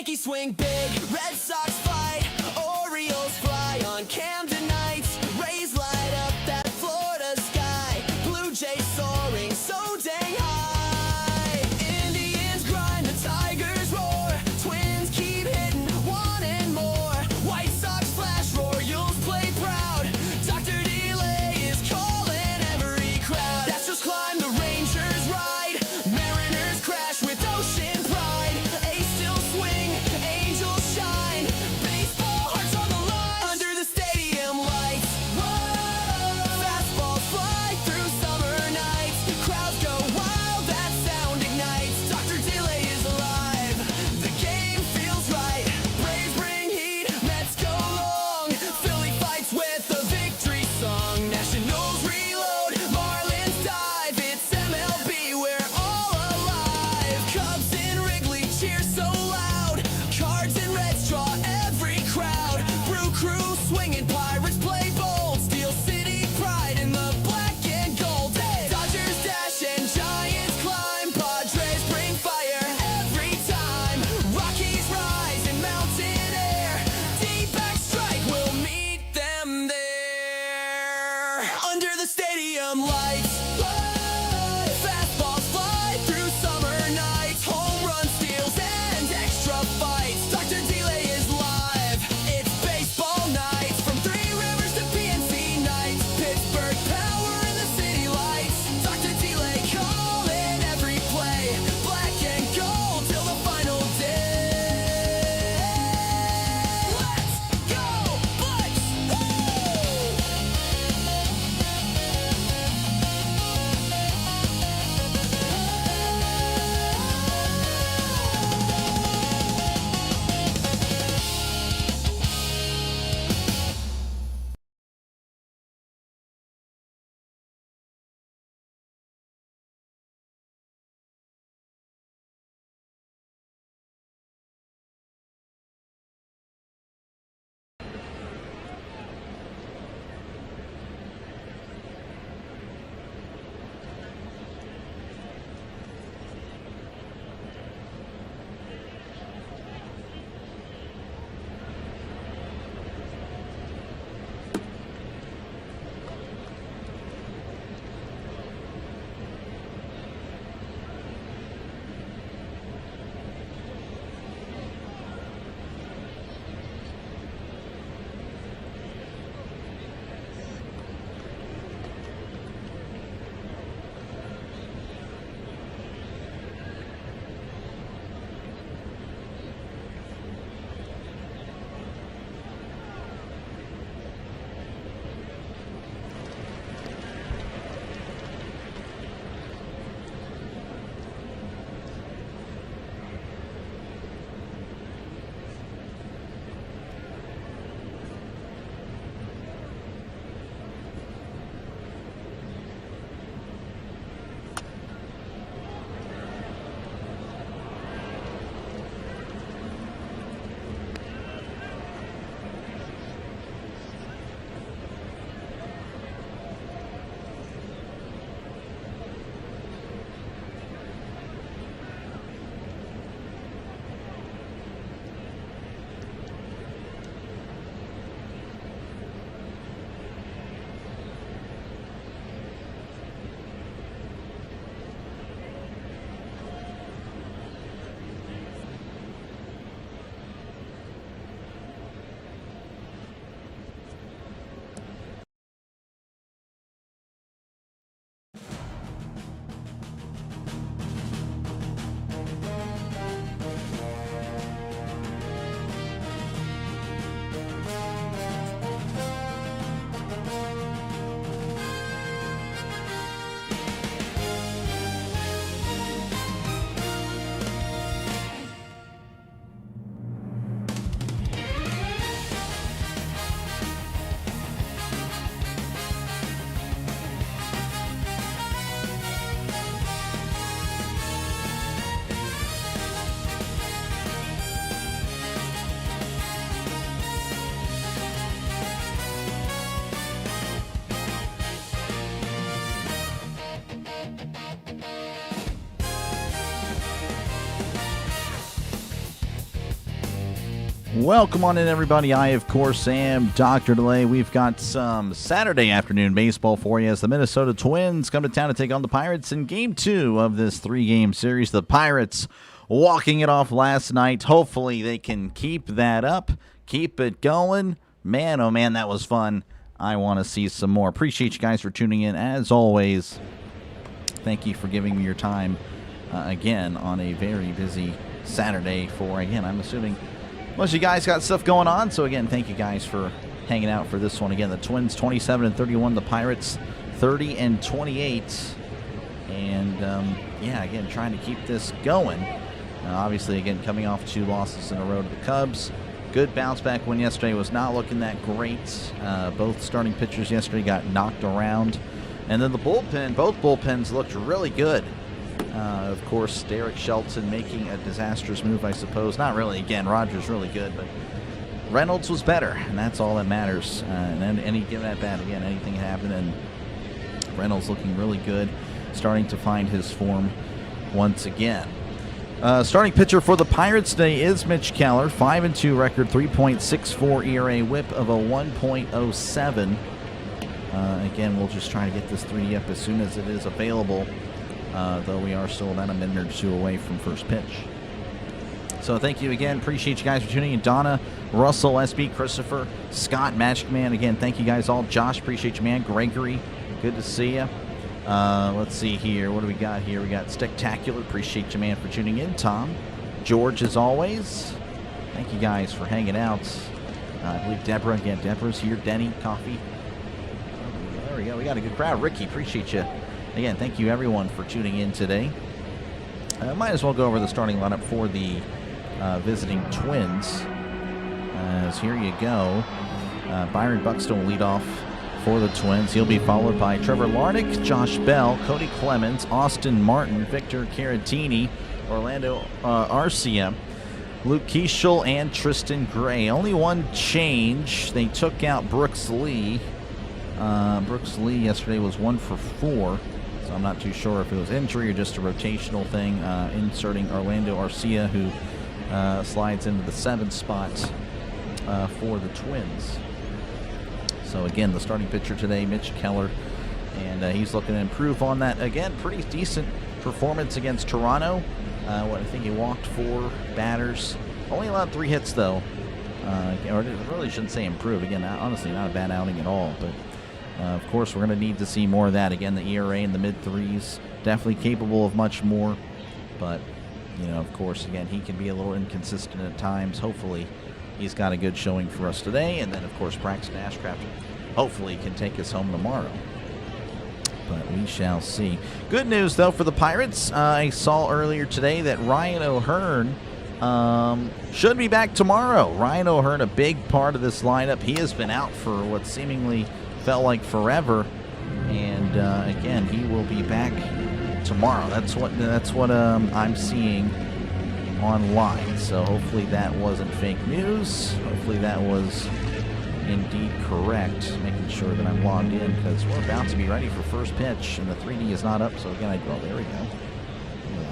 Yankees swing big, Red Sox fight, Orioles fly on Camden nights, Rays light up that Florida sky, Blue Jays soaring so dang high, Indians grind, the Tigers roar, Twins keep hitting, wanting more, White Sox flash, Royals play proud, Dr. Delay is calling every crowd, Astros climb, the Rangers ride, Mariners crash with ocean pride, A's still swing, Angels shine, Welcome on in, everybody. I, of course, am Dr. Delay. We've got some Saturday afternoon baseball for you as the Minnesota Twins come to town to take on the Pirates in Game 2 of this 3-game series. The Pirates walking it off last night. Hopefully they can keep that up, keep it going. Man, oh man, that was fun. I want to see some more. Appreciate you guys for tuning in, as always. Thank you for giving me your time again on a very busy Saturday for, again, I'm assuming most of you guys got stuff going on, so again, thank you guys for hanging out for this one. Again, the Twins 27-31, the Pirates 30-28, and yeah, again, trying to keep this going. Obviously, again, coming off 2 losses in a row to the Cubs. Good bounce back win yesterday. Was not looking that great. Both starting pitchers yesterday got knocked around, and then the bullpen, both bullpens looked really good. Of course, Derek Shelton making a disastrous move, I suppose. Not really. Again, Rogers really good, but Reynolds was better, and that's all that matters. And then any given at bat, again, anything can happen, and Reynolds looking really good, starting to find his form once again. Starting pitcher for the Pirates today is Mitch Keller, 5-2 record, 3.64 ERA, whip of a 1.07. Again, we'll just try to get this 3D up as soon as it is available. Though we are still about a minute or 2 away from first pitch. So thank you again. Appreciate you guys for tuning in. Donna, Russell, SB, Christopher, Scott, Magic Man. Again, thank you guys all. Josh, appreciate you, man. Gregory, good to see you. Let's see here. What do we got here? We got Spectacular. Appreciate you, man, for tuning in. Tom, George, as always. Thank you guys for hanging out. I believe Deborah. Again, Deborah's here. Denny, Coffee. There we go. We got a good crowd. Ricky, appreciate you. Again, thank you, everyone, for tuning in today. Might as well go over the starting lineup for the visiting Twins. As here you go. Byron Buxton will lead off for the Twins. He'll be followed by Trevor Larnach, Josh Bell, Cody Clemens, Austin Martin, Victor Caratini, Orlando Arcia, Luke Keeschel, and Tristan Gray. Only one change. They took out Brooks Lee. Brooks Lee yesterday was 1 for 4. So I'm not too sure if it was injury or just a rotational thing, inserting Orlando Arcia, who slides into the 7th spot for the Twins. So again, the starting pitcher today, Mitch Keller, and he's looking to improve on that. Again, pretty decent performance against Toronto. What I think he walked 4 batters, only allowed 3 hits though. Or I really shouldn't say improve. Again, honestly, not a bad outing at all, but. Of course, we're going to need to see more of that. Again, the ERA in the mid-3s, definitely capable of much more. But, you know, of course, again, he can be a little inconsistent at times. Hopefully, he's got a good showing for us today. And then, of course, Braxton Ashcraft hopefully can take us home tomorrow. But we shall see. Good news, though, for the Pirates. I saw earlier today that Ryan O'Hearn should be back tomorrow. Ryan O'Hearn, a big part of this lineup. He has been out for what seemingly felt like forever, and again, he will be back tomorrow. That's what I'm seeing online. So hopefully that wasn't fake news. Hopefully that was indeed correct. Making sure that I'm logged in because we're about to be ready for first pitch, and the 3D is not up. So again, there we go.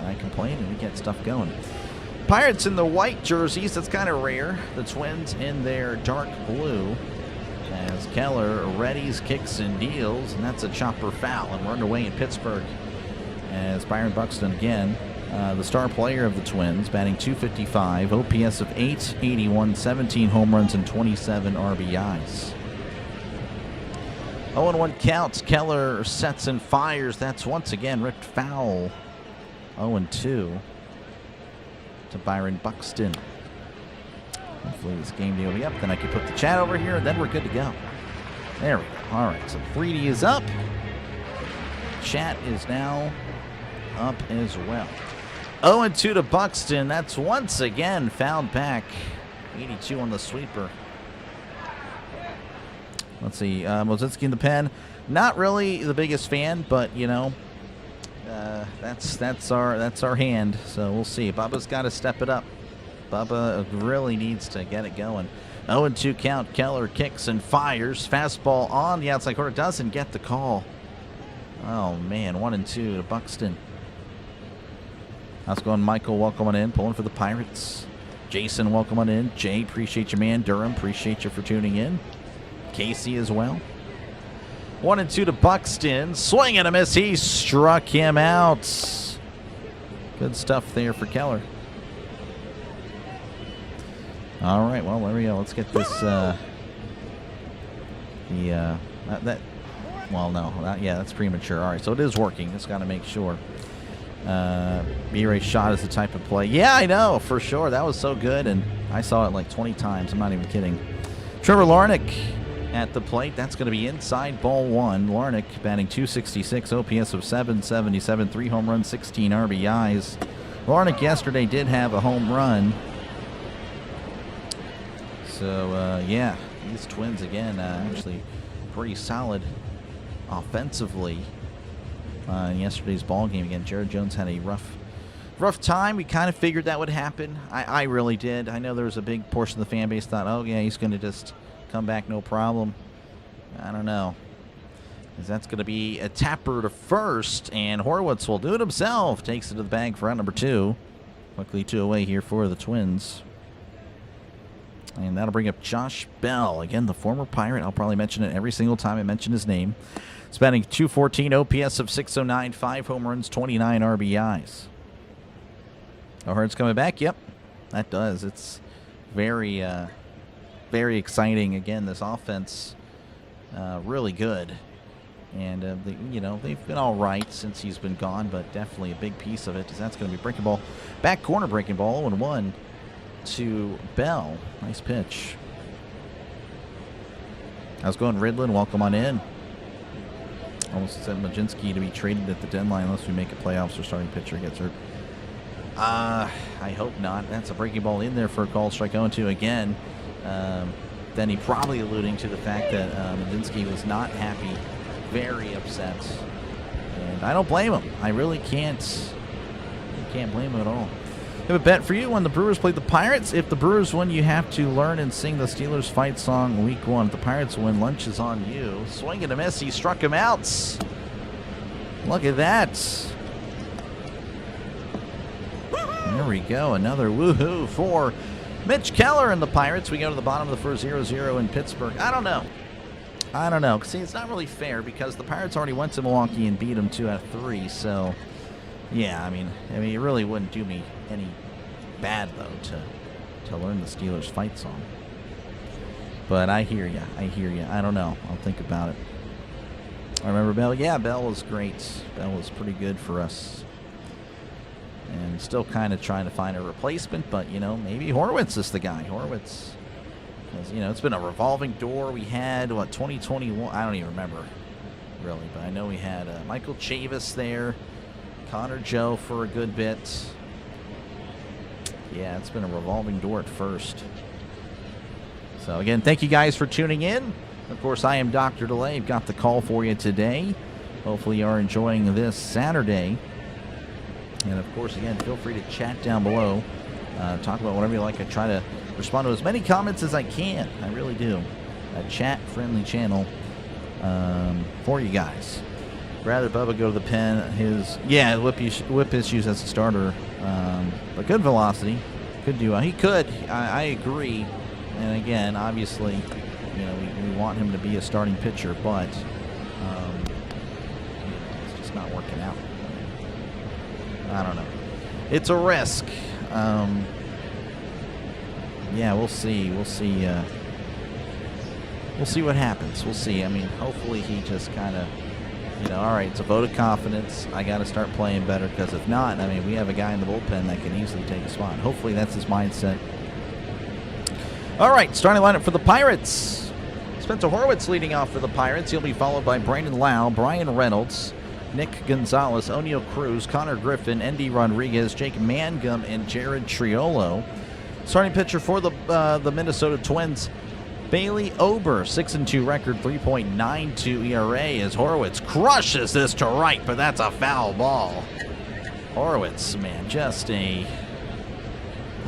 I complain and we get stuff going. Pirates in the white jerseys. That's kind of rare. The Twins in their dark blue. As Keller readies, kicks, and deals, and that's a chopper foul, and we're underway in Pittsburgh. As Byron Buxton again, the star player of the Twins, batting .255, OPS of .881, 17 home runs, and 27 RBIs. 0-1 counts. Keller sets and fires. That's once again ripped foul. 0-2 to Byron Buxton. Hopefully this game day will be up. Then I can put the chat over here, and then we're good to go. There we go. All right, so 3D is up. Chat is now up as well. 0-2 to Buxton. That's once again fouled back. 82 on the sweeper. Let's see. Mozinski in the pen. Not really the biggest fan, but you know, that's our hand. So we'll see. Bubba's got to step it up. Bubba really needs to get it going. 0-2 count. Keller kicks and fires. Fastball on the outside corner. Doesn't get the call. Oh, man. 1-2 to Buxton. How's it going, Michael? Welcome on in. Pulling for the Pirates. Jason, welcome on in. Jay, appreciate you, man. Durham, appreciate you for tuning in. Casey as well. 1-2 to Buxton. Swing and a miss. He struck him out. Good stuff there for Keller. All right, well, there we go. Let's get this. That's premature. All right, so it is working. Just got to make sure. B-Ray shot is the type of play. Yeah, I know, for sure. That was so good, and I saw it like 20 times. I'm not even kidding. Trevor Larnick at the plate. That's going to be inside ball one. Larnick batting .266, OPS of .777, 3 home runs, 16 RBIs. Larnick yesterday did have a home run. So, yeah, these Twins, again, actually pretty solid offensively. In yesterday's ball game again, Jared Jones had a rough time. We kind of figured that would happen. I really did. I know there was a big portion of the fan base thought, oh yeah, he's going to just come back no problem. I don't know, because that's going to be a tapper to first, and Horwitz will do it himself. Takes it to the bag for out number 2. Quickly 2 away here for the Twins. And that'll bring up Josh Bell. Again, the former Pirate. I'll probably mention it every single time I mention his name. He's batting .214, OPS of .609, 5 home runs, 29 RBIs. O'Hart's coming back. Yep, that does. It's very, very exciting. Again, this offense, really good. And, they've been all right since he's been gone, but definitely a big piece of it. That's going to be breaking ball. Back corner breaking ball, 0-1 to Bell. Nice pitch. How's it going, Ridlin? Welcome on in. Almost said Majinski to be traded at the deadline unless we make a playoffs or starting pitcher gets hurt. I hope not. That's a breaking ball in there for a called strike 0-2 again. Then he probably alluding to the fact that Majinski was not happy, very upset. And I don't blame him. I really can't blame him at all. I have a bet for you. When the Brewers play the Pirates, if the Brewers win, you have to learn and sing the Steelers fight song week 1. If the Pirates win, lunch is on you. Swing and a miss. He struck him out. Look at that. There we go. Another woohoo for Mitch Keller and the Pirates. We go to the bottom of the first 0-0 in Pittsburgh. I don't know. See, it's not really fair because the Pirates already went to Milwaukee and beat them 2 out of 3. So, yeah, I mean, it really wouldn't do me any bad, though, to learn the Steelers fight song. But I hear you. I don't know. I'll think about it. I remember Bell. Yeah, Bell was great. Bell was pretty good for us. And still kind of trying to find a replacement, but, maybe Horwitz is the guy. Horwitz. Because, it's been a revolving door. We had, 2021? I don't even remember, really. But I know we had Michael Chavis there. Connor Joe for a good bit. Yeah, it's been a revolving door at first. So, again, thank you guys for tuning in. Of course, I am Dr. Delay. I've got the call for you today. Hopefully you are enjoying this Saturday. And, of course, again, feel free to chat down below. Talk about whatever you like. I try to respond to as many comments as I can. I really do. A chat-friendly channel for you guys. Rather Bubba go to the pen. Whip issues as a starter. But good velocity. Could do. He could. I agree. And again, obviously, we want him to be a starting pitcher, but it's just not working out. I don't know. It's a risk. Yeah, we'll see. We'll see. We'll see what happens. We'll see. I mean, hopefully he just kind of, all right, it's a vote of confidence. I got to start playing better because if not, I mean, we have a guy in the bullpen that can easily take a spot. Hopefully that's his mindset. All right, starting lineup for the Pirates. Spencer Horwitz leading off for the Pirates. He'll be followed by Brandon Lau, Brian Reynolds, Nick Gonzalez, O'Neill Cruz, Connor Griffin, Endy Rodriguez, Jake Mangum, and Jared Triolo. Starting pitcher for the Minnesota Twins, Bailey Ober, 6-2 record, 3.92 ERA as Horwitz crushes this to right, but that's a foul ball. Horwitz, man, I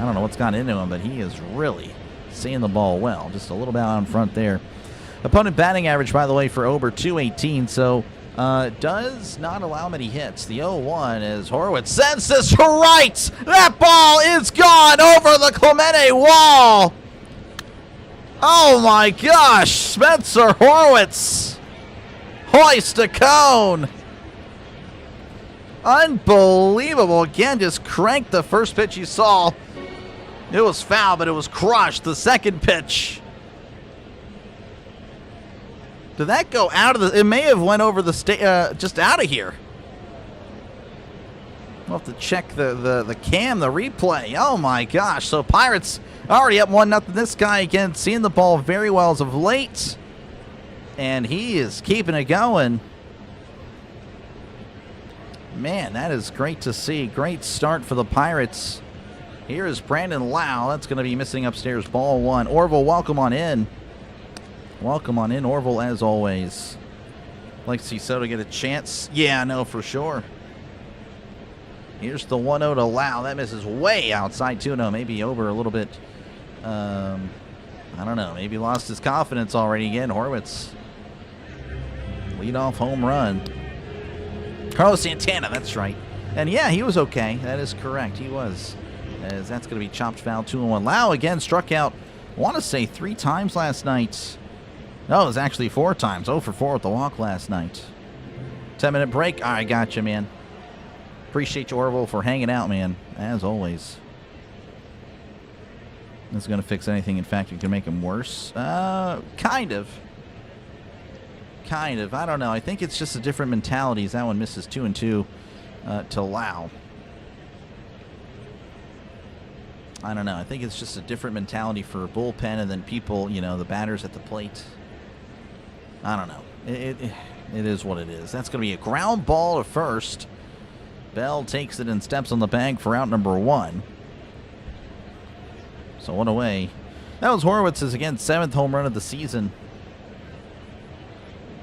don't know what's gone into him, but he is really seeing the ball well. Just a little bit out in front there. Opponent batting average, by the way, for Ober, .218, so Does not allow many hits. The 0-1 is Horwitz sends this to right. That ball is gone over the Clemente wall. Oh my gosh, Spencer Horwitz. Hoist a cone. Unbelievable. Again, just cranked the first pitch you saw. It was foul, but it was crushed. The second pitch. Did that go out of the... It may have went over the... just out of here. We'll have to check the cam, the replay. Oh, my gosh. So, Pirates already up 1-0. This guy, again, seeing the ball very well as of late. And he is keeping it going. Man, that is great to see. Great start for the Pirates. Here is Brandon Lau. That's going to be missing upstairs. Ball 1. Orville, welcome on in. Welcome on in, Orville, as always. Like to see Soto get a chance. Yeah, I know for sure. Here's the 1-0 to Lau. That misses way outside 2-0. Maybe over a little bit. I don't know. Maybe lost his confidence already again. Horwitz. Leadoff home run. Carlos Santana, that's right. And yeah, he was okay. That is correct. He was. As that's going to be chopped foul 2-1. Lau again struck out, I want to say 3 times last night. No, it was actually 4 times. 0 for 4 with the walk last night. 10-minute break. All right, gotcha, man. Appreciate you, Orville, for hanging out, man, as always. This is going to fix anything. In fact, it can make him worse. Kind of. Kind of. I don't know. I think it's just a different mentality as that one misses 2-2 to Lau. I don't know. I think it's just a different mentality for a bullpen and then people, you know, the batters at the plate. I don't know. It is what it is. That's going to be a ground ball to first. Bell takes it and steps on the bag for out number 1. So 1 away. That was Horwitz's, again, 7th home run of the season.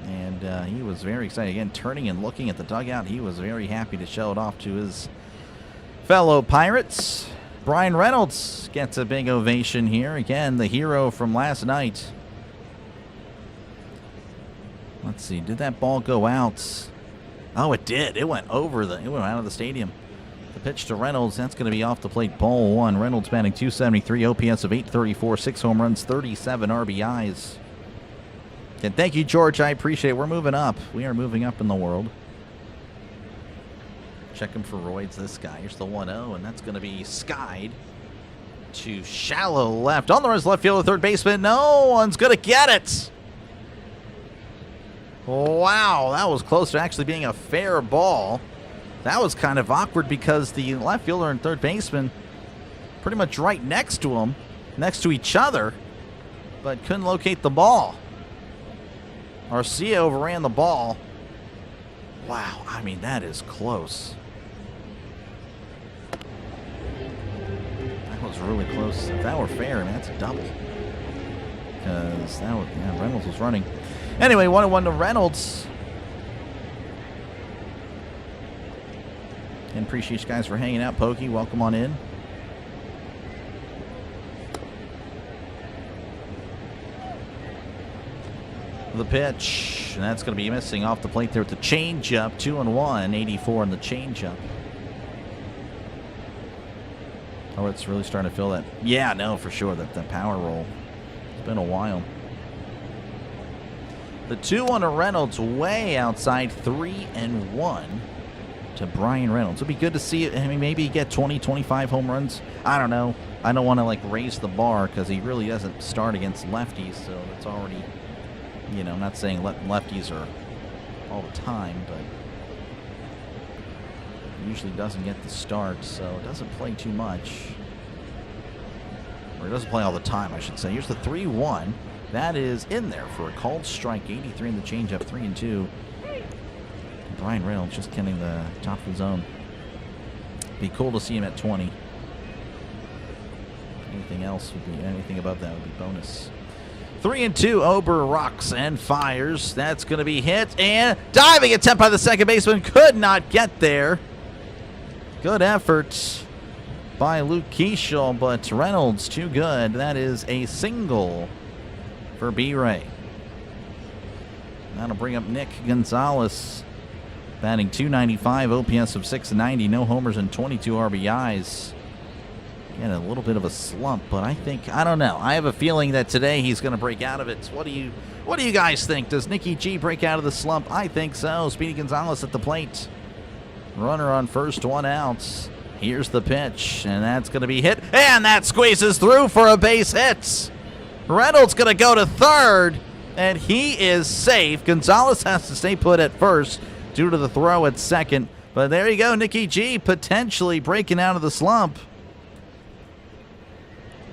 And he was very excited. Again, turning and looking at the dugout. He was very happy to show it off to his fellow Pirates. Brian Reynolds gets a big ovation here. Again, the hero from last night. Let's see. Did that ball go out? Oh, it did. It went over it went out of the stadium. The pitch to Reynolds. That's going to be off the plate. Ball 1. Reynolds batting .273, OPS of .834, 6 home runs, 37 RBIs. And thank you, George. I appreciate it. We're moving up. We are moving up in the world. Checking for roids, this guy. Here's the 1-0, and that's going to be skied to shallow left. On the res left field, the third baseman. No one's going to get it. Wow, that was close to actually being a fair ball. That was kind of awkward because the left fielder and third baseman pretty much right next to him, next to each other, but couldn't locate the ball. Arcia overran the ball. Wow, I mean, that is close. That was really close. If that were fair, I mean, that's a double. Because that was, yeah, Reynolds was running. Anyway, 1-1 to Reynolds. And appreciate you guys for hanging out. Pokey, welcome on in. The pitch, and that's going to be missing off the plate there with the changeup. 2-1, 84 in the changeup. Oh, it's really starting to feel that. Yeah, no, for sure, that power roll. It's been a while. The 2-1 to Reynolds, way outside. 3-1 to Brian Reynolds. It'll be good to see it. I mean, maybe get 20, 25 home runs. I don't know. I don't want to, like, raise the bar because he really doesn't start against lefties, so it's already, you know, I'm not saying lefties are all the time, but he usually doesn't get the start, so it doesn't play too much. Or it doesn't play all the time, I should say. Here's the 3-1. That is in there for a called strike. 83 in the changeup, 3-2. Brian Reynolds just getting the top of the zone. Be cool to see him at 20. Anything else would be, anything above that would be bonus. 3-2. Ober rocks and fires. That's going to be hit and diving attempt by the second baseman. Could not get there. Good effort by Luke Keishel, but Reynolds too good. That is a single for B-Ray. That'll bring up Nick Gonzalez. Batting .295, OPS of .690, no homers and 22 RBIs. Again, a little bit of a slump, but I don't know. I have a feeling that today he's going to break out of it. What do you guys think? Does Nicky G break out of the slump? I think so. Speedy Gonzalez at the plate. Runner on first, 1 out. Here's the pitch, and that's going to be hit, and that squeezes through for a base hit. Reynolds going to go to third, and he is safe. Gonzalez has to stay put at first due to the throw at second. But there you go, Nicky G potentially breaking out of the slump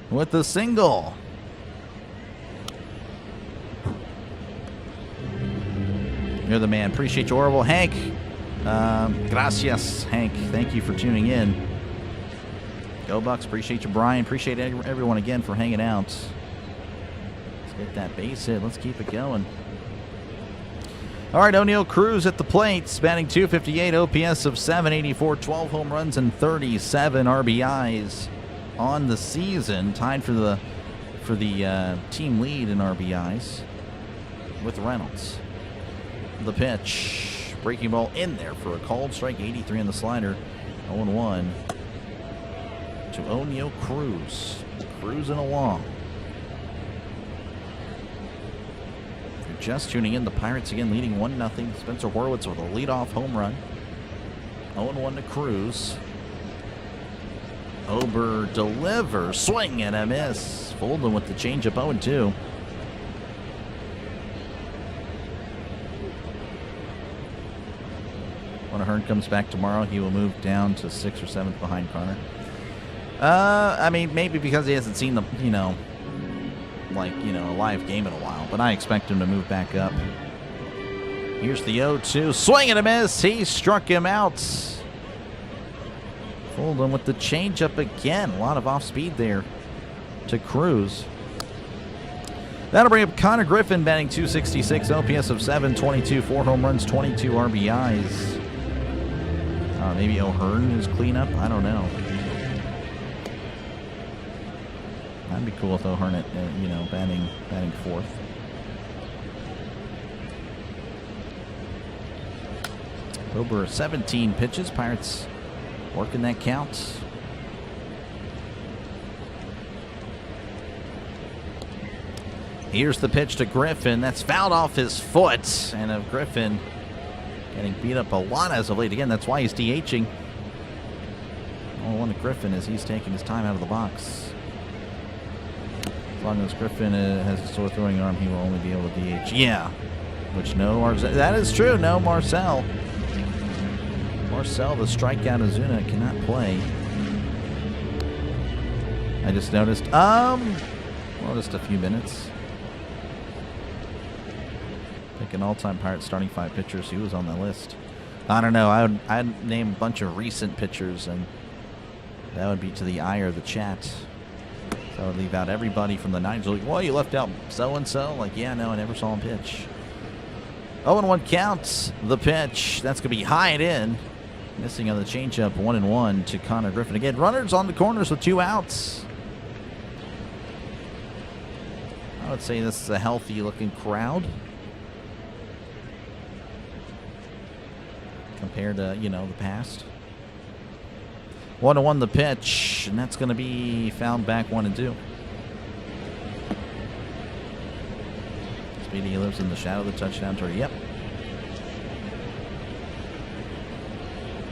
with the single. You're the man. Appreciate you, Orville. Hank, gracias, Hank. Thank you for tuning in. Go Bucks. Appreciate you, Brian. Appreciate everyone again for hanging out. Let's get that base hit. Let's keep it going. All right, O'Neal Cruz at the plate, batting .258, OPS of .784, 12 home runs and 37 RBIs on the season, tied for the team lead in RBIs with Reynolds. The pitch, breaking ball in there for a called strike, 83 on the slider, 0-1 to O'Neal Cruz, cruising along. Just tuning in, the Pirates again leading 1-0. Spencer Horwitz with a leadoff home run. 0-1 to Cruz. Ober delivers, swing and a miss. Folden with the changeup, 0-2. When Ahern comes back tomorrow, he will move down to 6th or 7th behind Connor. I mean, maybe because he hasn't seen the, a live game in a while, but I expect him to move back up. Here's the 0-2, swing and a miss. He struck him out. Folden with the changeup again. A lot of off speed there to Cruz. That'll bring up Connor Griffin, batting .266, OPS of .722, 4 home runs, 22 RBIs. Maybe O'Hearn is cleanup. I don't know. That'd be cool if O'Hearn at, batting 4th. Over 17 pitches. Pirates working that count. Here's the pitch to Griffin. That's fouled off his foot. And of Griffin getting beat up a lot as of late. Again, that's why he's DHing. All one to Griffin as he's taking his time out of the box. As long as Griffin has a sore throwing arm, he will only be able to DH. Yeah. Which that is true. No Marcel. Marcel, the strikeout Azuna, cannot play. I just noticed. Well, just a few minutes. Pick an all-time Pirates starting 5 pitchers. He was on the list. I don't know. I'd name a bunch of recent pitchers, and that would be to the ire of the chat. So I would leave out everybody from the 90s. Like, well, you left out so-and-so. Like, yeah, no, I never saw him pitch. 0-1 counts. The pitch. That's going to be high and in. Missing on the changeup. 1-1 to Connor Griffin. Again, runners on the corners with 2 outs. I would say this is a healthy-looking crowd compared to, the past. 1-1 the pitch, and that's going to be fouled back 1-2. Speedy lives in the shadow of the touchdown turret. Yep.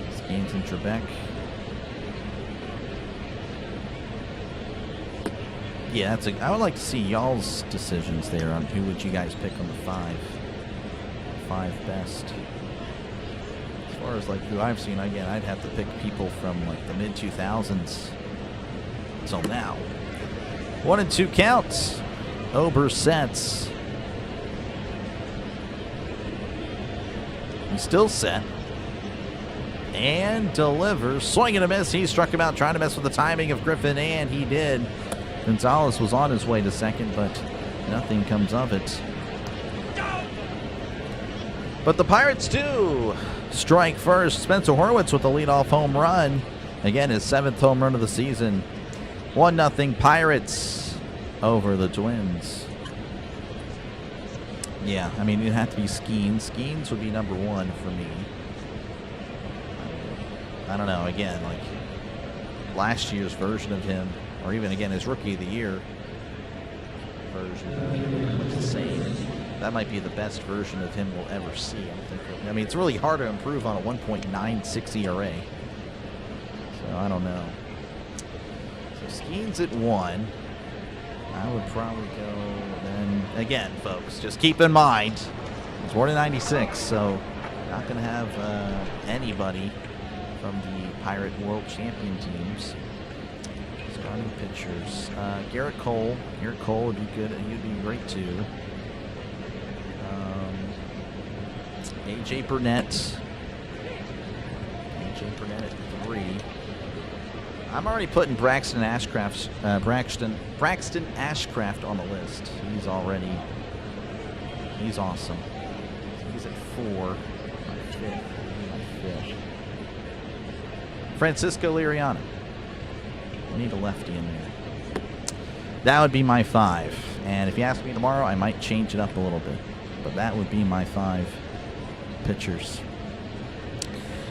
This game's in Trebek. Yeah, I would like to see y'all's decisions there on who would you guys pick on the 5 best. As far as who I've seen, again, I'd have to pick people from the mid 2000s until now. 1-2 counts. Ober sets. He's still set. And delivers. Swing and a miss. He struck him out, trying to mess with the timing of Griffin, and he did. Gonzalez was on his way to second, but nothing comes of it. But the Pirates do strike first. Spencer Horwitz with the leadoff home run. Again, his 7th home run of the season. 1-0 Pirates over the Twins. Yeah, I mean, it'd have to be Skeens. Skeens would be number 1 for me. I don't know, again, like last year's version of him, or even again his Rookie of the Year version, looks the same. That might be the best version of him we'll ever see. I mean, it's really hard to improve on a 1.96 ERA. So I don't know. So Skeens at 1. I would probably go then again, folks. Just keep in mind, it's 196, so not going to have anybody from the Pirate World Champion teams. Starting pitchers. Garrett Cole. Garrett Cole would be good. He'd be great too. AJ Burnett. AJ Burnett at 3. I'm already putting Braxton Ashcraft on the list. He's awesome. He's at 4. My fifth. Francisco Liriano. I need a lefty in there. That would be my 5. And if you ask me tomorrow, I might change it up a little bit. But that would be my 5 pitchers.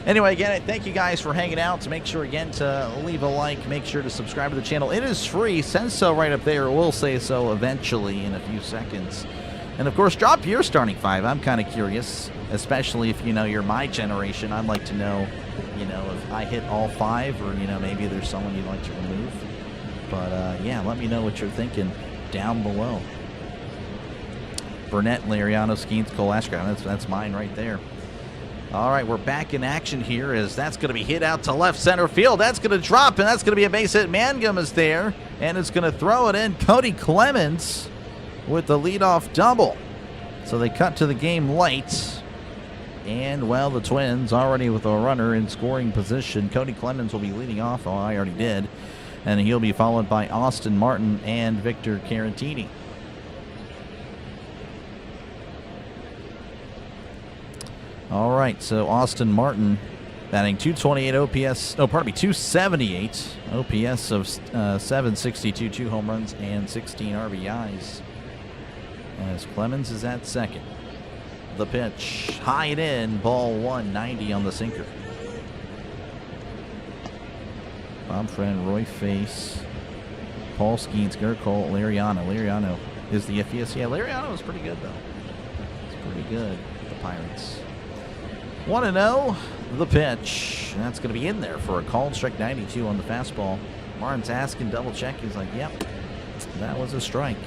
Anyway, again, thank you guys for hanging out. So make sure, again, to leave a like. Make sure to subscribe to the channel. It is free. Says so right up there. It will say so eventually in a few seconds. And, of course, drop your starting 5. I'm kind of curious, especially if, you're my generation. I'd like to know, if I hit all 5 or, maybe there's someone you'd like to remove. But, yeah, let me know what you're thinking down below. Burnett, Liriano, Skeens, Cole, Ashcraft. That's mine right there. All right, we're back in action here as that's going to be hit out to left center field. That's going to drop, and that's going to be a base hit. Mangum is there, and it's going to throw it in. Cody Clemens with the leadoff double. So they cut to the game late. And, well, the Twins already with a runner in scoring position. Cody Clemens will be leading off. Oh, I already did. And he'll be followed by Austin Martin and Victor Caratini. All right, so Austin Martin batting 228 OPS, 278 OPS of 762, 2 home runs and 16 RBIs. As Clemens is at second. The pitch, high and in, ball 190 on the sinker. Bob Friend, Roy Face, Paul Skeens, Garrett Cole, Liriano. Liriano is the iffiest. Yeah, Liriano is pretty good, though. It's pretty good, the Pirates. 1-0, the pitch. And that's going to be in there for a called strike 92 on the fastball. Martin's asking, double check. He's like, yep, that was a strike.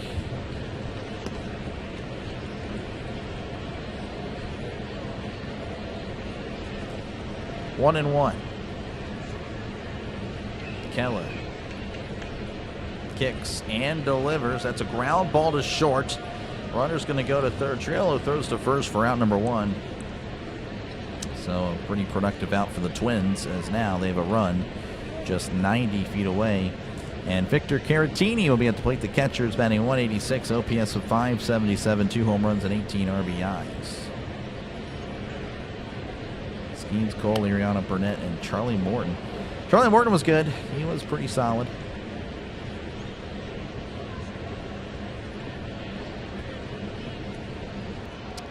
One and one. Keller kicks and delivers. That's a ground ball to short. Runner's going to go to third. Triolo throws to first for out number 1. So a pretty productive out for the Twins as now they have a run just 90 feet away. And Victor Caratini will be at the plate. The catcher is batting 186, OPS of 577, 2 home runs and 18 RBIs. Skeens, Cole, Liriano, Burnett, and Charlie Morton. Charlie Morton was good. He was pretty solid.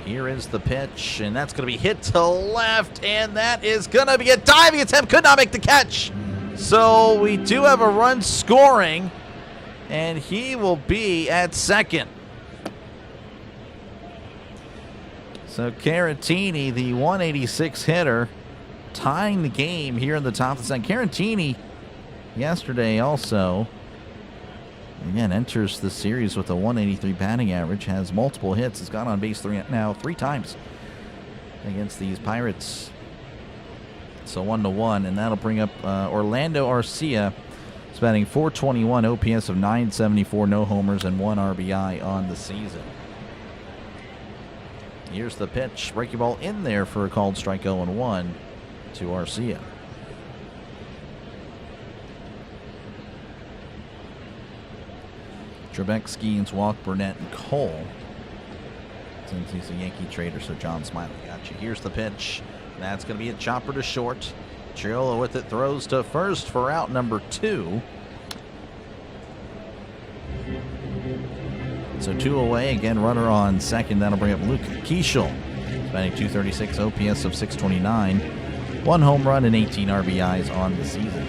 Here is the pitch, and that's going to be hit to left, and that is going to be a diving attempt. Could not make the catch. So we do have a run scoring, and he will be at second. So Caratini, the 186 hitter, tying the game here in the top of the second. Caratini yesterday also, again, enters the series with a 183 batting average, has multiple hits, has gone on base three times against these Pirates. So 1-1, and that'll bring up Orlando Arcia. He's batting 421, OPS of 974, no homers, and 1 RBI on the season. Here's the pitch. Breaking ball in there for a called strike 0-1 to Arcia. Trebek, Skeens, Walk, Burnett, and Cole. Since he's a Yankee trader, so John Smiley got you. Here's the pitch. That's going to be a chopper to short. Triolo with it, throws to first for out number 2. So 2 away. Again, runner on second. That'll bring up Luke Keishel. Batting 236, OPS of 629. 1 home run and 18 RBIs on the season.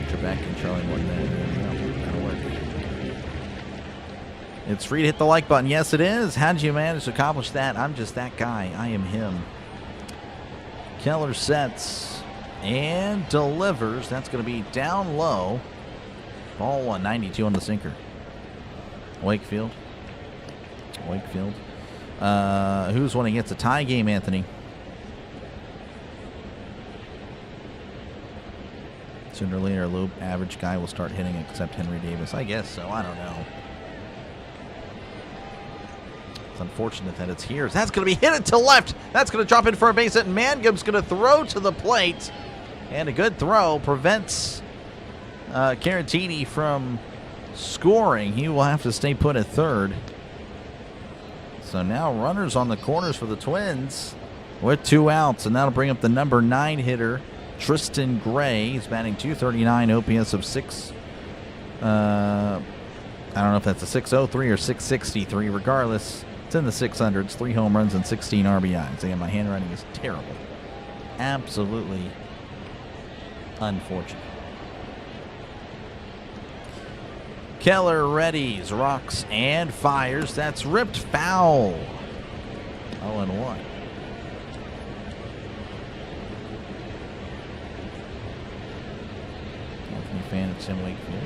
Trebek and Charlie Morton. That'll work. It's free to hit the like button. Yes, it is. How did you manage to accomplish that? I'm just that guy. I am him. Keller sets and delivers. That's going to be down low. Ball 192 on the sinker. Wakefield. Who's winning? It's a tie game, Anthony. Sooner or later, a low average guy will start hitting except Henry Davis. I guess so. I don't know. It's unfortunate that it's here. That's going to be hit it to left. That's going to drop in for a base hit. Mangum's going to throw to the plate. And a good throw prevents Caratini from scoring. He will have to stay put at third. So now runners on the corners for the Twins with 2 outs. And that'll bring up the number 9 hitter, Tristan Gray. He's batting .239, OPS of 6. I don't know if that's a 603 or 663. Regardless, it's in the 600s. 3 home runs and 16 RBIs. Again, my handwriting is terrible. Absolutely unfortunate. Keller readies, rocks, and fires. That's ripped foul. 0-1. Anthony Fan of Tim Wakefield.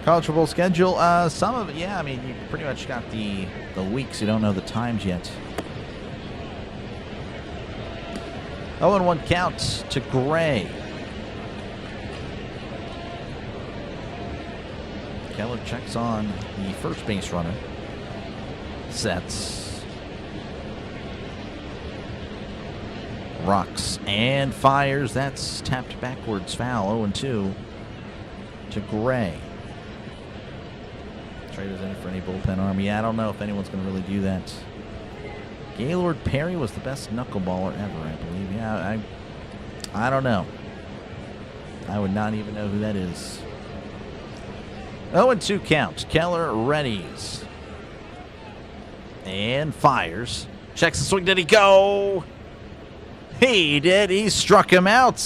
College football schedule. Some of it, yeah. I mean, you pretty much got the weeks. You don't know the times yet. 0-1 count to Gray. Keller checks on the first base runner. Sets. Rocks and fires. That's tapped backwards foul. 0-2 to Gray. Traders in for any bullpen arm. Yeah, I don't know if anyone's going to really do that. Gaylord Perry was the best knuckleballer ever, I believe. Yeah, I don't know. I would not even know who that is. 0-2 count. Keller readies. And fires. Checks the swing. Did he go? He did. He struck him out.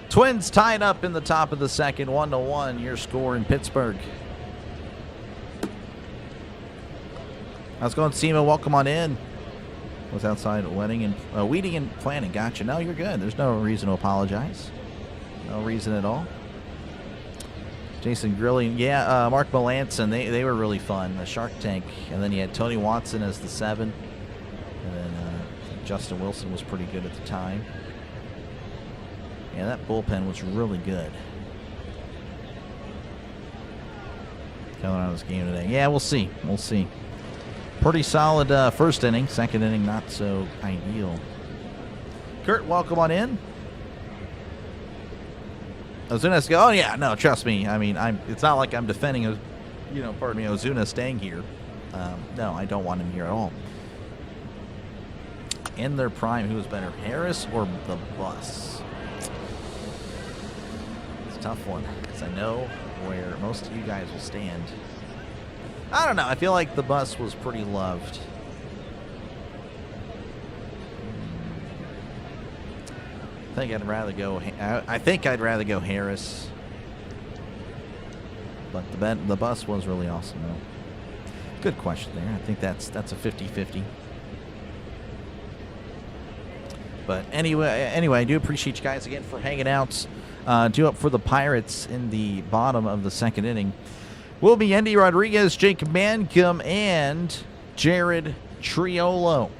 Twins tied up in the top of the second. 1-1. Your score in Pittsburgh. How's it going, Seema? Welcome on in. Was outside weeding and planting. Gotcha. No, you're good. There's no reason to apologize. No reason at all. Jason Grilling, yeah, Mark Melanson, they were really fun. The Shark Tank, and then you had Tony Watson as the 7, and then Justin Wilson was pretty good at the time. Yeah, that bullpen was really good. Keller on this game today. Yeah, we'll see. We'll see. Pretty solid first inning. Second inning, not so ideal. Kurt, welcome on in. Ozuna go. Oh yeah, no, trust me. I mean, it's not like I'm defending, Ozuna staying here. No, I don't want him here at all. In their prime, who was better, Harris or the Bus? It's a tough one because I know where most of you guys will stand. I don't know. I feel like the Bus was pretty loved. I think I'd rather go Harris, but the Bus was really awesome though. Good question there. I think that's a 50-50. But anyway, I do appreciate you guys again for hanging out. Due up for the Pirates in the bottom of the second inning will be Andy Rodriguez, Jake Mangum, and Jared Triolo.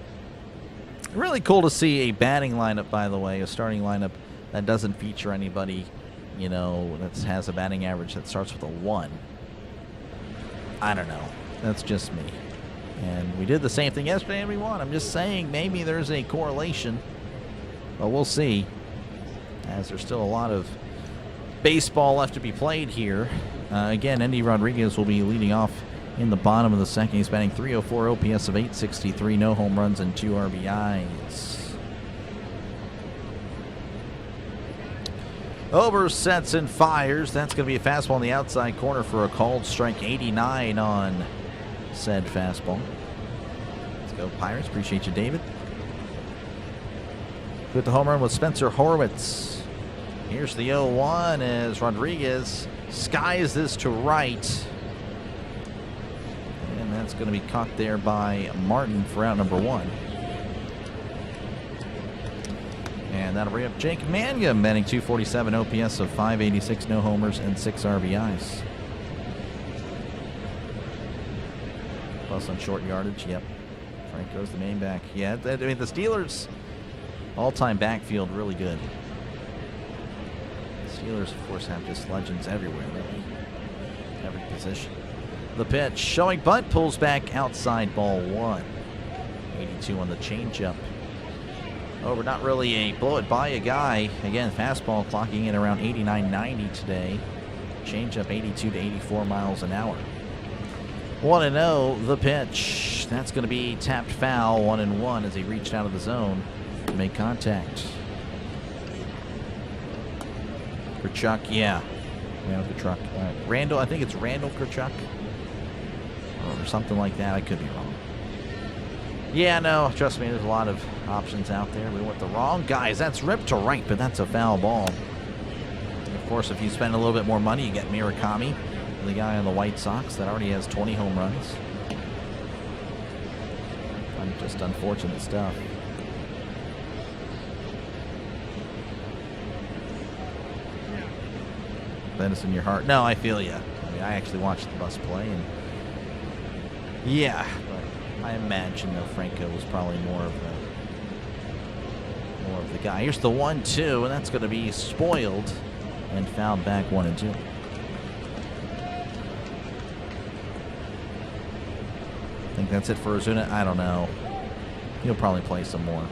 Really cool to see a batting lineup, by the way, a starting lineup that doesn't feature anybody, that has a batting average that starts with a 1. I don't know. That's just me. And we did the same thing yesterday and we won. I'm just saying maybe there's a correlation, but we'll see, as there's still a lot of baseball left to be played here. Again, Andy Rodriguez will be leading off in the bottom of the second. He's batting .304, OPS of 863, no home runs and 2 RBIs. Ober sets and fires. That's going to be a fastball in the outside corner for a called strike. 89 on said fastball. Let's go Pirates. Appreciate you, David. With the home run with Spencer Horwitz. Here's the 0-1 as Rodriguez skies this to right. And that's going to be caught there by Martin for out number 1. And that'll bring up Jake Mangum, batting .247, OPS of .586, no homers and 6 RBIs. Plus on short yardage, yep. Franco's the main back. Yeah, I mean, the Steelers' all-time backfield really good. The Steelers, of course, have just legends everywhere, really. Every position. The pitch, showing bunt, pulls back outside, ball 1. 82 on the changeup. Over, not really a blow it by a guy. Again, fastball clocking in around 89-90 today. Changeup 82 to 84 miles an hour. 1-0, the pitch. That's going to be tapped foul, 1-1 as he reached out of the zone to make contact. Kerchuk, yeah. Randall Kerchuk. Randall, I think it's Randall Kerchuk. Or something like that. I could be wrong. Yeah, no, trust me, there's a lot of options out there. We went the wrong guys. That's ripped to right, but that's a foul ball. And of course, if you spend a little bit more money, you get Murakami, the guy on the White Sox that already has 20 home runs. Just unfortunate stuff. Venice in your heart. No, I feel you. I mean, I actually watched the bus play, and yeah, but I imagine though Franco was probably more of the guy. Here's the 1-2, and that's going to be spoiled and fouled back 1-2. I think that's it for Ozuna. I don't know. He'll probably play some more.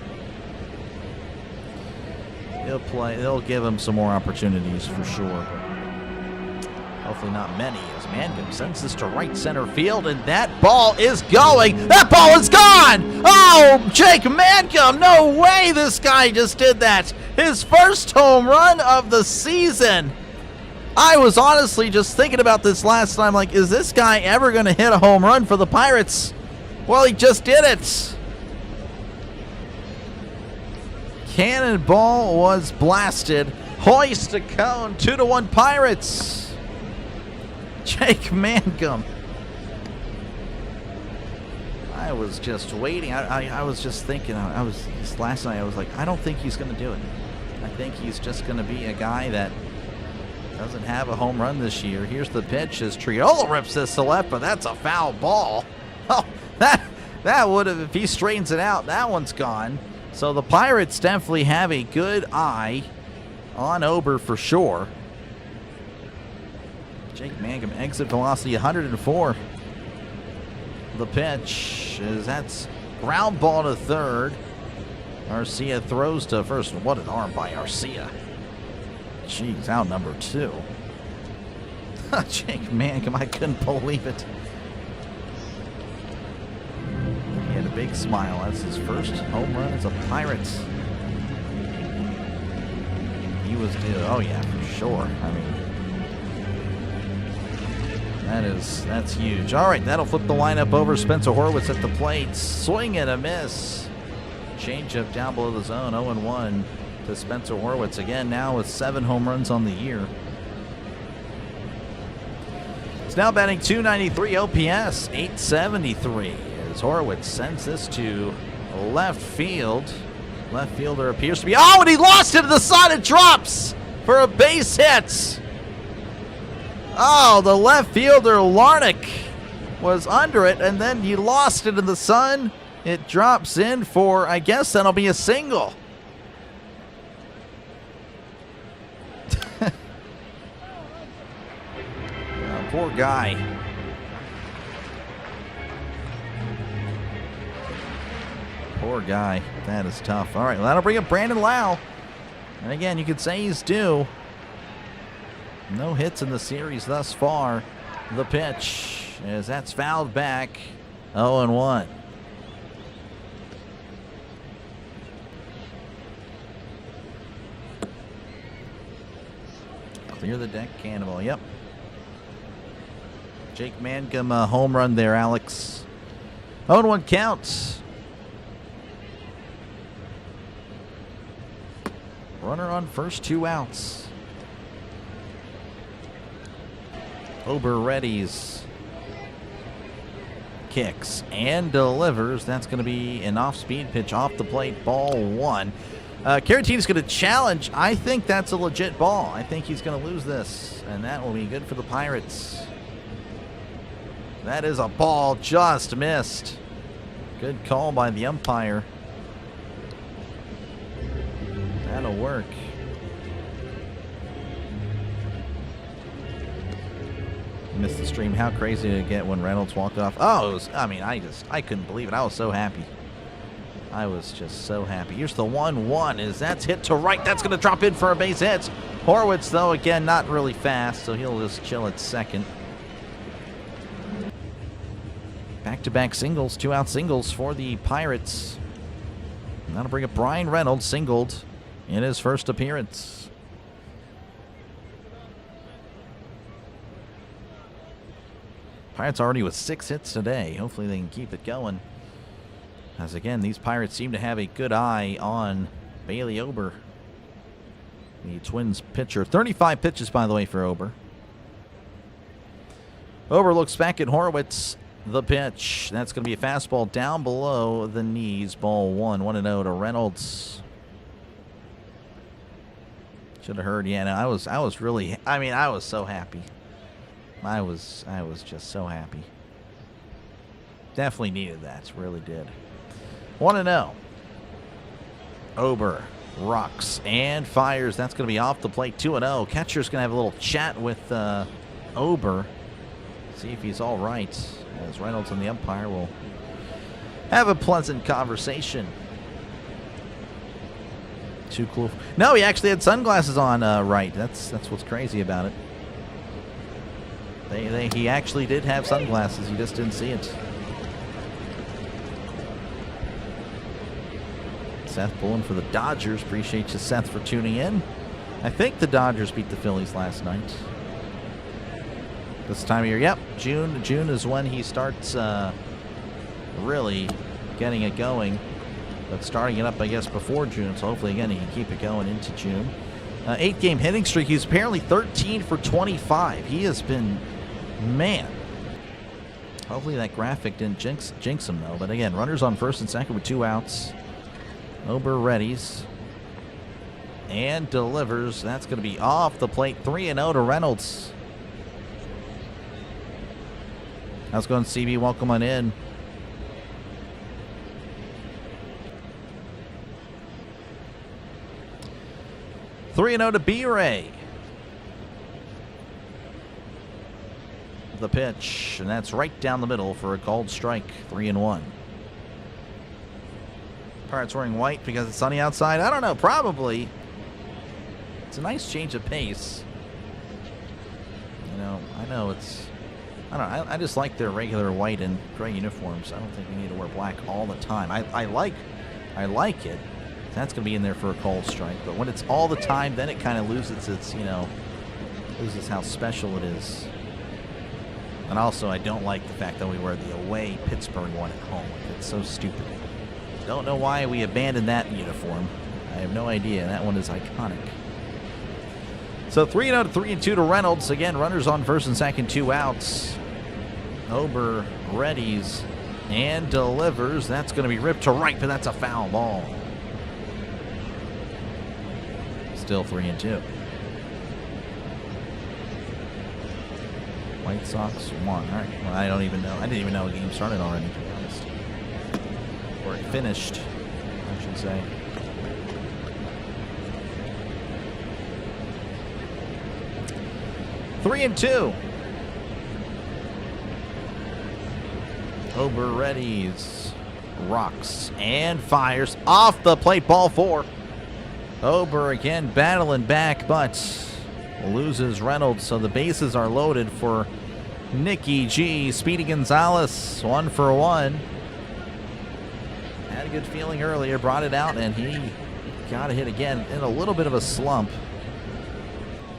They'll give him some more opportunities for sure. Hopefully not many, as Mangum sends this to right center field, and that ball is going. That ball is gone! Oh, Jake Mangum, no way this guy just did that. His first home run of the season. I was honestly just thinking about this last time, like, is this guy ever going to hit a home run for the Pirates? Well, he just did it. Cannonball was blasted. Hoist a cone, 2-1 Pirates. Jake Mangum. I was just waiting. I was just thinking. Last night I was like, I don't think he's going to do it. I think he's just going to be a guy that doesn't have a home run this year. Here's the pitch as Triola rips this to left, but that's a foul ball. Oh, that would have, if he straightens it out, that one's gone. So the Pirates definitely have a good eye on Ober for sure. Jake Mangum, exit velocity 104. The pitch is that's ground ball to third. Arcia throws to first. What an arm by Arcia. Jeez, out number 2. Jake Mangum, I couldn't believe it. He had a big smile. That's his first home run as a Pirates. He was due. Oh yeah, for sure. I mean, that's huge. All right, that'll flip the lineup over. Spencer Horwitz at the plate. Swing and a miss. Changeup down below the zone. 0-1 to Spencer Horwitz. Again, now with 7 home runs on the year. It's now batting .293 OPS, .873. As Horwitz sends this to left field. Left fielder appears to be. Oh, and he lost it to the side. It drops for a base hit. Oh, the left fielder, Larnick, was under it, and then he lost it in the sun. It drops in for, I guess that'll be a single. Poor guy. Poor guy. That is tough. All right, well, that'll bring up Brandon Lau. And again, you could say he's due. No hits in the series thus far. The pitch, as that's fouled back. 0-1. Clear the deck, Cannonball. Yep. Jake Mangum, home run there, Alex. 0-1 count. Runner on first, 2 outs. Ober readies. Kicks and delivers. That's going to be an off-speed pitch off the plate. Ball 1. Caratini's going to challenge. I think that's a legit ball. I think he's going to lose this, and that will be good for the Pirates. That is a ball, just missed. Good call by the umpire. That'll work. Missed the stream. How crazy did it get when Reynolds walked off? Oh, it was, I mean, I couldn't believe it. I was so happy. I was just so happy. Here's the 1-1 as that's hit to right. That's going to drop in for a base hit. Horwitz, though, again, not really fast, so he'll just chill at second. Back-to-back singles, 2-out singles for the Pirates. And that'll bring up Brian Reynolds, singled in his first appearance. Pirates already with 6 hits today. Hopefully they can keep it going. As again, these Pirates seem to have a good eye on Bailey Ober, the Twins pitcher. 35 pitches, by the way, for Ober. Ober looks back at Horwitz. The pitch. That's going to be a fastball down below the knees. Ball 1. 1-0 to Reynolds. Should have heard. Yeah, no, I was really. I mean, I was so happy. I was just so happy. Definitely needed that. Really did. 1-0. Ober rocks and fires. That's going to be off the plate. 2-0. Catcher's going to have a little chat with Ober. See if he's all right. As Reynolds and the umpire will have a pleasant conversation. Too cool. No, he actually had sunglasses on. Right. That's what's crazy about it. He actually did have sunglasses. You just didn't see it. Seth pulling for the Dodgers. Appreciate you, Seth, for tuning in. I think the Dodgers beat the Phillies last night. This time of year, yep. June is when he starts really getting it going. But starting it up, I guess, before June. So hopefully, again, he can keep it going into June. 8-game hitting streak. He's apparently 13 for 25. He has been, man. Hopefully that graphic didn't jinx him, though. But again, runners on first and second with 2 outs. Ober readies. And delivers. That's going to be off the plate. 3-0 to Reynolds. How's it going, CB? Welcome on in. Three and 0 to B-Ray. The pitch, and that's right down the middle for a called strike. 3-1. Pirates wearing white because it's sunny outside. I don't know. Probably. It's a nice change of pace. You know, I know it's. I don't know. I just like their regular white and gray uniforms. I don't think we need to wear black all the time. I like it. That's going to be in there for a cold strike. But when it's all the time, then it kind of loses its, loses how special it is. And also, I don't like the fact that we wear the away Pittsburgh one at home. It's so stupid. Don't know why we abandoned that uniform. I have no idea. That one is iconic. So 3-0 to 3-2 to Reynolds. Again, runners on first and second, 2 outs. Ober readies and delivers. That's going to be ripped to right, but that's a foul ball. Still 3-2. White Sox won. All right. Well, I don't even know. I didn't even know the game started already, to be honest. Or it finished, I should say. Three and 2. Ober readies, rocks, and fires off the plate. Ball 4. Ober again battling back, but loses Reynolds, so the bases are loaded for Nicky G. Speedy Gonzalez, 1 for 1. Had a good feeling earlier, brought it out, and he got a hit again in a little bit of a slump.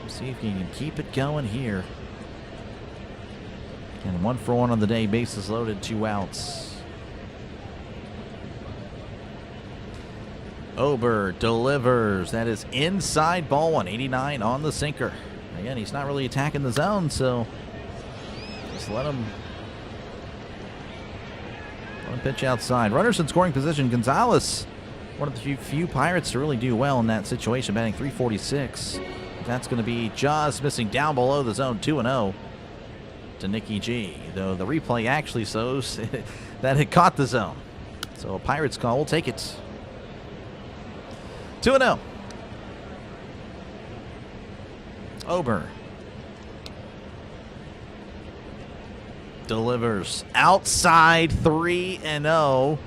See if he can keep it going here. And 1 for 1 on the day, bases loaded, 2 outs. Ober delivers. That is inside ball 189 on the sinker. Again, he's not really attacking the zone, so just let him pitch outside. Runners in scoring position. Gonzalez, one of the few Pirates to really do well in that situation, batting .346. That's going to be just missing down below the zone, 2-0 to Nicky G. Though the replay actually shows that it caught the zone. So a Pirates call, we'll take it. 2-0. Ober delivers outside, 3-0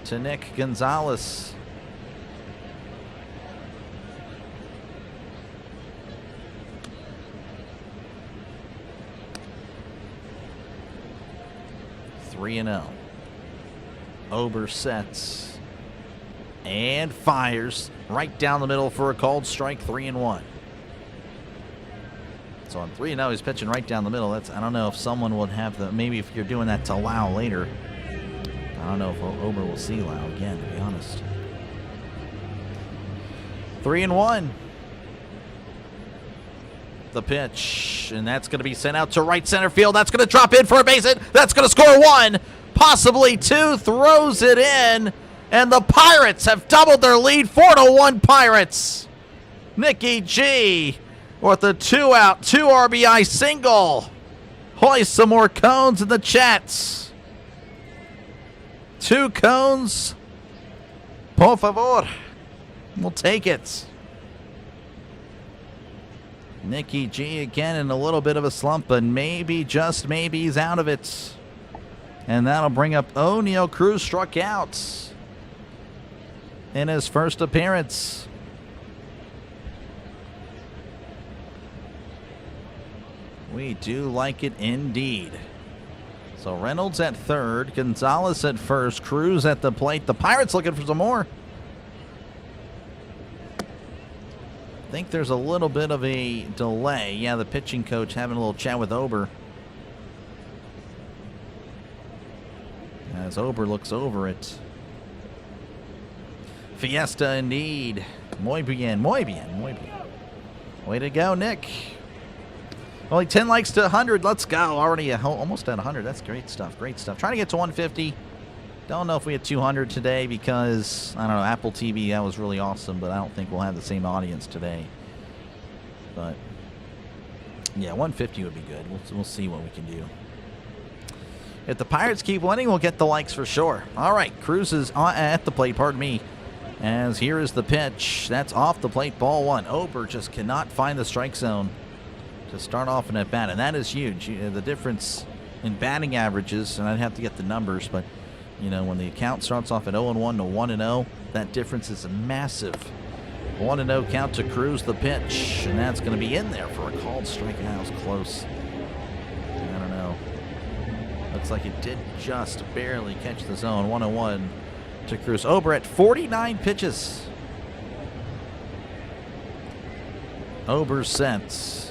to Nick Gonzalez. Ober sets and fires right down the middle for a called strike, 3-1. So on 3-0, he's pitching right down the middle. I don't know if someone would have maybe if you're doing that to Lau later. I don't know if Ober will see Lau again, to be honest. 3-1. The pitch, and that's going to be sent out to right center field. That's going to drop in for a base hit. That's going to score 1, possibly 2. Throws it in, and the Pirates have doubled their lead. 4-1 Pirates. Nicky G with a 2-out, 2 RBI single. Hoist some more cones in the chats. 2 cones. Por favor. We'll take it. Nicky G again in a little bit of a slump, but maybe, just maybe, he's out of it. And that'll bring up O'Neal Cruz, struck out in his first appearance. We do like it indeed. So Reynolds at third, Gonzalez at first, Cruz at the plate. The Pirates looking for some more. I think there's a little bit of a delay. Yeah, the pitching coach having a little chat with Ober. As Ober looks over it. Fiesta indeed. Muy bien, muy bien, muy bien. Way to go, Nick. Only 10 likes to 100. Let's go. Already almost at 100. That's great stuff. Great stuff. Trying to get to 150. Don't know if we had 200 today because, I don't know, Apple TV, that was really awesome, but I don't think we'll have the same audience today. But, yeah, 150 would be good. We'll see what we can do. If the Pirates keep winning, we'll get the likes for sure. All right, Cruz is at the plate, pardon me, as here is the pitch. That's off the plate, ball 1. Ober just cannot find the strike zone to start off an at-bat, and that is huge. The difference in batting averages, and I'd have to get the numbers, but you know, when the account starts off at 0-1 to 1-0, that difference is massive. 1-0 count to Cruz, the pitch, and that's going to be in there for a called strike. That was close. I don't know. Looks like it did just barely catch the zone. 1-1 to Cruz. Ober at 49 pitches. Ober sets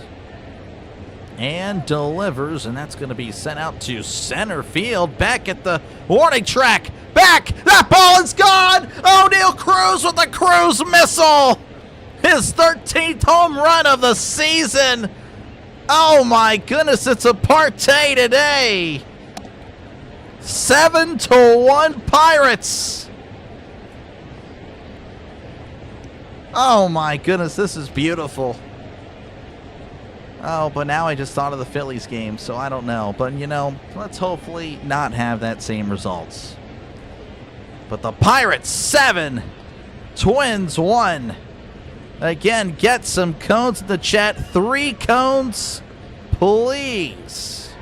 and delivers, and that's going to be sent out to center field. Back at the warning track. Back! That ball is gone! O'Neal Cruz with the Cruz missile! His 13th home run of the season! Oh my goodness, it's a partay today! 7-1 Pirates! Oh my goodness, this is beautiful. Oh, but now I just thought of the Phillies game, so I don't know. But, you know, let's hopefully not have that same results. But the Pirates 7, Twins 1. Again, get some cones in the chat. 3 cones, please.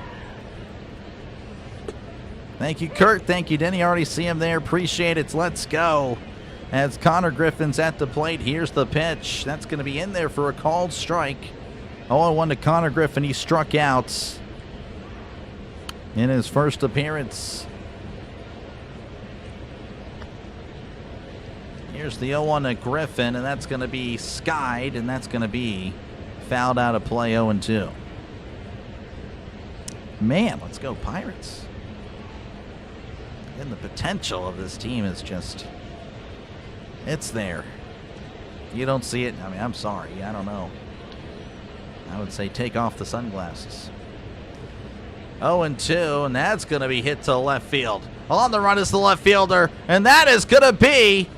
Thank you, Kurt. Thank you, Denny. I already see him there. Appreciate it. Let's go. As Connor Griffin's at the plate, here's the pitch. That's going to be in there for a called strike. 0-1 to Connor Griffin. He struck out in his first appearance. Here's the 0-1 to Griffin, and that's going to be skied, and that's going to be fouled out of play, 0-2. Man, let's go Pirates. And the potential of this team is just It's there. You don't see it? I mean, I'm sorry. I don't know. I would say take off the sunglasses. 0-2, and that's going to be hit to left field. On the run is the left fielder, and that is going to be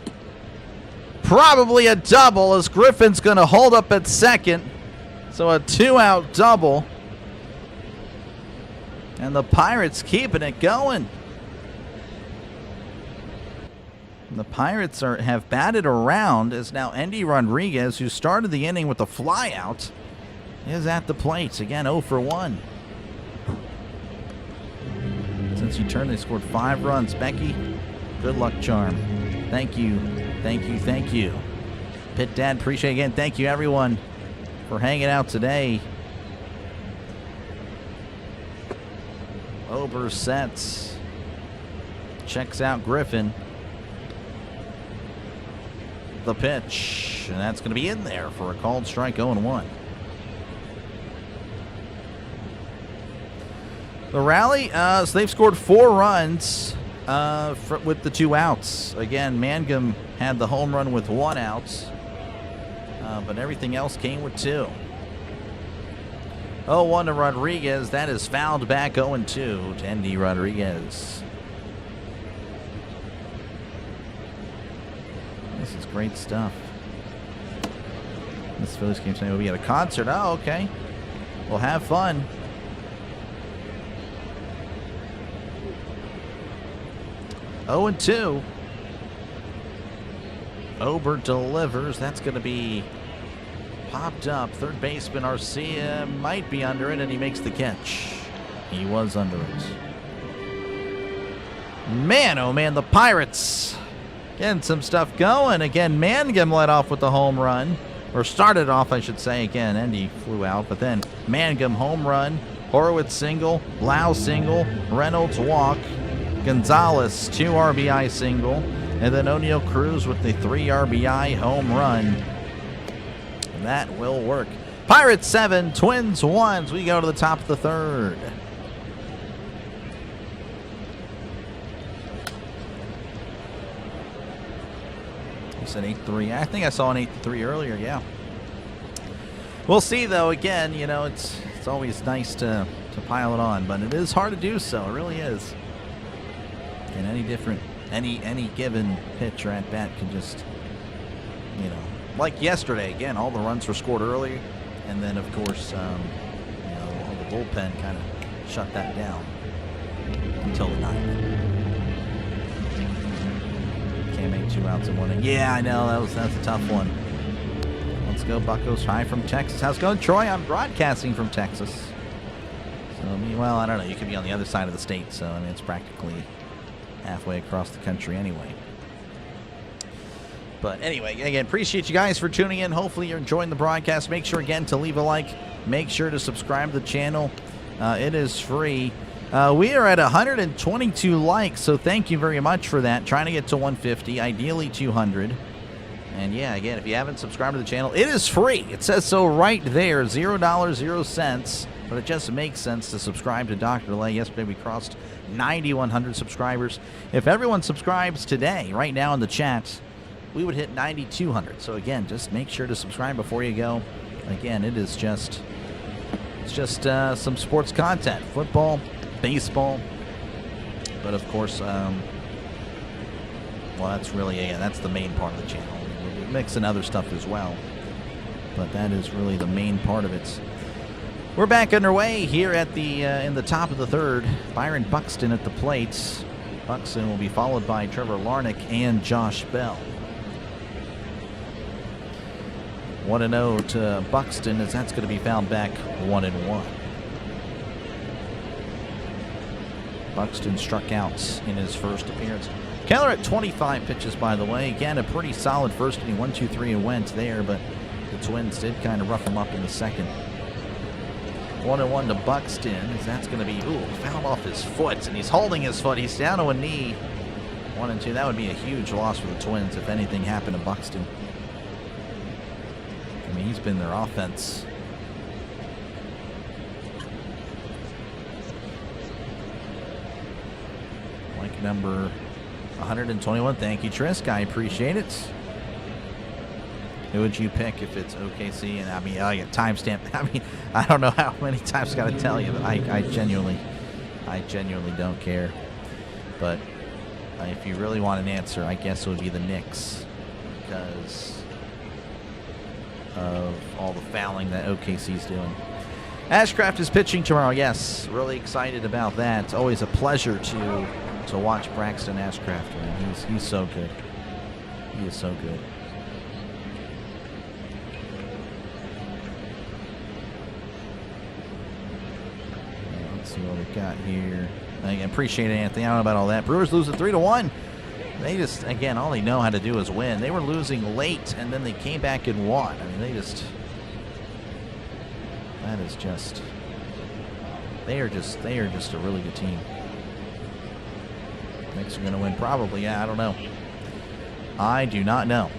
probably a double as Griffin's going to hold up at second. So a 2-out double. And the Pirates keeping it going. And the Pirates have batted around as now Endy Rodriguez, who started the inning with a flyout, is at the plate. Again, 0 for 1. Since you turned, they scored 5 runs. Becky, good luck charm. Thank you. Thank you. Thank you. Pit Dad, appreciate it again. Thank you, everyone, for hanging out today. Ober sets. Checks out Griffin. The pitch. And that's going to be in there for a called strike. 0-1. The rally, so they've scored 4 runs with the 2 outs. Again, Mangum had the home run with 1 out, but everything else came with 2. 0-1 to Rodriguez. That is fouled back. 0-2 to Endy Rodriguez. This is great stuff. This Phillies game saying we'll be at a concert. Oh, okay. Well, have fun. Oh, and 2. Ober delivers. That's going to be popped up. Third baseman Arcia might be under it, and he makes the catch. He was under it. Man, oh man, the Pirates getting some stuff going. Again, Mangum led off with the home run. Or started off, I should say. Again, Endy flew out, but then Mangum home run. Horowitz single. Lau single. Reynolds walk. Gonzalez 2 RBI single, and then O'Neal Cruz with the 3 RBI home run. And that will work. Pirates 7, Twins 1. As we go to the top of the third. You said 8-3. I think I saw an 8-3 earlier. Yeah. We'll see though. Again, you know, it's always nice to pile it on, but it is hard to do so. It really is. And any given pitch or at bat can just, you know, like yesterday. Again, all the runs were scored early, and then of course, you know, the bullpen kind of shut that down until the 9th. Can't make 2 outs in 1 inning. Yeah, I know that's a tough one. Let's go, Buccos. Hi from Texas. How's it going, Troy? I'm broadcasting from Texas. So, well, I don't know. You could be on the other side of the state, so I mean, it's practically halfway across the country anyway. But anyway, again, appreciate you guys for tuning in. Hopefully you're enjoying the broadcast. Make sure again to leave a like. Make sure to subscribe to the channel. It is free. We are at 122 likes, so thank you very much for that. Trying to get to 150, ideally 200. And yeah, again, if you haven't subscribed to the channel, it is free. It says so right there, $0, 0 cents. But it just makes sense to subscribe to Dr. Delay. Yesterday we crossed 9,100 subscribers. If everyone subscribes today, right now in the chat, we would hit 9,200. So again, just make sure to subscribe before you go. Again, it's just some sports content, football, baseball, but of course, well, that's really that's the main part of the channel. We're mixing other stuff as well, but that is really the main part of it. We're back underway here at the in the top of the third. Byron Buxton at the plate. Buxton will be followed by Trevor Larnach and Josh Bell. 1-0 to Buxton, as that's going to be fouled back 1-1. Buxton struck out in his first appearance. Keller at 25 pitches, by the way. Again, a pretty solid first inning. 1-2-3 and went there, but the Twins did kind of rough him up in the second. 1-1 to Buxton, as that's going to be, fouled off his foot, and he's holding his foot. He's down to a knee. 1-2. That would be a huge loss for the Twins if anything happened to Buxton. I mean, he's been their offense. Like number 121. Thank you, Trisk. I appreciate it. Who would you pick if it's OKC? And I mean, yeah, timestamp. I mean, I don't know how many times I got to tell you, but I genuinely don't care. But if you really want an answer, I guess it would be the Knicks because of all the fouling that OKC's doing. Ashcraft is pitching tomorrow. Yes, really excited about that. It's always a pleasure to watch Braxton Ashcraft. Man. He's so good. He is so good. Let's see what we got here. I appreciate it, Anthony. I don't know about all that. Brewers losing 3-1. They just, again, all they know how to do is win. They were losing late, and then they came back and won. I mean, they are just a really good team. Knicks are going to win probably. Yeah, I don't know. I do not know.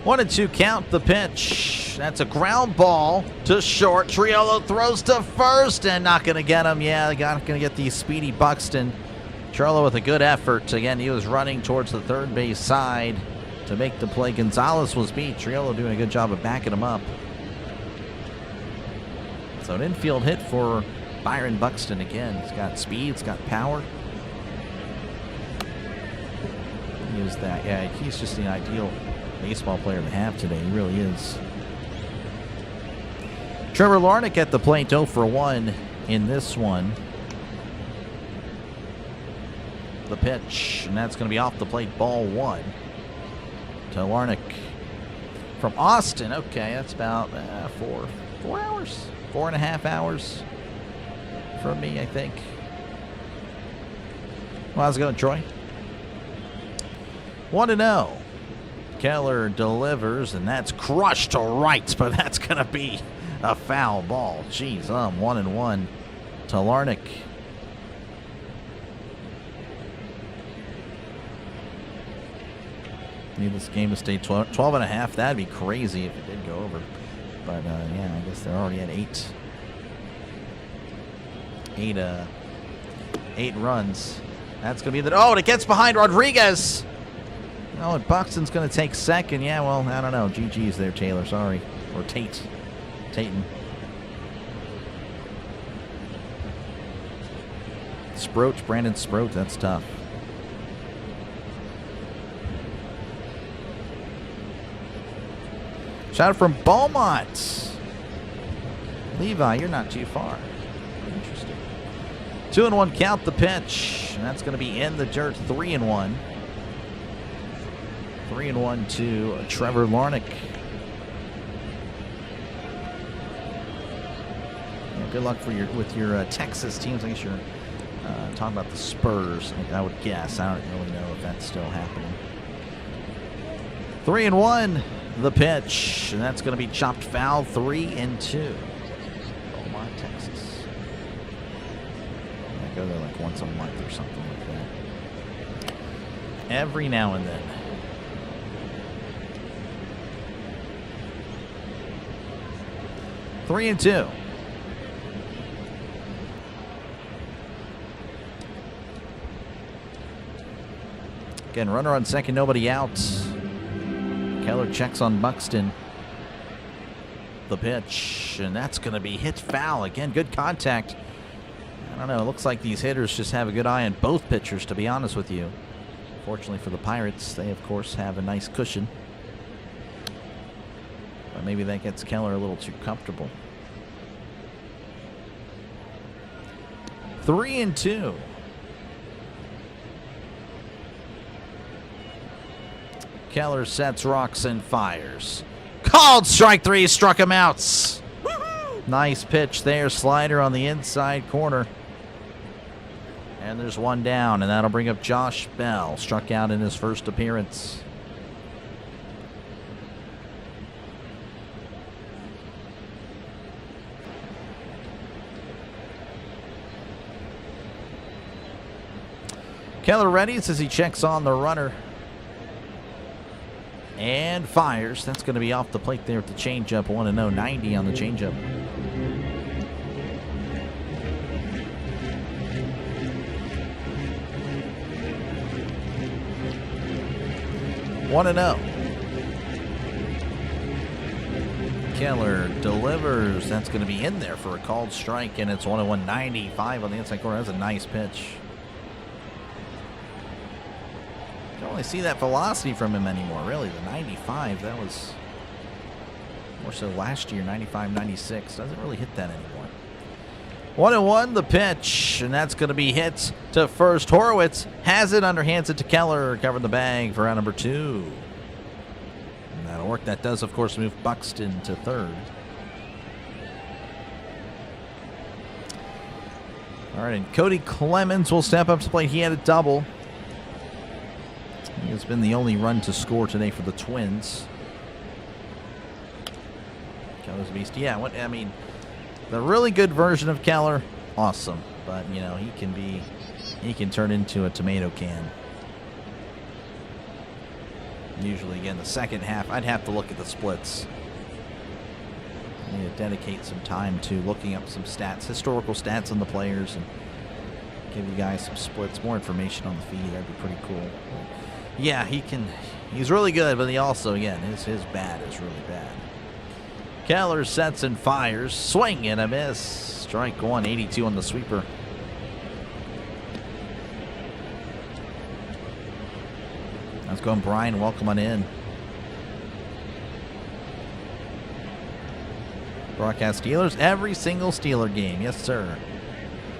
1-2 count, the pitch. That's a ground ball to short. Triolo throws to first and not going to get him. Yeah, not going to get the speedy Buxton. Triolo with a good effort. Again, he was running towards the third base side to make the play. Gonzalez was beat. Triolo doing a good job of backing him up. So an infield hit for Byron Buxton again. He's got speed, he's got power. He is that. Yeah, he's just the ideal baseball player to have today. He really is. Trevor Larnach at the plate, 0 for 1 in this one. The pitch, and that's going to be off the plate, ball 1 to Larnach from Austin. Okay, that's about 4 hours, 4.5 hours from me, I think. Well, how's it going, Troy? 1-0. Keller delivers, and that's crushed to right, but that's going to be a foul ball. Jeez, 1-1 to Larnach. Need this game to stay 12.5. That'd be crazy if it did go over. But, yeah, I guess they're already at 8 runs. That's going to be the... Oh, and it gets behind Rodriguez. Oh, and Buxton's going to take second. Yeah, well, I don't know. GG's there, Taylor. Sorry. Or Tatum. Sproach, Brandon Sproach. That's tough. Shot from Beaumont. Levi, you're not too far. Interesting. 2-1 count, the pitch. And that's going to be in the dirt. 3-1. 3-1 to Trevor Larnach. Yeah, good luck with your Texas teams. I guess you're talking about the Spurs, I would guess. I don't really know if that's still happening. 3-1, the pitch. And that's going to be chopped foul. 3-2. Beaumont, Texas. I go there like once a month or something like that. Every now and then. Three and two. Again, runner on second, nobody out. Keller checks on Buxton. The pitch, and that's going to be hit foul. Again, good contact. I don't know, it looks like these hitters just have a good eye on both pitchers, to be honest with you. Fortunately for the Pirates, they, of course, have a nice cushion. But maybe that gets Keller a little too comfortable. 3-2. Keller sets, rocks, and fires. Called strike 3, struck him out. Nice pitch there, slider on the inside corner. And there's one down, and that'll bring up Josh Bell, struck out in his first appearance. Keller readies as he checks on the runner. And fires. That's going to be off the plate there at the changeup. 1-0, 90 on the changeup. Keller delivers. That's going to be in there for a called strike, and it's 101.95 on the inside corner. That's a nice pitch. Don't really see that velocity from him anymore, really. The 95, that was more so last year, 95, 96. Doesn't really hit that anymore. 1-1 the pitch, and that's going to be hit to first. Horowitz has it, underhands it to Keller, covering the bag for out number 2. And that'll work. That does, of course, move Buxton to third. All right, and Cody Clemens will step up to the plate. He had a double. He has been the only run to score today for the Twins. Keller's a beast. Yeah, what I mean, the really good version of Keller, awesome. But you know, he can turn into a tomato can. Usually, again, the second half, I'd have to look at the splits. I need to dedicate some time to looking up some stats, historical stats on the players, and give you guys some splits, more information on the feed. That'd be pretty cool. Yeah, he's really good, but he also, again, his bat is really bad. Keller sets and fires. Swing and a miss. Strike one, 82 on the sweeper. Let's go, Brian. Welcome on in. Broadcast Steelers. Every single Steeler game. Yes, sir.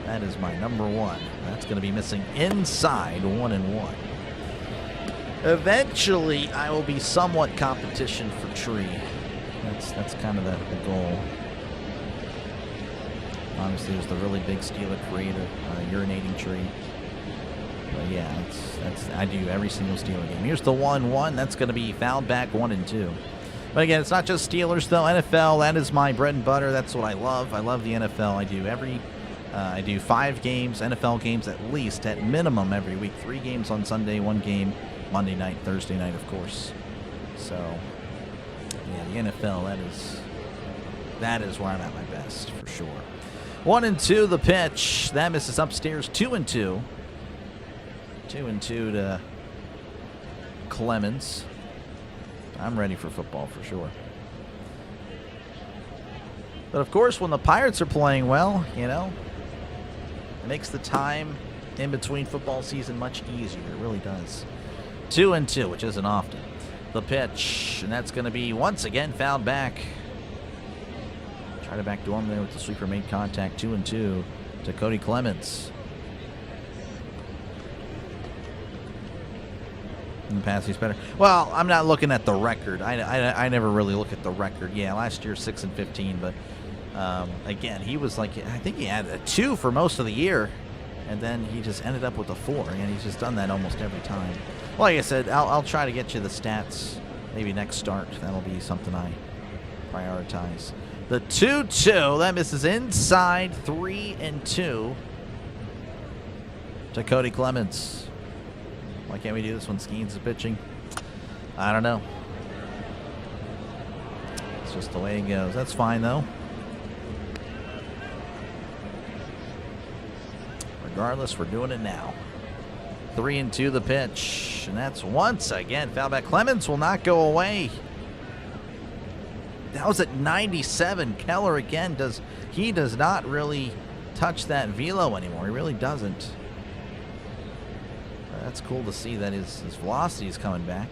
That is my number one. That's going to be missing inside 1-1. Eventually, I will be somewhat competition for Tree. That's kind of the goal. Obviously, there's the really big Steeler creator, urinating Tree. But yeah, that's I do every single Steeler game. Here's the 1-1. That's going to be fouled back 1-2. But again, it's not just Steelers though. NFL, that is my bread and butter. That's what I love. I love the NFL. I do 5 games, NFL games at least, at minimum every week. 3 games on Sunday, 1 game Monday night, Thursday night, of course. So, yeah, the NFL, that is where I'm at my best, for sure. 1-2, the pitch. That misses upstairs, 2-2. 2-2 to Clemens. I'm ready for football, for sure. But, of course, when the Pirates are playing well, you know, it makes the time in between football season much easier. It really does. 2-2, which isn't often. The pitch, and that's going to be once again fouled back. Try to backdoor him there with the sweeper, made contact. 2-2 to Cody Clemens. In the past, he's better. Well, I'm not looking at the record. I never really look at the record. Yeah, last year 6-15, but again, he was like, I think he had a 2 for most of the year, and then he just ended up with a 4, and he's just done that almost every time. Well, like I said, I'll try to get you the stats maybe next start. That'll be something I prioritize. The 2-2, that misses inside, 3-2 to Cody Clemens. Why can't we do this when Skeens is pitching? I don't know. It's just the way it goes. That's fine, though. Regardless, we're doing it now. 3-2 the pitch. And that's once again foul back. Clemens will not go away. That was at 97. Keller again does not really touch that velo anymore. He really doesn't. That's cool to see that his velocity is coming back.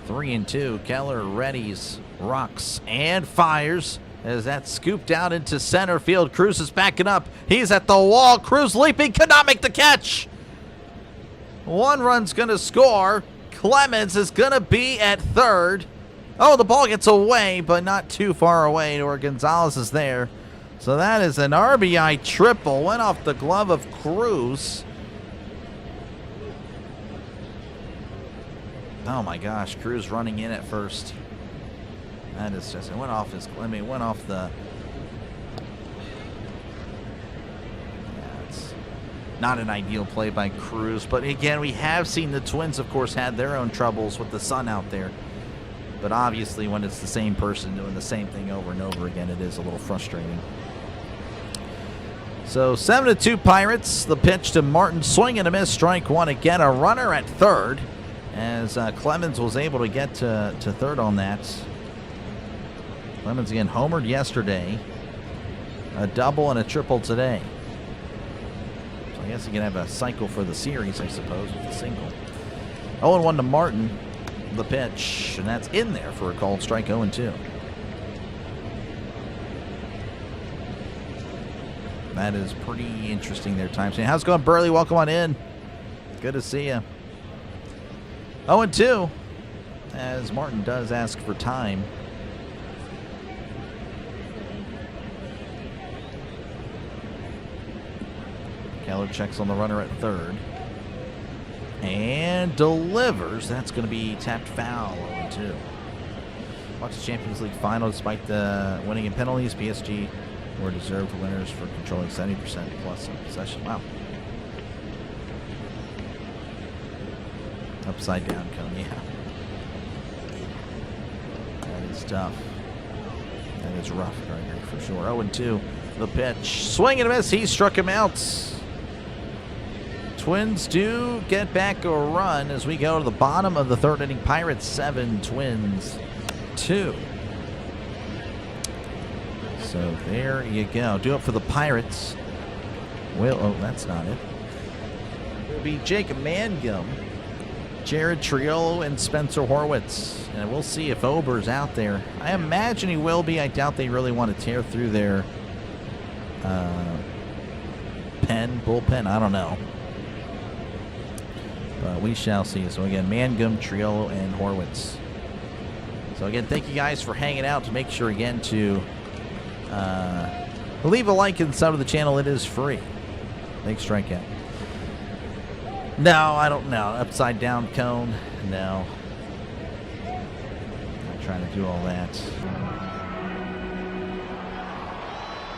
3-2. Keller readies, rocks, and fires as that's scooped out into center field. Cruz is backing up. He's at the wall. Cruz leaping, could not make the catch. 1 run's going to score. Clemens is going to be at third. Oh, the ball gets away, but not too far away to where Gonzalez is there. So that is an RBI triple. Went off the glove of Cruz. Oh my gosh, Cruz running in at first. That is just, it went off his, I mean, it went off the, yeah, it's not an ideal play by Cruz. But again, we have seen the Twins, of course, had their own troubles with the sun out there. But obviously, when it's the same person doing the same thing over and over again, it is a little frustrating. So 7-2 Pirates. The pitch to Martin, swing and a miss, strike 1 again. A runner at third, as Clemens was able to get to third on that. Clemens again homered yesterday. A double and a triple today. So I guess he can have a cycle for the series, I suppose, with a single. 0-1 to Martin. The pitch, and that's in there for a called strike. 0-2. That is pretty interesting there, time. How's it going, Burley? Welcome on in. Good to see you. 0-2, as Martin does ask for time. Keller checks on the runner at third. And delivers. That's going to be tapped foul. 0-2. Watch the Champions League final. Despite the winning in penalties, PSG were deserved winners for controlling 70% plus of possession. Wow. Upside down cone, yeah. That is tough. That is rough, Gregory, for sure. 0-2. The pitch. Swing and a miss. He struck him out. Twins do get back a run as we go to the bottom of the third inning. Pirates 7, Twins 2. So there you go. Do it for the Pirates. Well, oh, that's not it. It'll be Jacob Mangum, Jared Triolo, and Spencer Horwitz. And we'll see if Ober's out there. I imagine he will be. I doubt they really want to tear through their bullpen. I don't know. But we shall see. So again, Mangum, Triolo, and Horwitz. So again, thank you guys for hanging out. To make sure again to leave a like and sub to the channel. It is free. Big strikeout. No, I don't know. Upside down cone. No. Not trying to do all that.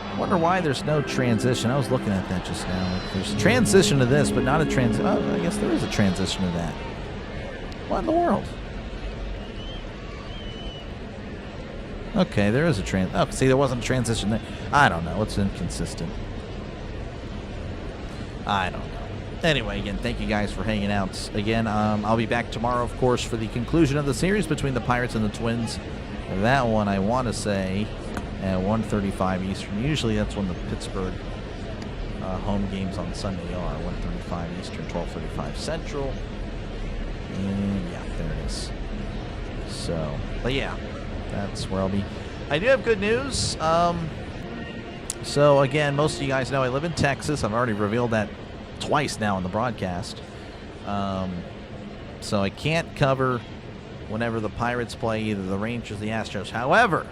I wonder why there's no transition. I was looking at that just now. There's a transition to this, but not a transition. Oh, I guess there is a transition to that. What in the world? Okay, there is a oh, see, there wasn't a transition there. I don't know. It's inconsistent. I don't know. Anyway, again, thank you guys for hanging out. Again, I'll be back tomorrow, of course, for the conclusion of the series between the Pirates and the Twins. That one, I want to say, at 1:35 Eastern. Usually that's when the Pittsburgh home games on Sunday are. 1:35 Eastern, 12:35 Central. And yeah, there it is. So, but yeah, that's where I'll be. I do have good news. So again, most of you guys know I live in Texas. I've already revealed that twice now in the broadcast. So I can't cover whenever the Pirates play either the Rangers or the Astros. However,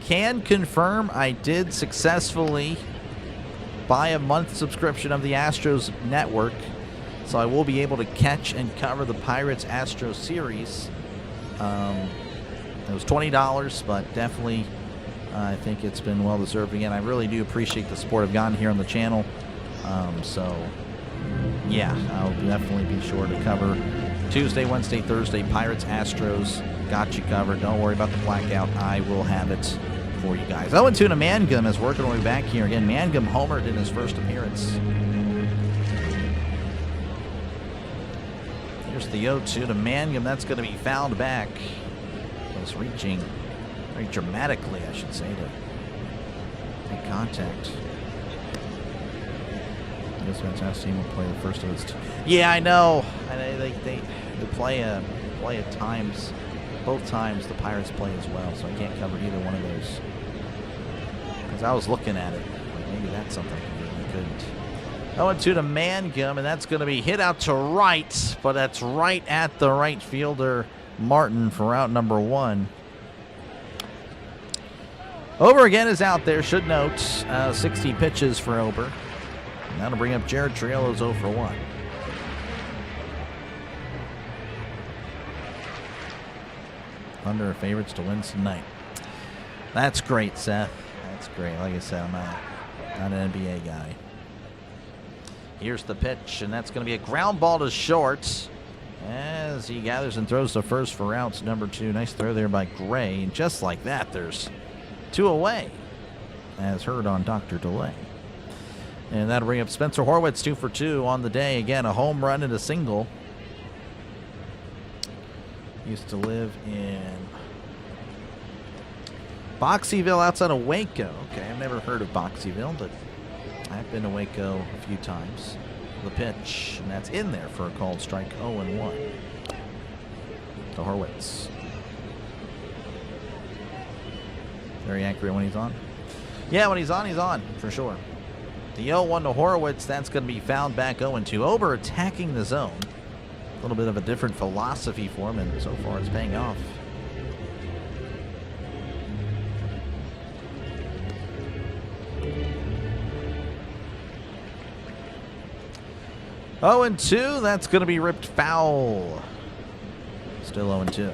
can confirm I did successfully buy a month subscription of the Astros network, so I will be able to catch and cover the Pirates-Astros series. It was $20, but definitely I think it's been well deserved. Again, I really do appreciate the support I've gotten here on the channel. So yeah, I'll definitely be sure to cover Tuesday, Wednesday, Thursday, Pirates-Astros. Got you covered. Don't worry about the blackout. I will have it for you guys. 0-2 to Mangum is working our way back here. Again, Mangum homered in his first appearance. Here's the 0-2 to Mangum. That's going to be fouled back. Was reaching very dramatically, I should say, to make contact. This fantastic team will play the first of its. Yeah, I know. They play at times. Both times the Pirates play as well, so I can't cover either one of those. Because I was looking at it, maybe that's something I couldn't. 0-2 to Mangum, and that's going to be hit out to right, but that's right at the right fielder Martin for out number 1. Ober again is out there. Should note 60 pitches for Ober. And that'll bring up Jared Triolo's 0 for 1. Thunder are favorites to win tonight. That's great, Seth. That's great. Like I said, I'm not an NBA guy. Here's the pitch, and that's going to be a ground ball to short as he gathers and throws to first for outs, number 2. Nice throw there by Gray. And just like that, there's 2 away, as heard on Dr. Delay. And that'll bring up Spencer Horwitz, 2 for 2 on the day. Again, a home run and a single. Used to live in Boxyville outside of Waco. Okay, I've never heard of Boxyville, but I've been to Waco a few times. The pitch, and that's in there for a called strike. 0-1 to Horwitz. Very accurate when he's on. Yeah, when he's on, for sure. The 0-1 to Horowitz, that's going to be fouled back 0-2. Ober attacking the zone. A little bit of a different philosophy for him, and so far it's paying off. Oh, and 2, that's going to be ripped foul. Still 0-2.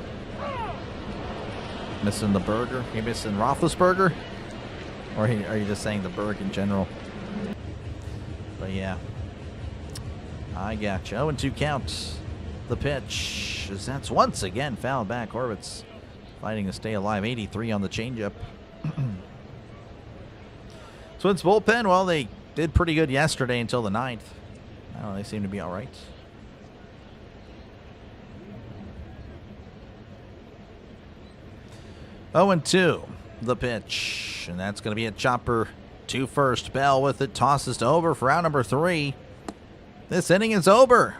Missing the burger? You missing Roethlisberger? Or are you just saying the Berg in general? But yeah. I got you. 0-2 count. The pitch. That's once again fouled back. Horwitz fighting to stay alive. 83 on the changeup. Twins bullpen, well, they did pretty good yesterday until the 9th. I don't know, they seem to be all right. Oh, and 2, the pitch, and that's going to be a chopper to first. Bell with it, tosses to Ober for out number 3. This inning is over.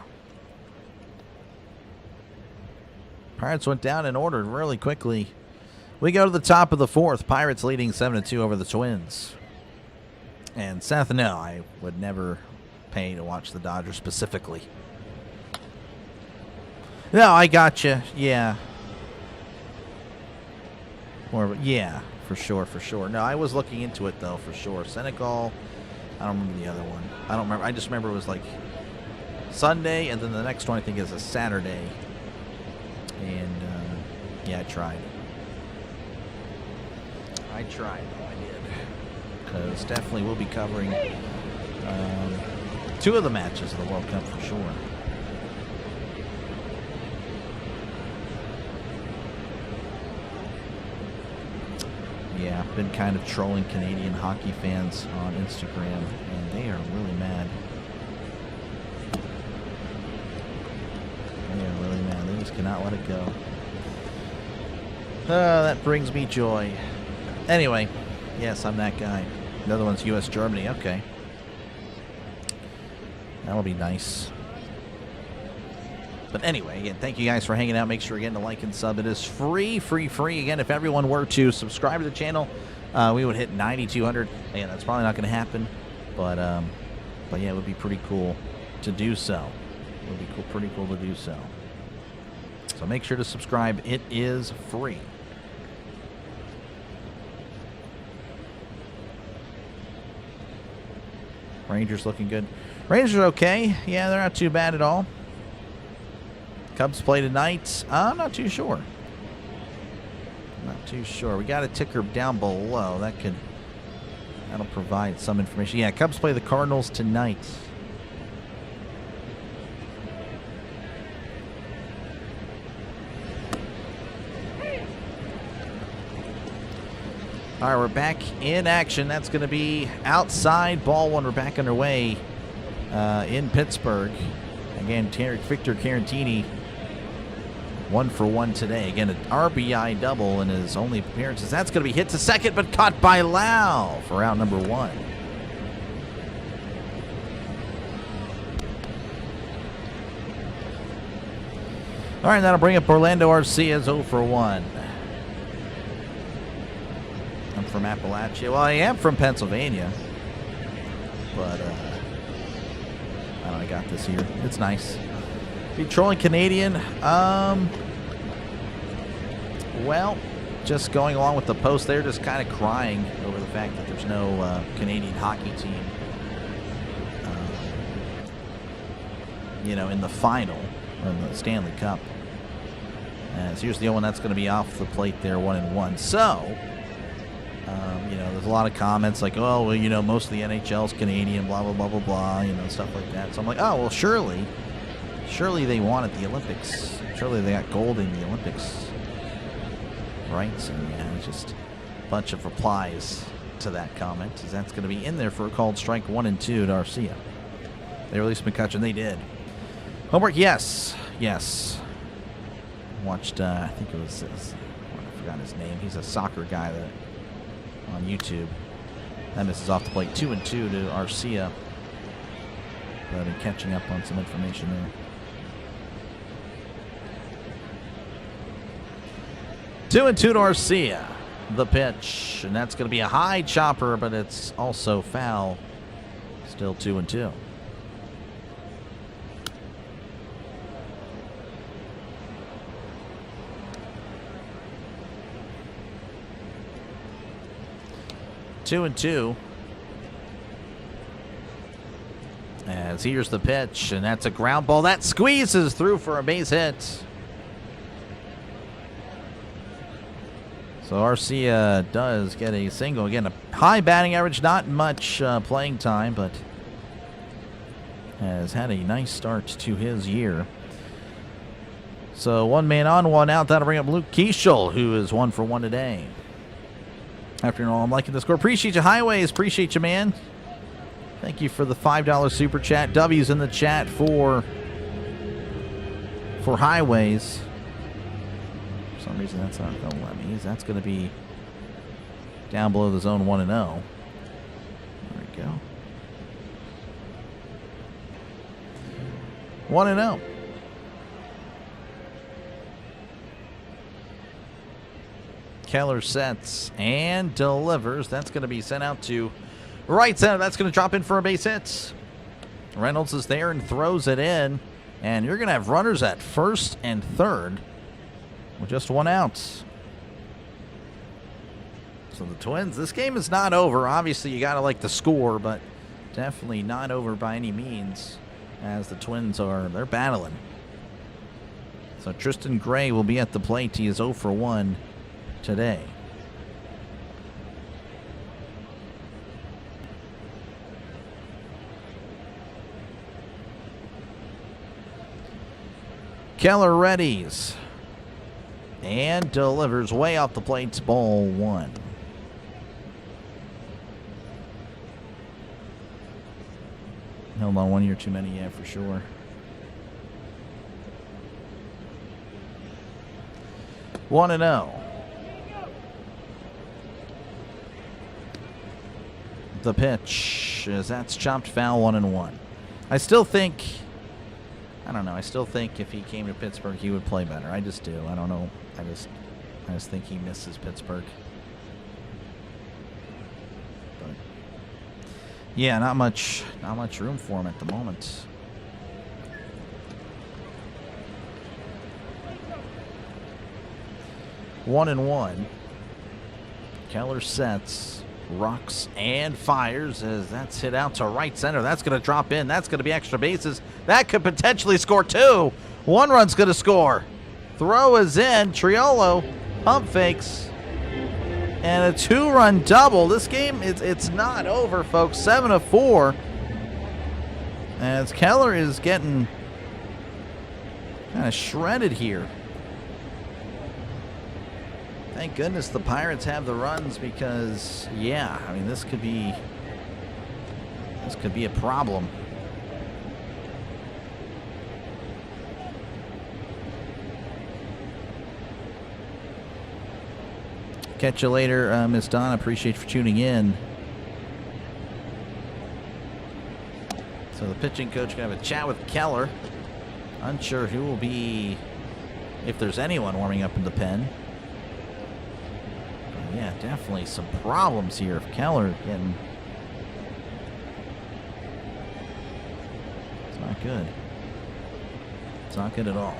Pirates went down in order really quickly. We go to the top of the 4th. Pirates leading 7-2 over the Twins. And Seth, no, I would never pay to watch the Dodgers specifically. No, I got you. Yeah. Yeah, for sure. No, I was looking into it, though, for sure. Senegal, I don't remember the other one. I don't remember. I just remember it was like Sunday, and then the next one I think is a Saturday. And, yeah, I tried. I did. Because definitely we'll be covering 2 of the matches of the World Cup for sure. Yeah, been kind of trolling Canadian hockey fans on Instagram, and they are really mad. They are really mad. They just cannot let it go. That brings me joy. Anyway, yes, I'm that guy. The other one's U.S.-Germany. Okay. That'll be nice. But anyway, again, thank you guys for hanging out. Make sure you're getting a like and sub. It is free. Again, if everyone were to subscribe to the channel, we would hit 9,200. Again, that's probably not going to happen. But yeah, it would be pretty cool to do so. It would be pretty cool to do so. So make sure to subscribe. It is free. Rangers looking good. Rangers are okay. Yeah, they're not too bad at all. Cubs play tonight. I'm not too sure. Not too sure. We got a ticker down below. That'll provide some information. Yeah, Cubs play the Cardinals tonight. All right, we're back in action. That's going to be outside ball 1. We're back underway in Pittsburgh. Again, Victor Carantini 1 for 1 today. Again, an RBI double in his only appearances. That's going to be hit to second, but caught by Lau for out number 1. All right, that'll bring up Orlando Arcia's 0 for 1. I'm from Appalachia. Well, I am from Pennsylvania. But, I don't know, I got this here. It's nice. Be trolling Canadian. Well, just going along with the post, they're just kind of crying over the fact that there's no Canadian hockey team, in the final of the Stanley Cup. So here's the one that's going to be off the plate there, 1-1. So, there's a lot of comments like, oh, well, most of the NHL's Canadian, blah, blah, blah, blah, blah, stuff like that. So I'm like, oh, well, surely they won at the Olympics. Surely they got gold in the Olympics. Right? So, yeah, it's just a bunch of replies to that comment. That's going to be in there for a called strike 1 and 2 to Arcia. They released McCutcheon. They did. Homework, yes. Watched, I think it was, I forgot his name. He's a soccer guy that on YouTube. That misses off the plate. 2-2 to Arcia. But I've been catching up on some information there. 2-2 to Arcia. The pitch. And that's going to be a high chopper, but it's also foul. Still 2-2. Two and two. As here's the pitch, and that's a ground ball that squeezes through for a base hit. So Arcia does get a single. Again, a high batting average, not much playing time, but has had a nice start to his year. So 1 man on, 1 out. That'll bring up Luke Keishel, who is 1 for 1 today. After all, I'm liking the score. Appreciate you, Highways. Appreciate you, man. Thank you for the $5 super chat. W's in the chat for Highways. For some reason, that's not going to let me. That's going to be down below the zone 1-0. There we go. 1-0. Keller sets and delivers. That's going to be sent out to right center. That's going to drop in for a base hit. Reynolds is there and throws it in. And you're going to have runners at first and third with just 1 out. So the Twins, this game is not over. Obviously, you got to like the score, but definitely not over by any means as the Twins they're battling. So Tristan Gray will be at the plate. He is 0 for 1. Today. Keller readies and delivers way off the plate. Ball 1. Held on 1 year too many, yeah, for sure. 1-0. The pitch, as that's chopped foul, 1-1. I still think if he came to Pittsburgh, he would play better. I just do. I don't know. I just think he misses Pittsburgh. But yeah, not much room for him at the moment. One and one. Keller sets. Rocks and fires as that's hit out to right center. That's going to drop in. That's going to be extra bases. That could potentially score 2. 1 run's going to score. Throw is in. Triolo pump fakes. And a 2-run double. This game, it's not over, folks. 7-4. As Keller is getting kind of shredded here. Thank goodness the Pirates have the runs because, yeah, I mean, this could be a problem. Catch you later, Miss Donna. Appreciate you for tuning in. So the pitching coach going to have a chat with Keller. Unsure who will be, if there's anyone warming up in the pen. Yeah, definitely some problems here if Keller getting... It's not good. It's not good at all.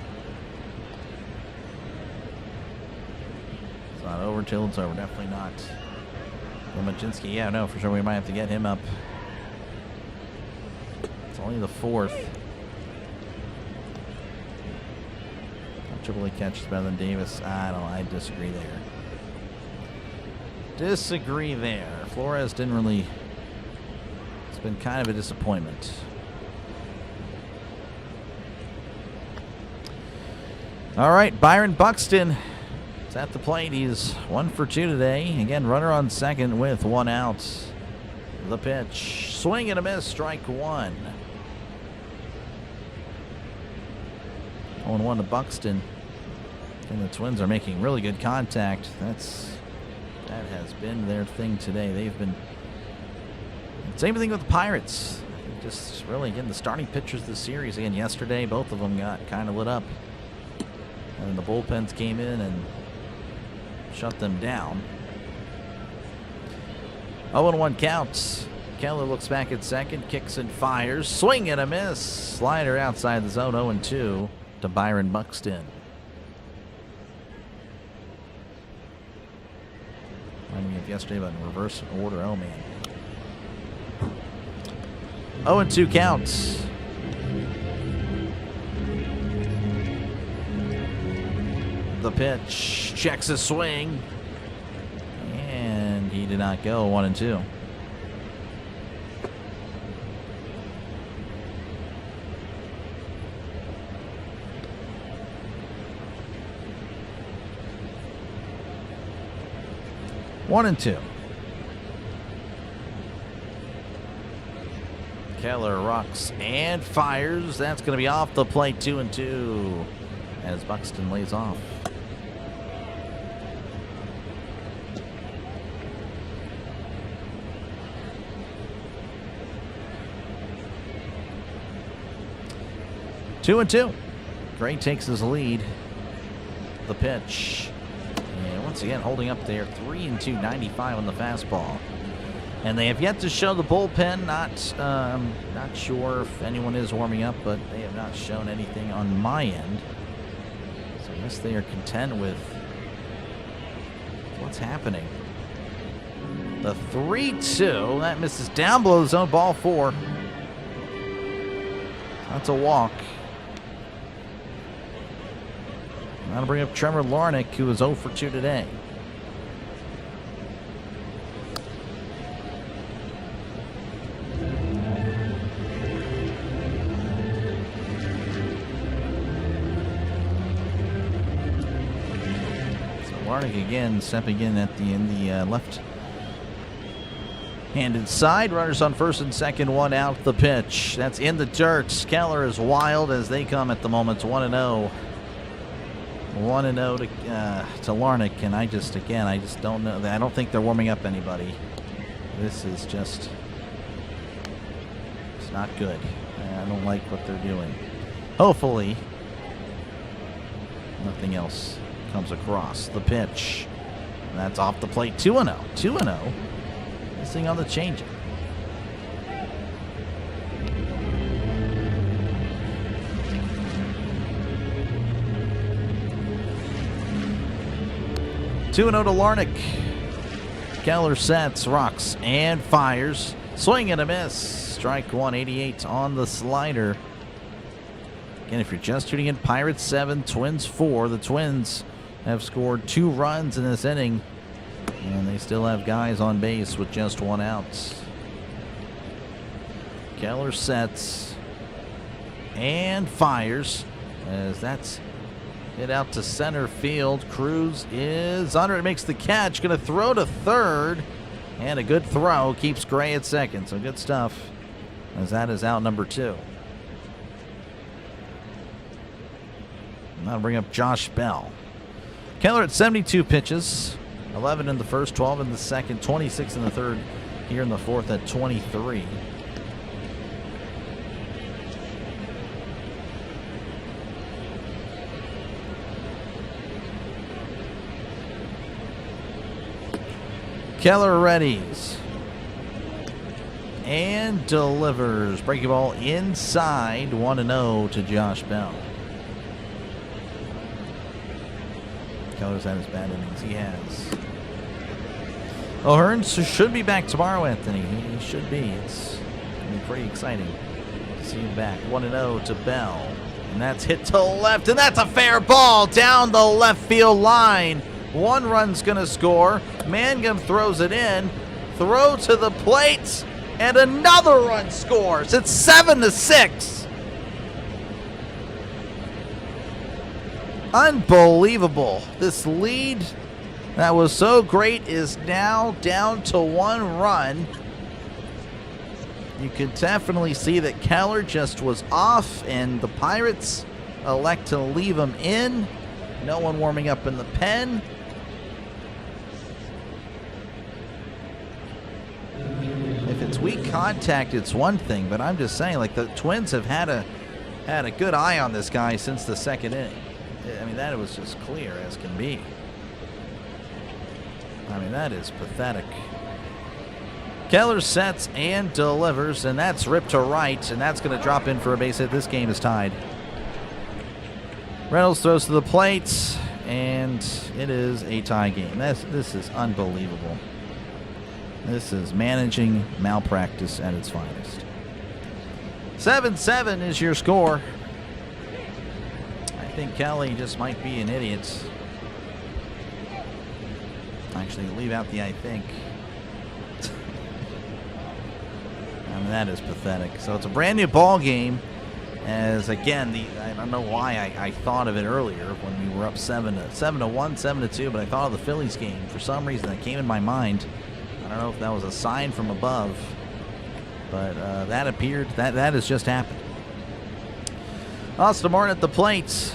It's not over till it's over. Definitely not. Lomachinski, yeah, no, for sure we might have to get him up. It's only the 4th. Triple A catches better than Davis. I disagree there. Disagree there. Flores didn't really... It's been kind of a disappointment. All right, Byron Buxton is at the plate. He's 1 for 2 today. Again, runner on second with 1 out. The pitch. Swing and a miss. Strike 1. 0-1 to Buxton. And the Twins are making really good contact. That's That has been their thing today. They've been... Same thing with the Pirates. Just really, again, the starting pitchers of the series. Again, yesterday, both of them got kind of lit up. And the bullpens came in and shut them down. 0-1 counts. Keller looks back at second, kicks and fires. Swing and a miss. Slider outside the zone, 0-2 to Byron Buxton. Reminding me of yesterday, but in reverse order. Oh, man. 0-2 counts. The pitch. Checks a swing. And he did not go. 1-2. One and two. Keller rocks and fires. That's going to be off the plate. 2-2 as Buxton lays off. Two and two. Gray takes his lead. The pitch. And once again, holding up there. 3-2, 95 on the fastball. And they have yet to show the bullpen. Not sure if anyone is warming up, but they have not shown anything on my end. So I guess they are content with what's happening. The 3-2. That misses down below the zone. Ball 4. That's a walk. That'll bring up Trevor Larnach, who is 0 for 2 today. So Larnach again stepping in at the left-handed side. Runners on first and second, one out. The pitch. That's in the dirt. Keller is wild as they come at the moment. 1-0. 1-0 to Larnach, and I just don't know. I don't think they're warming up anybody. This is just, it's not good. I don't like what they're doing. Hopefully, nothing else comes across. The pitch. And that's off the plate. 2-0. 2-0. Missing on the changeup. Two 2-0 to Larnach. Keller sets, rocks, and fires. Swing and a miss. Strike 188 on the slider. Again, if you're just tuning in, Pirates 7, Twins 4. The Twins have scored 2 runs in this inning, and they still have guys on base with just 1 out. Keller sets and fires as that's hit out to center field. Cruz is under it, makes the catch, going to throw to third, and a good throw keeps Gray at second. So good stuff as that is out number 2. And that'll bring up Josh Bell. Keller at 72 pitches, 11 in the first, 12 in the second, 26 in the third, here in the fourth at 23. Keller readies and delivers. Breaking ball inside. 1-0 to Josh Bell. Keller's had his bad innings. He has. O'Hearn should be back tomorrow, Anthony. He should be. It's going to be pretty exciting to see him back. 1-0 to Bell. And that's hit to left, and that's a fair ball down the left field line. 1 run's going to score. Mangum throws it in. Throw to the plate. And another run scores. It's 7-6. Unbelievable. This lead that was so great is now down to 1 run. You can definitely see that Keller just was off, and the Pirates elect to leave him in. No one warming up in the pen. weak contact, it's one thing, but I'm just saying, like, the Twins have had a good eye on this guy since the second inning. I mean, that was just clear as can be. I mean, that is pathetic. Keller sets and delivers, and that's ripped to right, and that's going to drop in for a base hit. This game is tied. Reynolds throws to the plate, and it is a tie game. This is unbelievable. This is managing malpractice at its finest. 7-7 is your score. I think Kelly just might be an idiot. Actually, leave out the I think. I mean, that is pathetic. So it's a brand new ball game. As again, I don't know why I thought of it earlier when we were up 7-1, 7-2, but I thought of the Phillies game. For some reason, that came in my mind. I don't know if that was a sign from above, but that appeared. That has just happened. Austin Martin at the plate.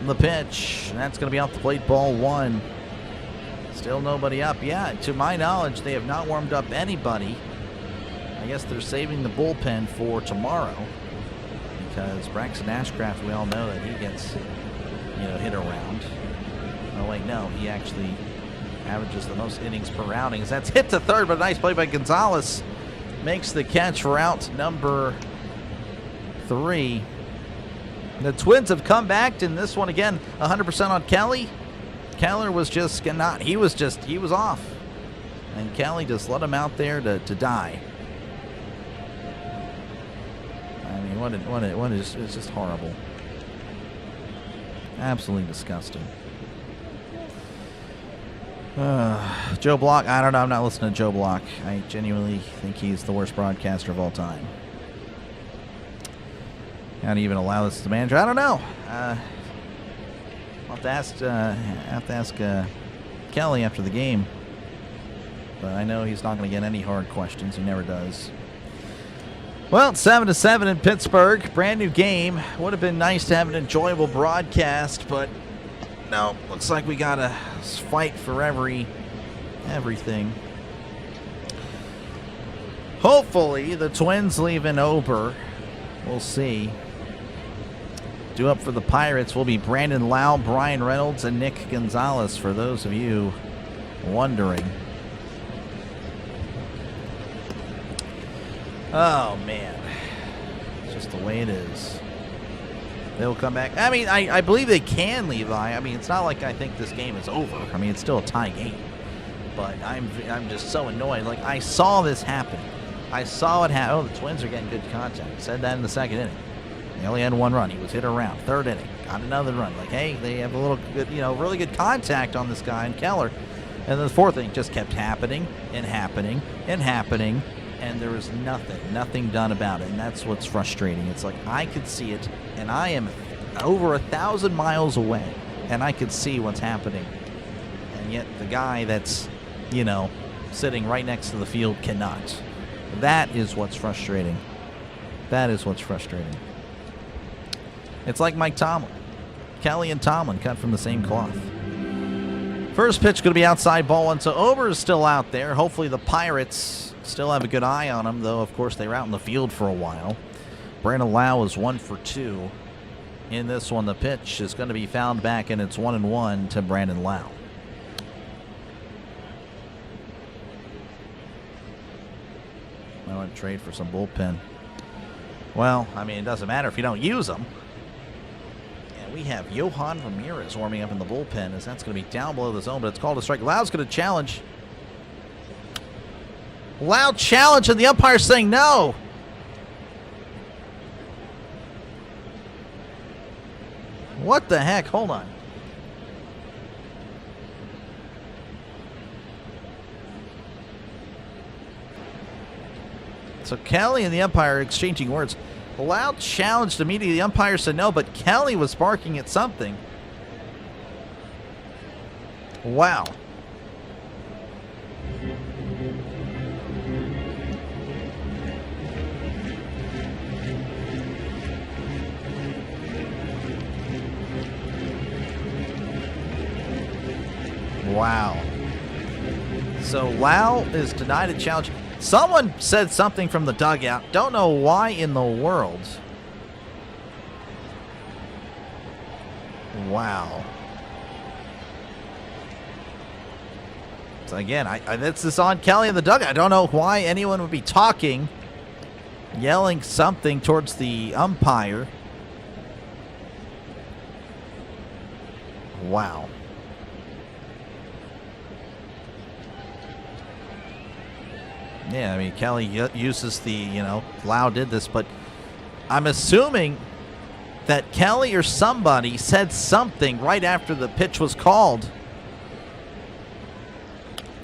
The pitch. And that's going to be off the plate. Ball 1. Still nobody up. Yeah, to my knowledge, they have not warmed up anybody. I guess they're saving the bullpen for tomorrow, because Braxton Ashcraft, we all know that he gets, hit around. Oh wait, no, he actually averages the most innings per outing. That's hit to third, but a nice play by Gonzalez. Makes the catch for out number 3. The Twins have come back in this one again, 100% on Kelly. Keller was just not, he was off. And Kelly just let him out there to die. I mean, it's just horrible. Absolutely disgusting. Joe Block, I don't know. I'm not listening to Joe Block. I genuinely think he's the worst broadcaster of all time. How do you even allow this as a manager? I don't know. I'll have to ask Kelly after the game. But I know he's not going to get any hard questions. He never does. Well, it's 7-7 in Pittsburgh. Brand new game. Would have been nice to have an enjoyable broadcast, but no. Looks like we got to fight for everything. Hopefully, the Twins leave in Ober. We'll see. Due up for the Pirates will be Brandon Lau, Brian Reynolds, and Nick Gonzalez, for those of you wondering. Oh, man. It's just the way it is. They'll come back. I mean, I believe they can, Levi. I mean, it's not like I think this game is over. I mean, it's still a tie game. But I'm just so annoyed. Like, I saw this happen. I saw it happen. Oh, the Twins are getting good contact. I said that in the second inning. They only had one run. He was hit around. Third inning. Got another run. Like, hey, they have a little good, really good contact on this guy and Keller. And then the fourth inning just kept happening and happening and happening. And there was nothing done about it. And that's what's frustrating. It's like I could see it, and I am over 1,000 miles away, and I could see what's happening. And yet the guy that's, sitting right next to the field cannot. That is what's frustrating. That is what's frustrating. It's like Mike Tomlin. Kelly and Tomlin cut from the same cloth. First pitch going to be outside, ball 1. So Ober is still out there. Hopefully the Pirates still have a good eye on him, though, of course, they were out in the field for a while. Brandon Lau is 1 for 2 in this one. The pitch is going to be fouled back, and it's 1-1 to Brandon Lau. I want to trade for some bullpen. Well, I mean, it doesn't matter if you don't use them. And we have Johan Ramirez warming up in the bullpen, as that's going to be down below the zone, but it's called a strike. Lau's going to challenge. Loud challenge, and the umpire saying no. What the heck? Hold on. So Kelly and the umpire are exchanging words. Loud challenged immediately. The umpire said no, but Kelly was barking at something. Wow. Wow. So Lau is denied a challenge. Someone said something from the dugout. Don't know why in the world. Wow. So again, this is on Kelly in the dugout. I don't know why anyone would be talking, yelling something towards the umpire. Wow. Yeah, I mean, Kelly uses the, Lau did this, but I'm assuming that Kelly or somebody said something right after the pitch was called.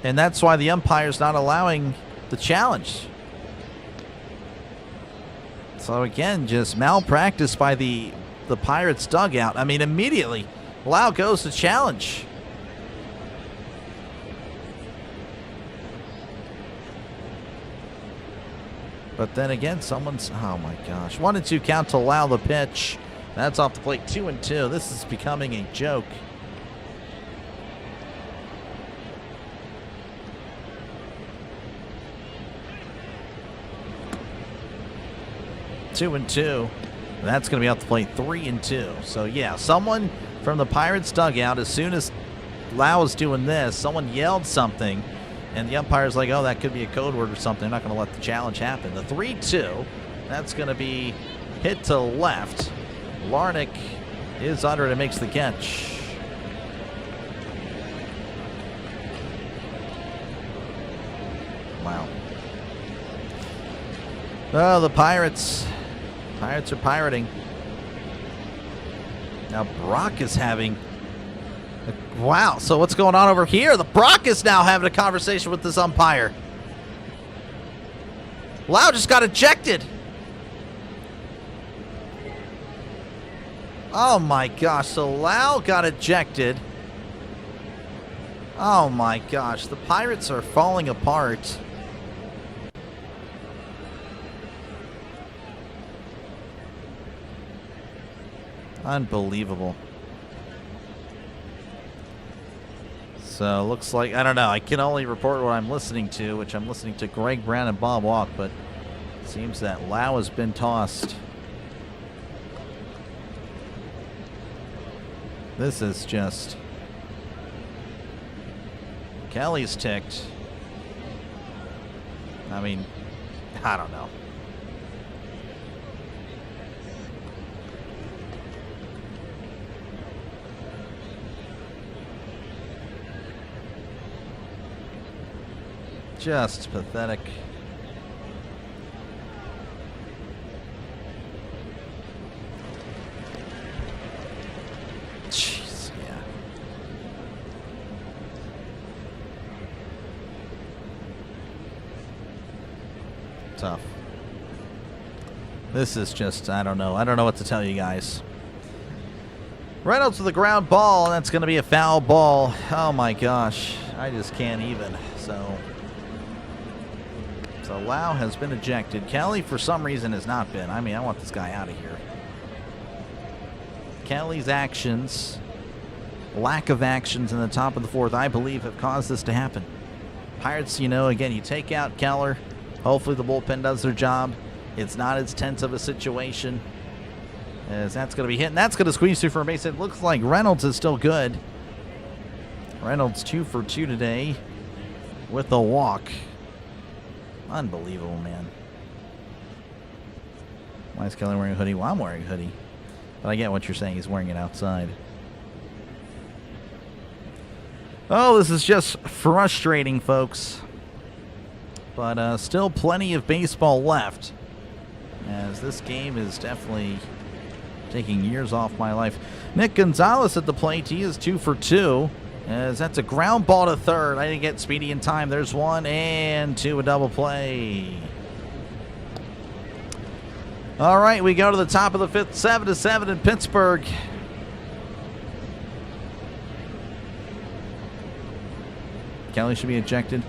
And that's why the umpire's not allowing the challenge. So again, just malpractice by the Pirates dugout. I mean, immediately, Lau goes to challenge. But then again, someone's, oh my gosh. 1-2 count to Lau the pitch. That's off the plate, 2-2. This is becoming a joke. Two and two. That's going to be off the plate, 3-2. So yeah, someone from the Pirates dugout, as soon as Lau was doing this, someone yelled something, and the umpire's like, oh, that could be a code word or something. They're not going to let the challenge happen. The 3-2, that's going to be hit to left. Larnick is under it and makes the catch. Wow. Oh, the Pirates are pirating. Now Brock is having... Wow, so what's going on over here? The Brock is now having a conversation with this umpire. Lau just got ejected. Oh my gosh, so Lau got ejected. Oh my gosh, the Pirates are falling apart. Unbelievable. So looks like, I don't know, I can only report what I'm listening to, which I'm listening to Greg Brown and Bob Walk, but it seems that Lau has been tossed. This is just... Kelly's ticked. I mean, I don't know. Just pathetic. Jeez, yeah. Tough. This is just, I don't know. I don't know what to tell you guys. Reynolds with the ground ball, and that's going to be a foul ball. Oh my gosh. I just can't even. So Lau has been ejected. Kelly, for some reason, has not been. I mean, I want this guy out of here. Kelly's actions, lack of actions in the top of the fourth, I believe, have caused this to happen. Pirates, again, you take out Keller. Hopefully the bullpen does their job. It's not as tense of a situation as that's going to be hit. And that's going to squeeze through for a base hit. Looks like Reynolds is still good. Reynolds 2 for 2 today with a walk. Unbelievable, man. Why is Keller wearing a hoodie? Well, I'm wearing a hoodie. But I get what you're saying. He's wearing it outside. Oh, this is just frustrating, folks. But still plenty of baseball left, as this game is definitely taking years off my life. Nick Gonzalez at the plate. He is 2 for 2. As that's a ground ball to third. I didn't get Speedy in time. There's 1 and 2, a double play. All right, we go to the top of the fifth, 7-7 in Pittsburgh. Kelly should be ejected.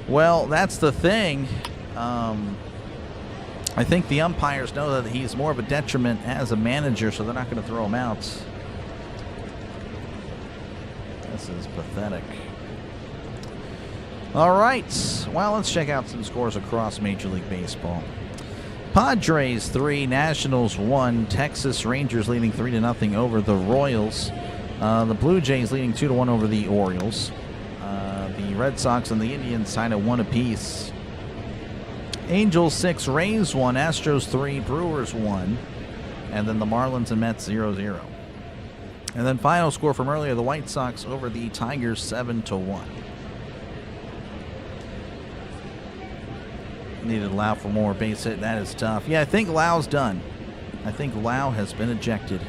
Well, that's the thing. I think the umpires know that he's more of a detriment as a manager, so they're not going to throw him out. This is pathetic. All right. Well, let's check out some scores across Major League Baseball. Padres 3, Nationals 1, Texas Rangers leading 3-0 over the Royals. The Blue Jays leading 2-1 over the Orioles. The Red Sox and the Indians tied at 1 apiece. Angels 6, Rays 1, Astros 3, Brewers 1, and then the Marlins and Mets 0-0. And then final score from earlier, the White Sox over the Tigers 7-1. Needed Lau for more base hit. That is tough. Yeah, I think Lau's done. I think Lau has been ejected.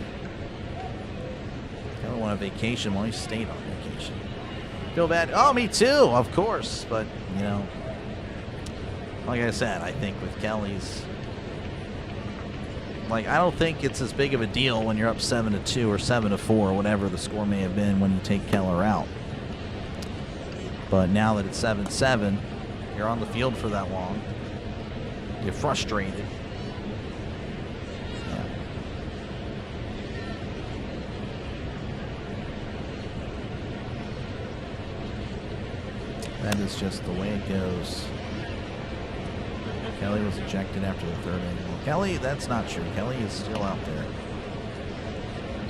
Kind of went on vacation. Well, he stayed on vacation. Feel bad. Oh, me too, of course. But, you know, like I said, I think with Kelly's, like, I don't think it's as big of a deal when you're up 7-2 or 7-4 or whatever the score may have been when you take Keller out. But now that it's 7-7, you're on the field for that long. You're frustrated. Yeah. That is just the way it goes. Kelly was ejected after the third inning. Well, Kelly, that's not true. Kelly is still out there.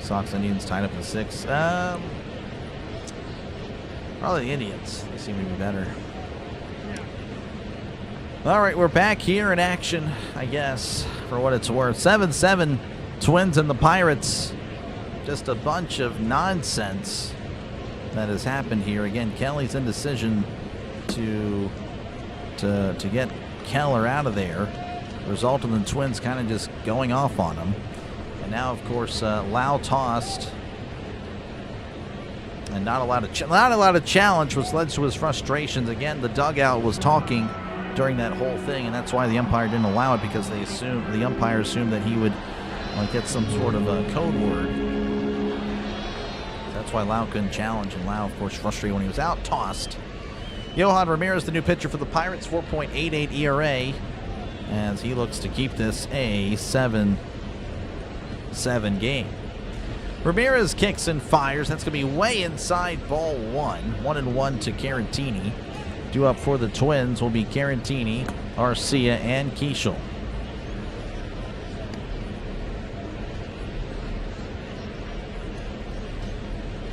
Sox Indians tied up in 6. Probably the Indians. They seem to be better. All right, we're back here in action, I guess, for what it's worth. 7-7, Twins and the Pirates. Just a bunch of nonsense that has happened here. Again, Kelly's indecision to get Keller out of there resulted in the Twins kind of just going off on him. And now, of course, Lau tossed and not allowed to challenge, which led to his frustrations. Again, the dugout was talking during that whole thing, and that's why the umpire didn't allow it, because the umpire assumed that he would get some sort of a code word. That's why Lau couldn't challenge, and Lau, of course, frustrated when he was out, tossed. Yohan Ramirez, the new pitcher for the Pirates, 4.88 ERA, as he looks to keep this a 7-7 game. Ramirez kicks and fires. That's going to be way inside, ball 1. 1-1 to Carantini. Due up for the Twins will be Carantini, Arcia, and Keishel.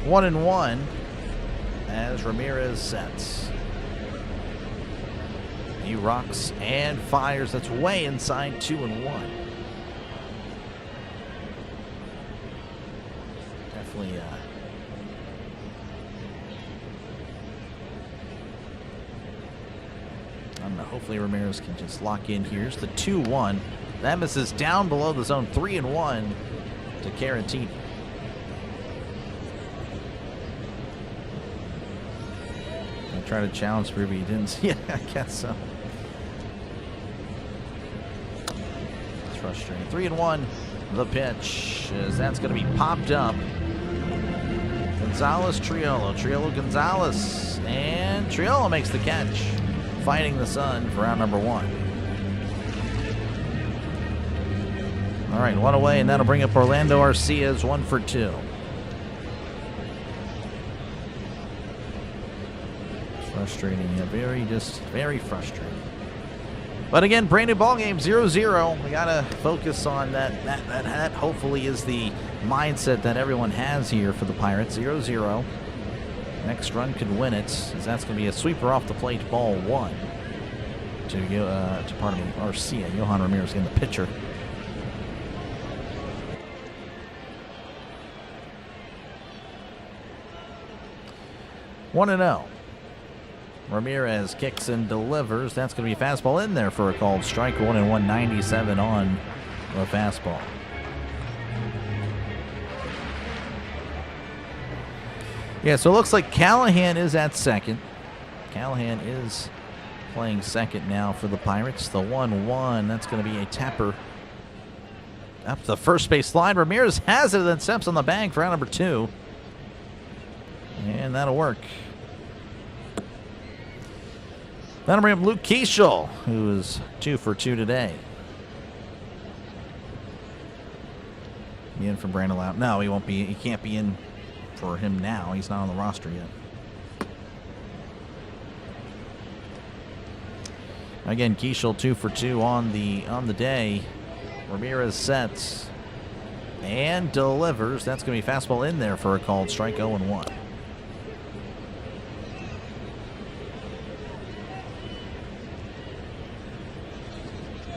One and one as Ramirez sets. He rocks and fires. That's way inside, 2-1. Definitely I don't know. Hopefully Ramirez can just lock in here. Here's the 2-1. That misses down below the zone. 3-1 to Carantini. I try to challenge Ruby. He didn't. Yeah, I guess so. It's frustrating. 3-1. The pitch is that's going to be popped up. Gonzalez, Triolo. Triolo, Gonzalez. And Triolo makes the catch. Fighting the sun for round number 1. All right, 1 away, and that'll bring up Orlando Arcia's 1 for 2. Frustrating, yeah, very frustrating. But again, brand new ball game, 0-0. We gotta focus on that. Hopefully, is the mindset that everyone has here for the Pirates. 0-0. Next run could win it, as that's going to be a sweeper off the plate, ball 1 to Arcia. Yohan Ramirez in the pitcher. One 1-0. Ramirez kicks and delivers. That's going to be a fastball in there for a called strike. 1-1, 97 on the fastball. Yeah, so it looks like Callahan is at second. Callahan is playing second now for the Pirates. The 1-1, that's going to be a tapper up the first base line. Ramirez has it and then steps on the bag for round number 2. And that'll work. That'll bring up Luke Keishel, who is 2 for 2 today. Be in for Brandon Lau. No, he won't be. He can't be in for him now. He's not on the roster yet. Again, Keishel 2 for 2 on the day. Ramirez sets and delivers. That's going to be fastball in there for a called strike. 0-1.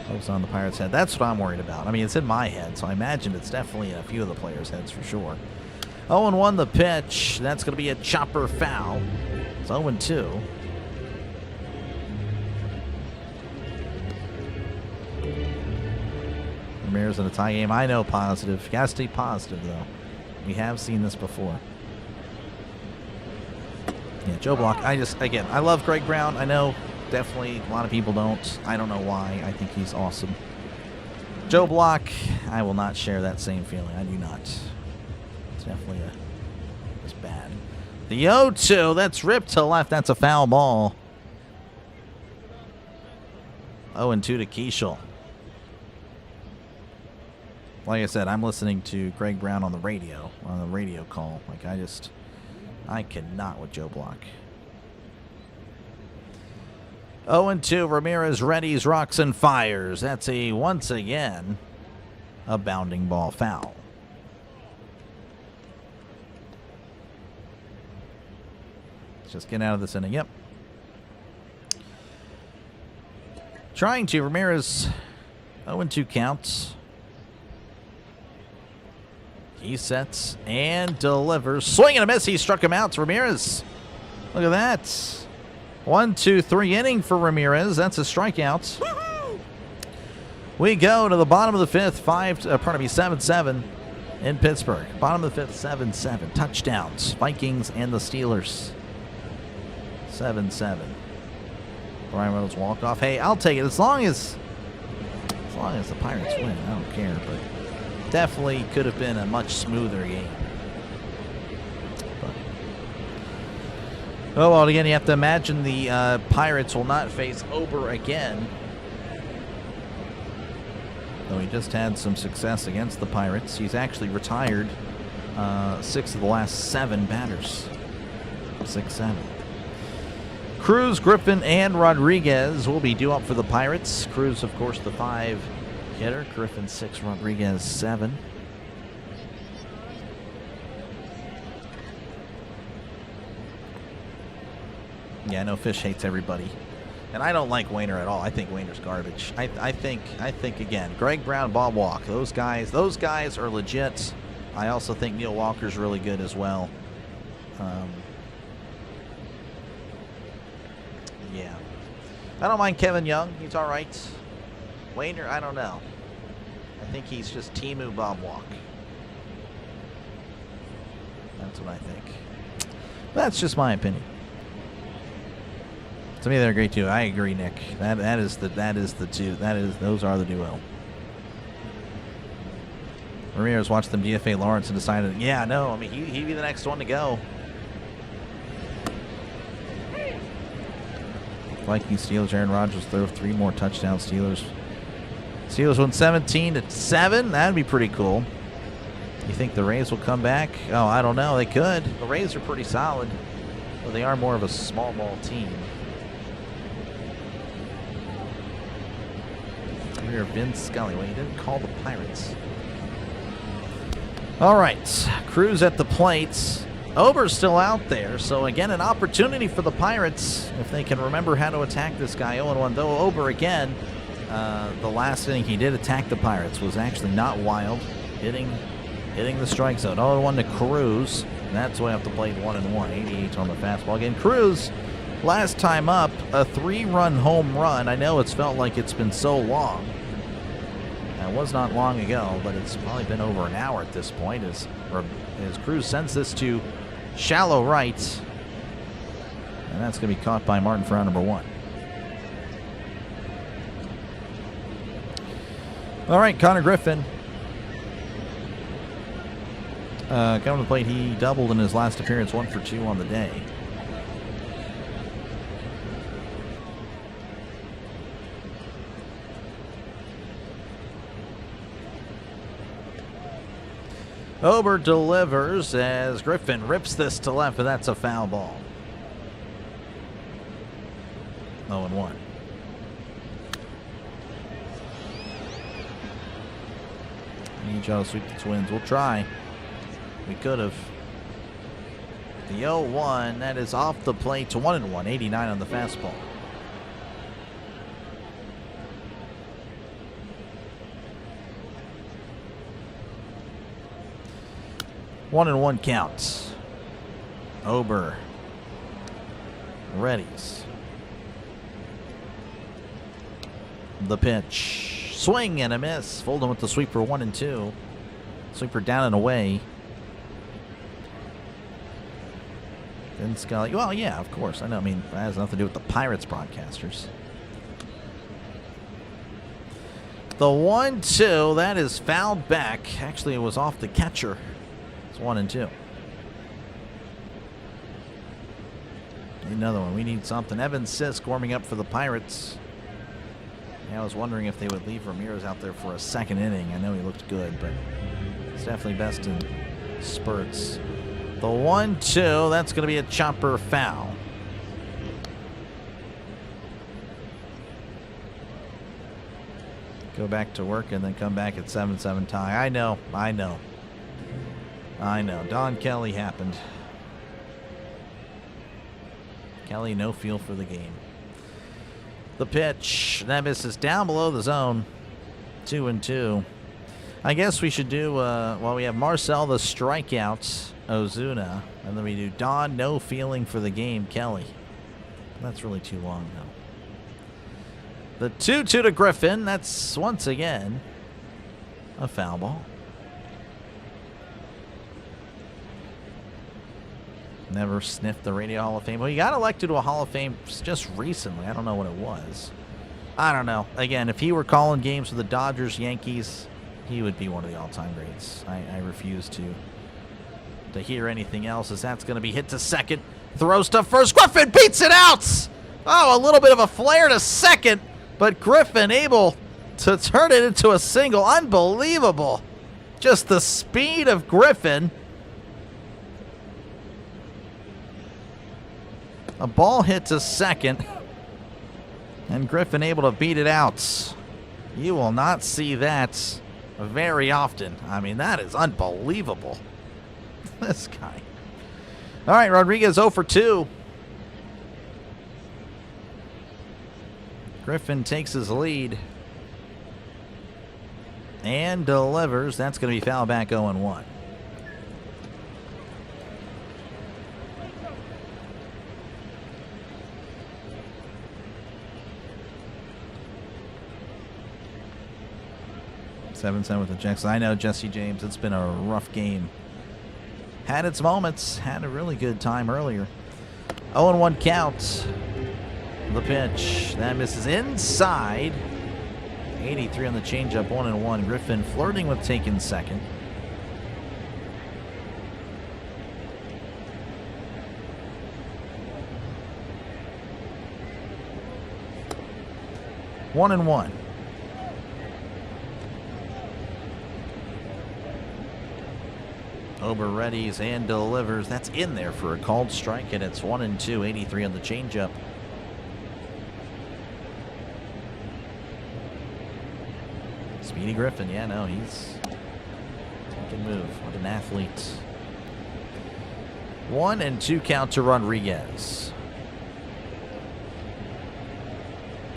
Hopes on the Pirates' head. That's what I'm worried about. I mean, it's in my head, so I imagine it's definitely in a few of the players' heads for sure. 0-1 the pitch. That's going to be a chopper foul. It's 0-2. Ramirez in a tie game. I know positive. Got to stay positive, though. We have seen this before. Yeah, Joe Block. I love Greg Brown. I know definitely a lot of people don't. I don't know why. I think he's awesome. Joe Block, I will not share that same feeling. I do not. It's definitely it's bad. The 0-2, that's ripped to left. That's a foul ball. 0-2 to Keishel. Like I said, I'm listening to Greg Brown on the radio call. Like, I cannot with Joe Block. 0-2, Ramirez readies, rocks, and fires. That's once again, a bounding ball foul. Let's just get out of this inning. Yep. Trying to, Ramirez, 0-2 counts. He sets and delivers. Swing and a miss. He struck him out. It's Ramirez. Look at that. 1, 2, 3 inning for Ramirez. That's a strikeout. We go to the bottom of the fifth. 7-7 in Pittsburgh. Bottom of the fifth, 7-7. Touchdowns. Vikings and the Steelers. 7-7. Brian Reynolds walk off. Hey, I'll take it as long as the Pirates win. I don't care, but definitely could have been a much smoother game. Oh, well, again, you have to imagine the Pirates will not face Ober again. Though he just had some success against the Pirates. He's actually retired 6 of the last 7 batters. 6-7. Cruz, Griffin, and Rodriguez will be due up for the Pirates. Cruz, of course, the 5 hitter. Griffin 6, Rodriguez 7. Yeah, I know Fish hates everybody. And I don't like Wainer at all. I think Wainer's garbage. I think again, Greg Brown, Bob Walk, those guys are legit. I also think Neil Walker's really good as well. Yeah. I don't mind Kevin Young. He's all right. Wainer, I don't know. I think he's just Timu Bob Walk. That's what I think. That's just my opinion. To me, they're great too. I agree, Nick. Those are the duo. Ramirez watched them DFA Lawrence and decided, yeah, no, I mean he'd be the next one to go. Vikings, Steelers, Aaron Rodgers throw 3 more touchdowns. Steelers won 17-7. That'd be pretty cool. You think the Rays will come back? Oh, I don't know. They could. The Rays are pretty solid, but they are more of a small ball team. Here, Vince Scully. Well, he didn't call the Pirates. All right, Cruz at the plate. Ober's still out there, so again, an opportunity for the Pirates if they can remember how to attack this guy. 0-1, though. Ober again. The last inning he did attack the Pirates was actually not wild, hitting the strike zone. 0-1 to Cruz. That's way off the plate. 1-1. 88 on the fastball. Again, Cruz. Last time up, a 3-run home run. I know it's felt like it's been so long. It was not long ago, but it's probably been over an hour at this point as Cruz sends this to shallow right. And that's going to be caught by Martin for out number 1. All right, Connor Griffin. Coming to the plate, he doubled in his last appearance, 1 for 2 on the day. Ober delivers as Griffin rips this to left, but that's a foul ball. 0-1. Need y'all to sweep the Twins. We'll try. We could have. The 0-1, that is off the plate to 1-1, 89 on the fastball. One and one counts. Ober. Readies. The pitch. Swing and a miss. Fulton with the sweeper 1-2. Sweeper down and away. Then Scully. Well, yeah, of course. I know. I mean, that has nothing to do with the Pirates broadcasters. The 1-2, that is fouled back. Actually, it was off the catcher. It's 1-2. Another one. We need something. Evan Sisk warming up for the Pirates. Yeah, I was wondering if they would leave Ramirez out there for a second inning. I know he looked good, but it's definitely best in spurts. The 1-2, that's going to be a chopper foul. Go back to work and then come back at 7-7 tie. I know. Don Kelly happened. Kelly, no feel for the game. The pitch. That misses down below the zone. 2-2. I guess we should do, well, we have Marcel, the strikeouts, Ozuna, and then we do Don, no feeling for the game, Kelly. That's really too long, though. The 2-2 to Griffin. That's, once again, a foul ball. Never sniffed the Radio Hall of Fame. Well, he got elected to a Hall of Fame just recently. I don't know what it was. I don't know. Again, if he were calling games for the Dodgers, Yankees, he would be one of the all-time greats. I refuse to hear anything else, as that's going to be hit to second. Throws to first. Griffin beats it out. Oh, a little bit of a flare to second, but Griffin able to turn it into a single. Unbelievable. Just the speed of Griffin. A ball hit to second, and Griffin able to beat it out. You will not see that very often. I mean, that is unbelievable. This guy. All right, Rodriguez 0 for 2. Griffin takes his lead and delivers. That's going to be foul back 0-1. With the Jackson. I know, Jesse James, it's been a rough game. Had its moments. Had a really good time earlier. 0-1 count. The pitch. That misses inside. 83 on the changeup. 1-1. Griffin flirting with taking second. One and one. Ober readies and delivers. That's in there for a called strike, and it's 1-2. 83 on the changeup. Speedy Griffin, yeah, no, he can move. What an athlete. 1-2 count to Rodriguez.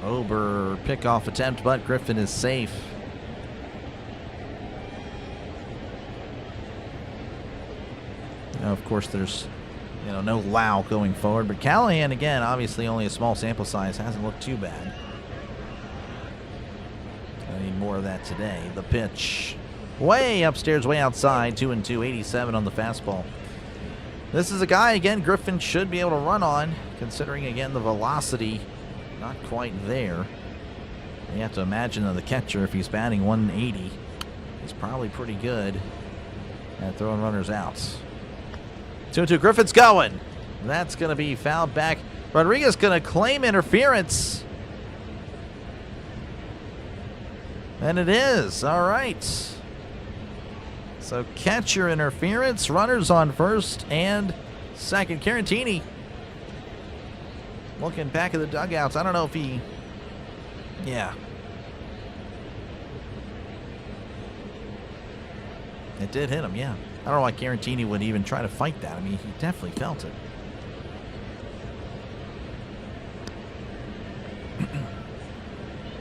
Ober pickoff attempt, but Griffin is safe. Now, of course, there's no Lau going forward, but Callahan, again, obviously only a small sample size, hasn't looked too bad. I need more of that today. The pitch. Way upstairs, way outside. 2-2, 87 on the fastball. This is a guy, again, Griffin should be able to run on, considering, again, the velocity not quite there. You have to imagine that the catcher, if he's batting 180, he's probably pretty good at throwing runners out. 2-2, Griffin's going. That's going to be fouled back. Rodriguez going to claim interference. And it is. All right. So catcher interference. Runners on first and second. Carantini looking back at the dugouts. I don't know if he... Yeah. It did hit him, yeah. I don't know why Garantini would even try to fight that. I mean, he definitely felt it.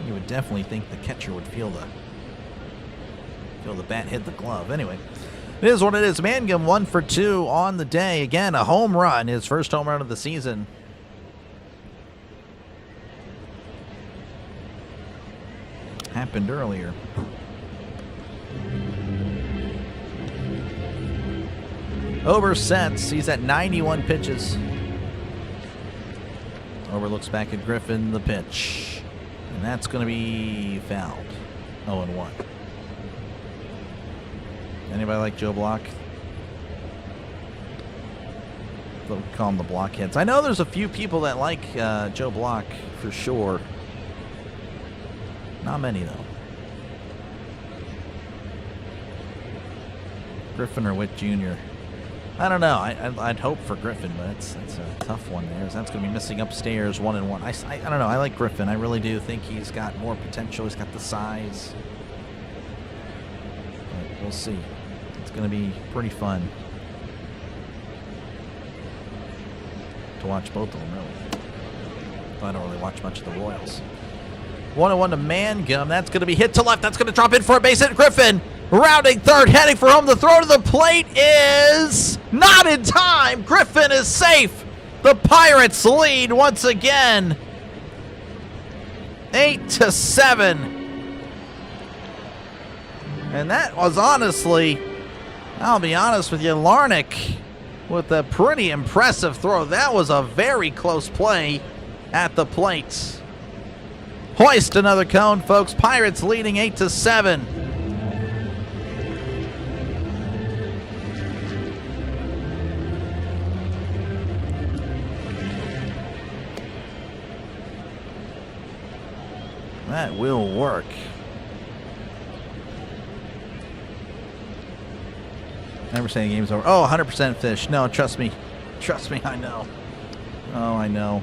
You would definitely think the catcher would feel the bat hit the glove. Anyway, it is what it is. Mangum 1 for 2 on the day. Again, a home run, his first home run of the season. Happened earlier. Ober sets. He's at 91 pitches. Ober looks back at Griffin, the pitch. And that's going to be fouled. 0-1. Anybody like Joe Block? They'll call him the Blockheads. I know there's a few people that like Joe Block for sure. Not many, though. Griffin or Witt Jr. I don't know. I'd hope for Griffin, but it's a tough one there. That's going to be missing upstairs 1-1. I don't know. I like Griffin. I really do think he's got more potential. He's got the size. But we'll see. It's going to be pretty fun to watch both of them, really. I don't really watch much of the Royals. 1-1 to Mangum. That's going to be hit to left. That's going to drop in for a base hit. Griffin rounding third, heading for home. The throw to the plate is not in time. Griffin is safe. The Pirates lead once again. 8-7. And that was honestly, I'll be honest with you, Larnach with a pretty impressive throw. That was a very close play at the plate. Hoist another cone, folks. Pirates leading 8-7. That will work. Never say the game's over. Oh, 100% fish. No, trust me. Trust me, I know. Oh, I know.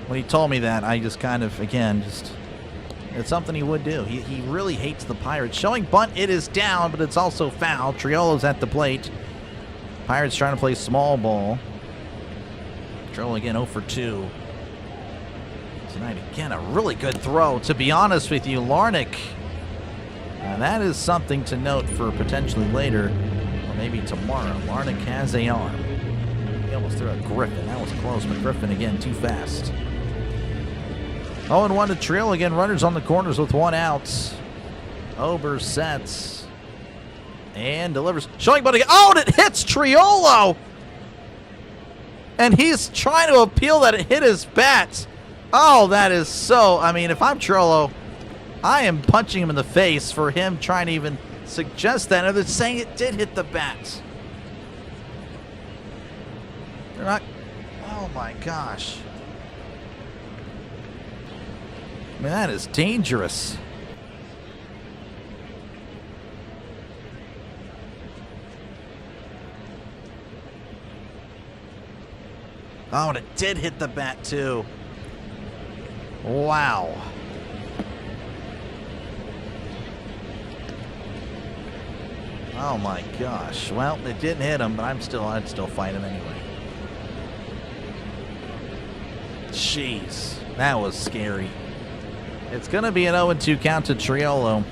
When he told me that, I just kind of, again, it's something he would do. He really hates the Pirates. Showing bunt, it is down, but it's also foul. Triolo's at the plate. Pirates trying to play small ball. Triolo again 0 for 2. Tonight, again, a really good throw. To be honest with you, Larnach, that is something to note for potentially later, or maybe tomorrow. Larnach has a arm. He almost threw a Griffin. That was close, but Griffin, again, too fast. 0-1 to Triolo. Again, runners on the corners with 1 out. Ober sets and delivers. Showing but again. Oh, and it hits Triolo! And he's trying to appeal that it hit his bat. Oh, that is so... I mean, if I'm Triolo, I am punching him in the face for him trying to even suggest that. And they're saying it did hit the bat. They're not... Oh, my gosh. I mean, that is dangerous. Oh, and it did hit the bat, too. Wow. Oh my gosh. Well, it didn't hit him, but I'd still fight him anyway. Jeez. That was scary. It's going to be an 0-2 count to Triolo.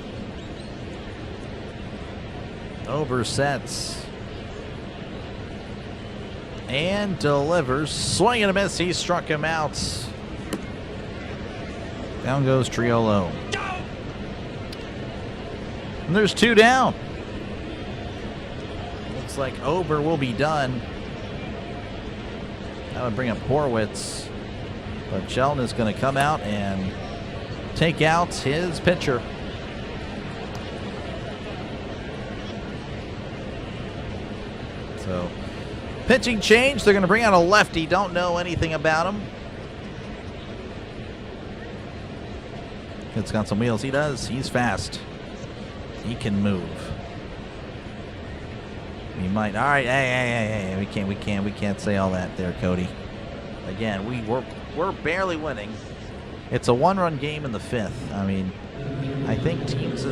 Ober sets. And delivers. Swing and a miss. He struck him out. Down goes Triolo. And there's 2 down. Looks like Ober will be done. That would bring up Horwitz. But Shelton is going to come out and take out his pitcher. So, pitching change. They're going to bring out a lefty. Don't know anything about him. It's got some wheels. He does. He's fast. He can move. He might. All right. Hey. We can't say all that there, Cody. Again, we're barely winning. It's a 1-run game in the 5th. I mean, I think teams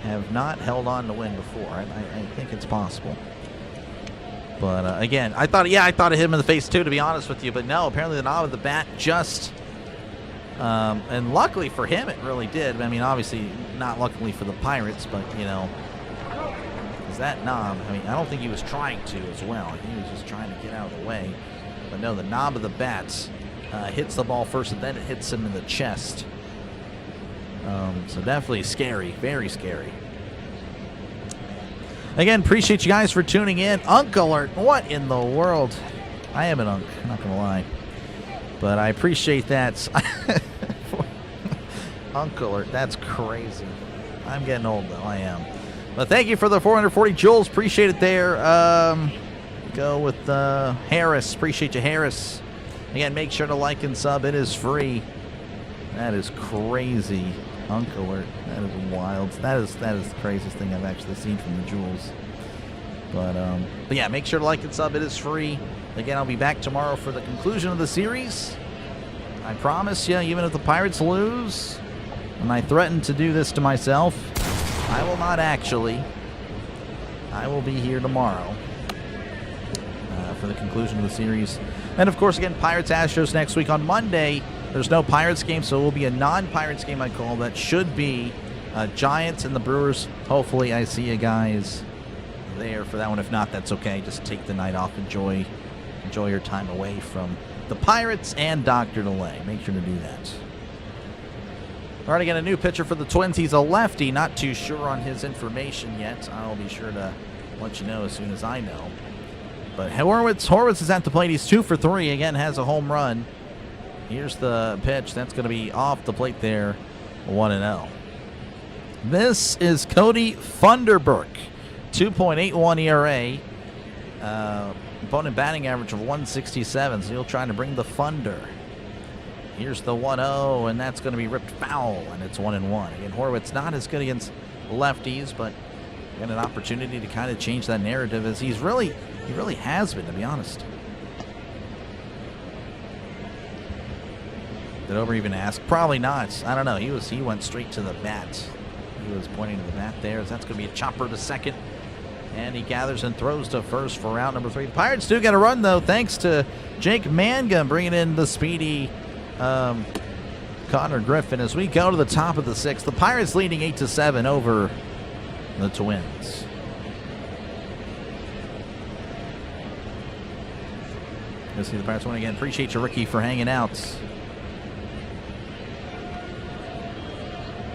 have not held on to win before. I think it's possible. But again, I thought it hit him in the face too, to be honest with you. But no, apparently the knob of the bat just, and luckily for him, it really did. I mean, obviously not luckily for the Pirates, but you know, because that knob. I mean, I don't think he was trying to as well. He was just trying to get out of the way. But no, the knob of the bat hits the ball first, and then it hits him in the chest. So definitely scary, very scary. Again, appreciate you guys for tuning in. Unk alert. What in the world? I am an unk, not going to lie. But I appreciate that. Unk alert. That's crazy. I'm getting old, though. I am. But thank you for the 440 joules. Appreciate it there. Go with Harris. Appreciate you, Harris. Again, make sure to like and sub. It is free. That is crazy. Unk alert. That is wild. That is the craziest thing I've actually seen from the Jewels. But yeah, make sure to like and sub. It is free. Again, I'll be back tomorrow for the conclusion of the series. I promise you, even if the Pirates lose, and I threaten to do this to myself, I will not actually. I will be here tomorrow for the conclusion of the series. And of course, again, Pirates Astros next week on Monday. There's no Pirates game, so it will be a non-Pirates game, I call that. Should be Giants and the Brewers. Hopefully I see you guys there for that one. If not, that's okay. Just take the night off. Enjoy your time away from the Pirates and Dr. Delay. Make sure to do that. All right, again, a new pitcher for the Twins. He's a lefty. Not too sure on his information yet. I'll be sure to let you know as soon as I know. But Horwitz is at the plate. He's 2 for 3. Again, has a home run. Here's the pitch. That's going to be off the plate there, 1-0. This is Cody Funderburk, 2.81 ERA. Opponent batting average of 167, so he'll try to bring the Funder. Here's the 1-0, and that's going to be ripped foul, and it's 1-1. Again, Horwitz not as good against lefties, but got an opportunity to kind of change that narrative, as he really has been, to be honest. Did Ober even ask? Probably not. I don't know. He went straight to the bat. He was pointing to the bat there. That's going to be a chopper to second. And he gathers and throws to first for round number 3. The Pirates do get a run, though, thanks to Jake Mangum bringing in the speedy Connor Griffin as we go to the top of the 6th. The Pirates leading 8-7 over the Twins. You'll see the Pirates win again. Appreciate you, Ricky, for hanging out.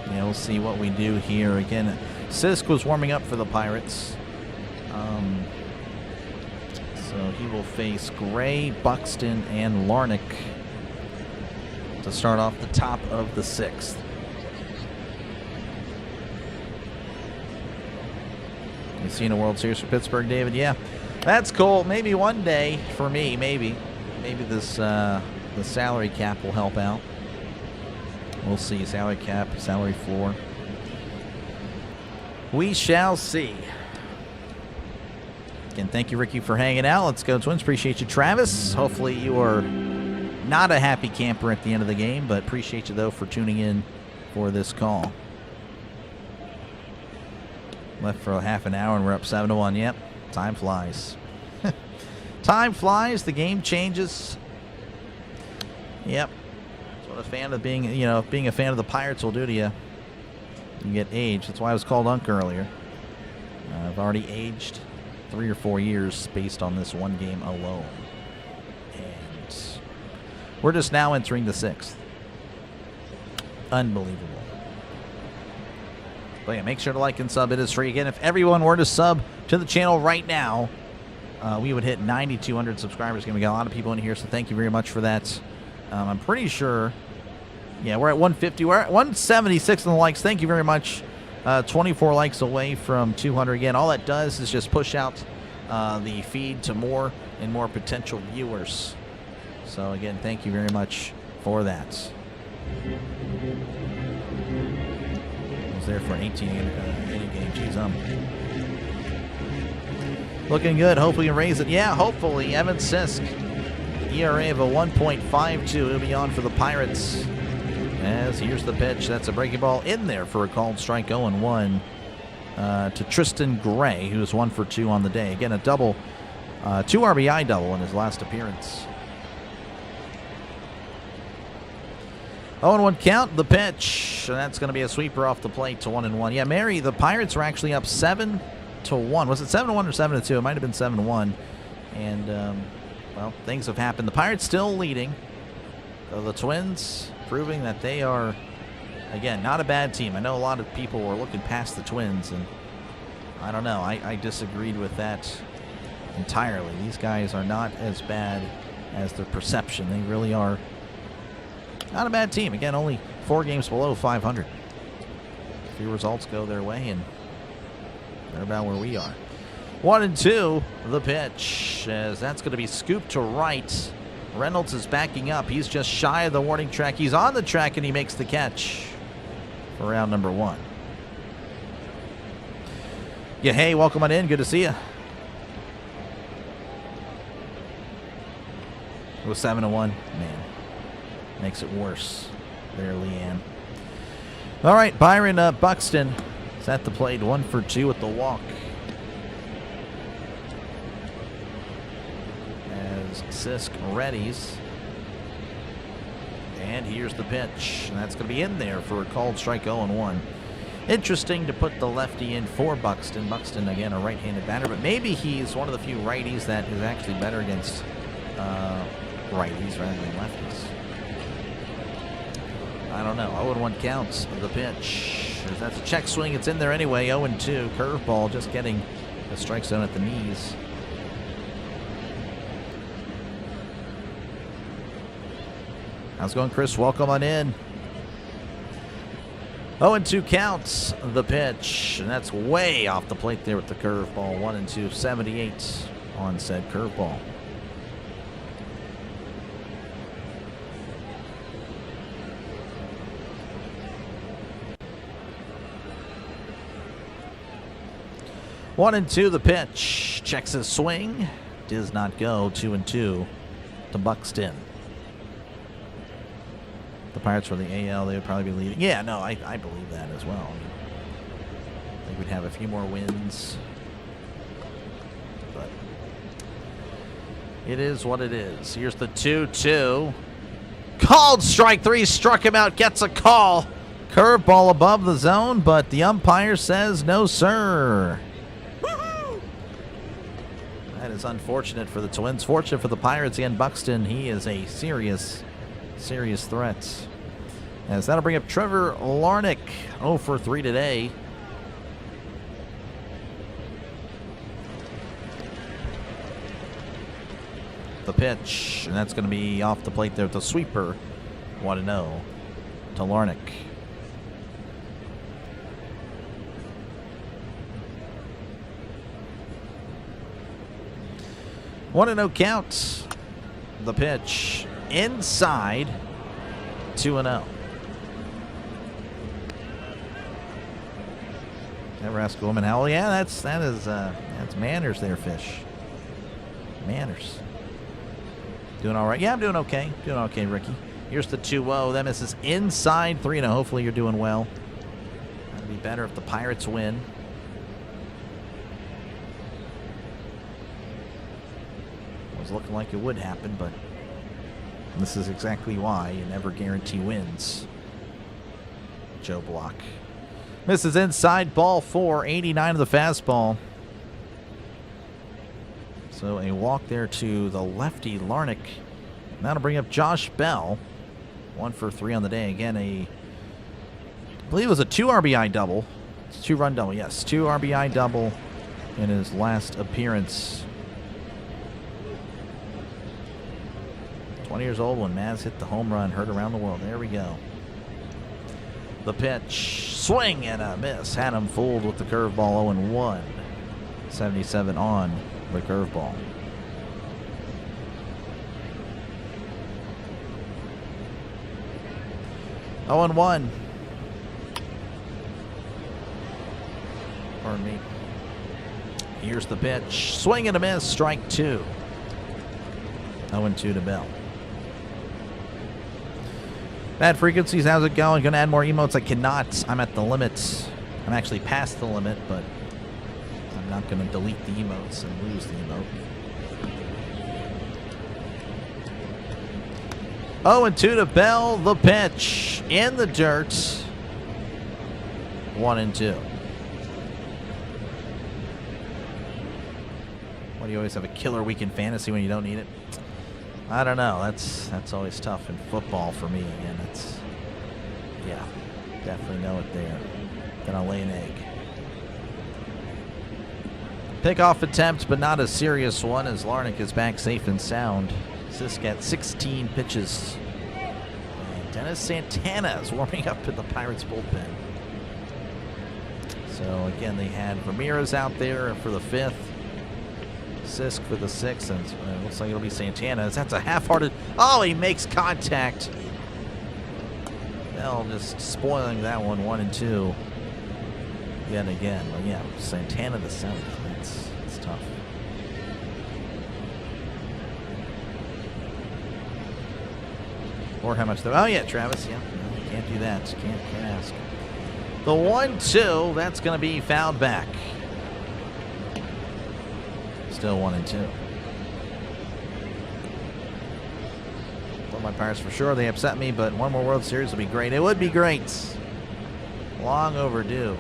Yeah, we'll see what we do here. Again, Sisk was warming up for the Pirates. So he will face Gray, Buxton, and Larnick to start off the top of the 6th. You seen a World Series for Pittsburgh, David? Yeah, that's cool. Maybe one day for me. Maybe this the salary cap will help out. We'll see. Salary cap, salary floor. We shall see. Again, thank you, Ricky, for hanging out. Let's go, Twins. Appreciate you, Travis. Hopefully you are not a happy camper at the end of the game, but appreciate you, though, for tuning in for this call. Left for half an hour, and we're up 7-1. Yep, time flies. Time flies. The game changes. Yep. What a fan of being a fan of the Pirates will do to you. You get aged. That's why I was called Unk earlier. I've already aged 3 or 4 years based on this one game alone. And we're just now entering the 6th. Unbelievable. But yeah, make sure to like and sub. It is free. Again, if everyone were to sub to the channel right now, we would hit 9,200 subscribers. Again, we got a lot of people in here, so thank you very much for that. I'm pretty sure, yeah, we're at 150. We're at 176 in the likes. Thank you very much. 24 likes away from 200. Again, all that does is just push out the feed to more and more potential viewers. So, again, thank you very much for that. I was there for an 18-inning game. Jeez, looking good. Hopefully you can raise it. Yeah, hopefully. Evan Sisk. ERA of a 1.52. It'll be on for the Pirates. As here's the pitch. That's a breaking ball in there for a called strike. 0-1. to Tristan Gray, who's 1 for 2 on the day. Again, a double, 2 RBI double in his last appearance. 0-1 count, the pitch. And that's going to be a sweeper off the plate to 1-1. Yeah, Mary, the Pirates were actually up 7-1. Was it 7-1 or 7-2? It might have been 7-1. And, well, things have happened. The Pirates still leading. So the Twins proving that they are, again, not a bad team. I know a lot of people were looking past the Twins, and I don't know. I disagreed with that entirely. These guys are not as bad as their perception. They really are not a bad team. Again, only 4 games below 500. A few results go their way, and they're about where we are. 1-2, the pitch, as that's going to be scooped to right. Reynolds is backing up. He's just shy of the warning track. He's on the track, and he makes the catch for round number 1. Yeah, hey, welcome on in. Good to see you. It was 7-1. Man, makes it worse there, Leanne. All right, Byron Buxton is at the plate. 1 for 2 with the walk. As Sisk readies. And here's the pitch. And that's going to be in there for a called strike 0-1. Interesting to put the lefty in for Buxton. Buxton, again, a right-handed batter, but maybe he's one of the few righties that is actually better against righties rather than lefties. I don't know. 0-1 counts of the pitch. That's a check swing. It's in there anyway. 0-2. Curveball just getting the strike zone at the knees. How's it going, Chris? Welcome on in. 0-2 counts the pitch. And that's way off the plate there with the curveball. 1-2. 78 on said curveball. One and two, the pitch. Checks his swing. Does not go. 2-2 to Buxton. The Pirates for the AL, they would probably be leading. Yeah, no, I believe that as well. I think we'd have a few more wins. But it is what it is. Here's the 2-2. Called strike 3. Struck him out. Gets a call. Curveball above the zone, but the umpire says no, sir. That is unfortunate for the Twins. Fortunate for the Pirates. Again, Buxton, he is a serious threat. As that'll bring up Trevor Larnach, 0 for 3 today. The pitch, and that's going to be off the plate there with the sweeper. 1-0 to Larnach. One and 0 count. The pitch inside. 2-0. Never ask a woman how. Yeah, that's manners there, Fish. Manners. Doing all right. Yeah, I'm doing okay. Doing okay, Ricky. Here's the 2-0. That misses inside. 3-0. Hopefully you're doing well. That'd be better if the Pirates win. Was looking like it would happen, but this is exactly why you never guarantee wins. Joe Block. Misses inside, ball 4, 89 of the fastball. So a walk there to the lefty Larnach. That'll bring up Josh Bell. 1 for 3 on the day. Again, I believe it was a 2 RBI double. It's a 2-run double, yes. 2 RBI double in his last appearance. 20 years old when Maz hit the home run, heard around the world. There we go. The pitch, swing and a miss. Had him fooled with the curveball. 0-1. 77 on the curveball. Oh, and 1. Pardon me. Here's the pitch, swing and a miss. Strike 2. 0-2 to Bell. Bad frequencies, how's it going? Gonna add more emotes? I cannot. I'm at the limit. I'm actually past the limit, but I'm not going to delete the emotes and lose the emote. 0-2 to Bell. The pitch in the dirt. 1-2. Why do you always have a killer week in fantasy when you don't need it? I don't know. That's always tough in football for me. Again, yeah, definitely know it there. Gonna lay an egg. Pickoff attempt, but not a serious one, as Larnick is back safe and sound. Sisk at 16 pitches. And Dennis Santana is warming up in the Pirates bullpen. So again, they had Ramirez out there for the 5th. Sisk for the 6th, and it looks like it'll be Santana. That's a half-hearted. Oh, he makes contact. Bell just spoiling that one, 1-2. Yet again, but yeah, Santana the 7th. It's tough. Or how much? Oh yeah, Travis. Yeah, no, can't do that. Can't ask. The 1-2. That's going to be fouled back. Still 1-2. Well, my Pirates for sure. They upset me, but one more World Series would be great. It would be great. Long overdue.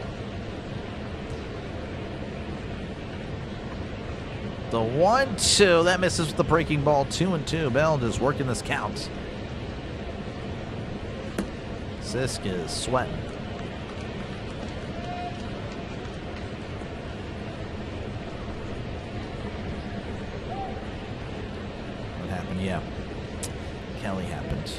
The 1-2. That misses with the breaking ball. 2-2. Bell just working this count. Sisk is sweating. What happened? Yeah. Kelly happened.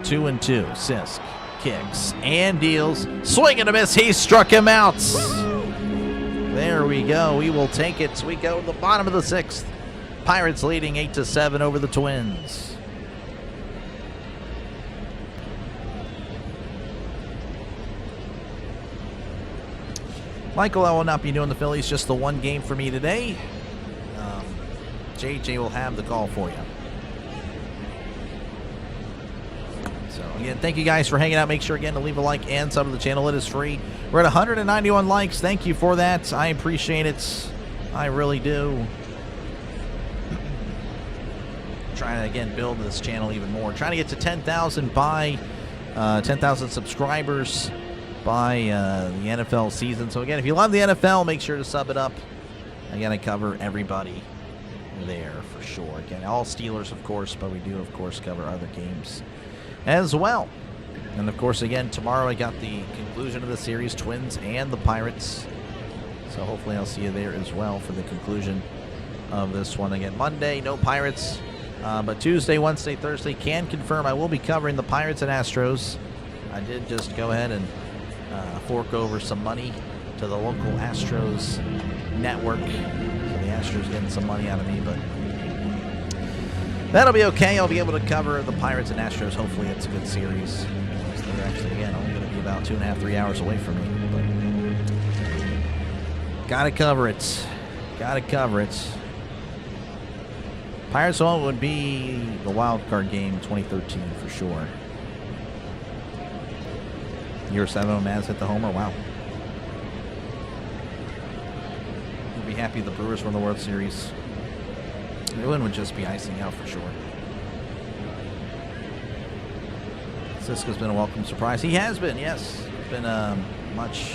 2-2. Sisk kicks and deals. Swing and a miss. He struck him out. There we go. We will take it. We go to the bottom of the 6th. Pirates leading 8-7 over the Twins. Michael, I will not be doing the Phillies, just the one game for me today. JJ will have the call for you. So, again, thank you guys for hanging out. Make sure, again, to leave a like and sub to the channel. It is free. We're at 191 likes. Thank you for that. I appreciate it. I really do. Trying to, again, build this channel even more. Trying to get to 10,000 by 10,000 subscribers by the NFL season. So again, if you love the NFL, make sure to sub it up. Again, I cover everybody there for sure. Again, all Steelers, of course, but we do, of course, cover other games as well. And of course, again, tomorrow I got the conclusion of the series, Twins and the Pirates. So hopefully I'll see you there as well for the conclusion of this one. Again, Monday, no Pirates. But Tuesday, Wednesday, Thursday, can confirm I will be covering the Pirates and Astros. I did just go ahead and fork over some money to the local Astros network. So the Astros getting some money out of me, but that'll be okay. I'll be able to cover the Pirates and Astros. Hopefully it's a good series. So they're actually, again, only going to be about 2.5, 3 hours away from me. But gotta cover it. Gotta cover it. Pirates home would be the wild card game 2013 for sure. Year 7 on Maz hit the homer. Wow. We'll be happy the Brewers won the World Series. The win would just be icing out for sure. Sisko's been a welcome surprise. He has been, yes. It's been much.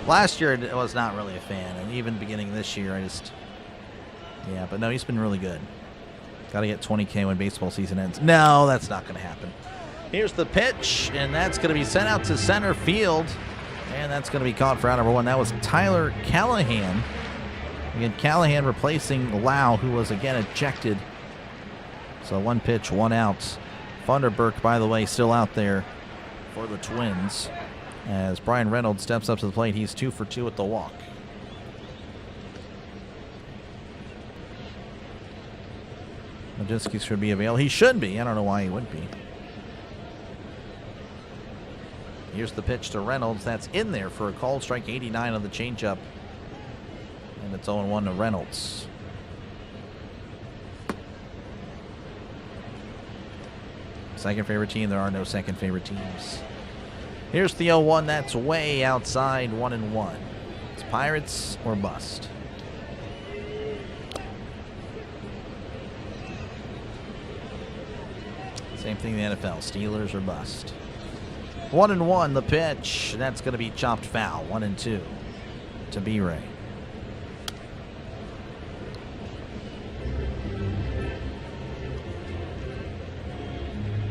Last year I was not really a fan, and even beginning this year I just, yeah, but no, he's been really good. Got to get 20K when baseball season ends. No, that's not going to happen. Here's the pitch, and that's going to be sent out to center field, and that's going to be caught for out number 1. That was Tyler Callahan. Again, Callahan replacing Lau, who was again ejected. So 1 pitch, 1 out. Funderburk, by the way, still out there for the Twins. As Brian Reynolds steps up to the plate, he's 2 for 2 at the walk. Majinski should be available. He should be. I don't know why he wouldn't be. Here's the pitch to Reynolds. That's in there for a called strike, 89 on the changeup. And it's 0-1 to Reynolds. Second favorite team. There are no second favorite teams Here's the 0-1. That's way outside, 1-1. It's Pirates or bust. Same thing in the NFL. Steelers or bust. 1-1, the pitch. That's going to be chopped foul. 1-2 to B-Ray.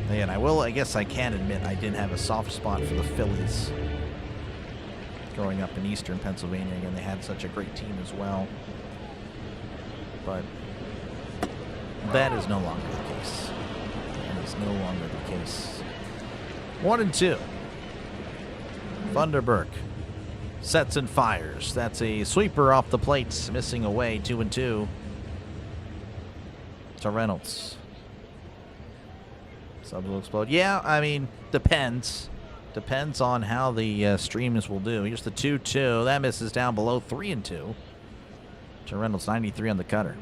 And I guess I can admit I did have a soft spot for the Phillies growing up in eastern Pennsylvania. Again, they had such a great team as well. But that is no longer the case. That is no longer the case. 1-2. Thunderberg sets and fires. That's a sweeper off the plate, missing away. 2-2 to Reynolds. Sub will explode. Yeah, I mean, depends. Depends on how the streams will do. Here's the 2-2. That misses down below. 3-2 to Reynolds. 93 on the cutter.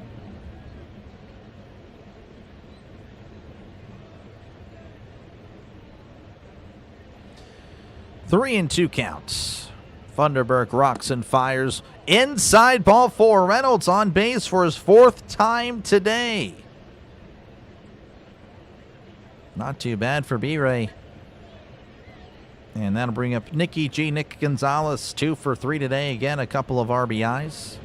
Three and 2 counts. Thunderberg rocks and fires. Inside ball 4. Reynolds on base for his 4th time today. Not too bad for B-Ray. And that'll bring up Nick Gonzalez, 2 for 3 today. Again, a couple of RBIs.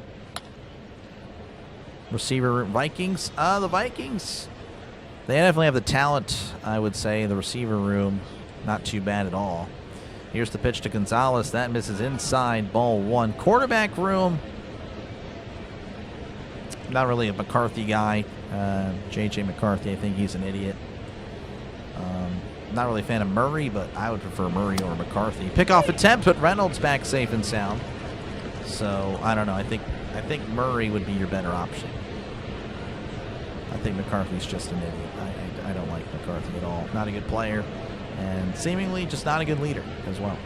Receiver Vikings. The Vikings, they definitely have the talent, I would say. The receiver room, not too bad at all. Here's the pitch to Gonzalez. That misses inside, ball 1. Quarterback room, not really a McCarthy guy. J.J. McCarthy, I think he's an idiot. Not really a fan of Murray, but I would prefer Murray over McCarthy. Pickoff attempt, but Reynolds back safe and sound. So, I don't know. I think Murray would be your better option. I think McCarthy's just an idiot. I don't like McCarthy at all. Not a good player, and seemingly just not a good leader as well.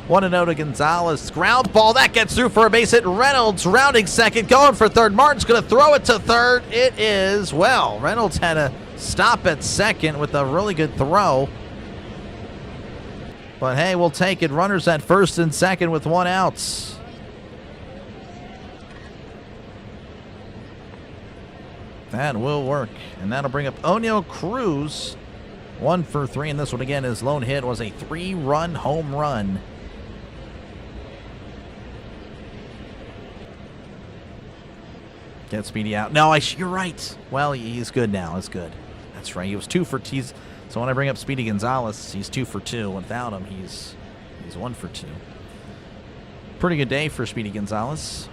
1-0 to Gonzalez. Ground ball. That gets through for a base hit. Reynolds rounding second, going for third. Martin's going to throw it to third. It is, well, Reynolds had a stop at second with a really good throw. But hey, we'll take it. Runners at first and second with 1 out. That will work. And that'll bring up Oneil Cruz. 1 for 3. And this one again, his lone hit was a 3-run home run. Get Speedy out. No, you're right. Well, he's good now. It's good. That's right. He was 2 for 2. So when I bring up Speedy Gonzalez, he's 2 for 2. Without him, he's 1 for 2. Pretty good day for Speedy Gonzalez.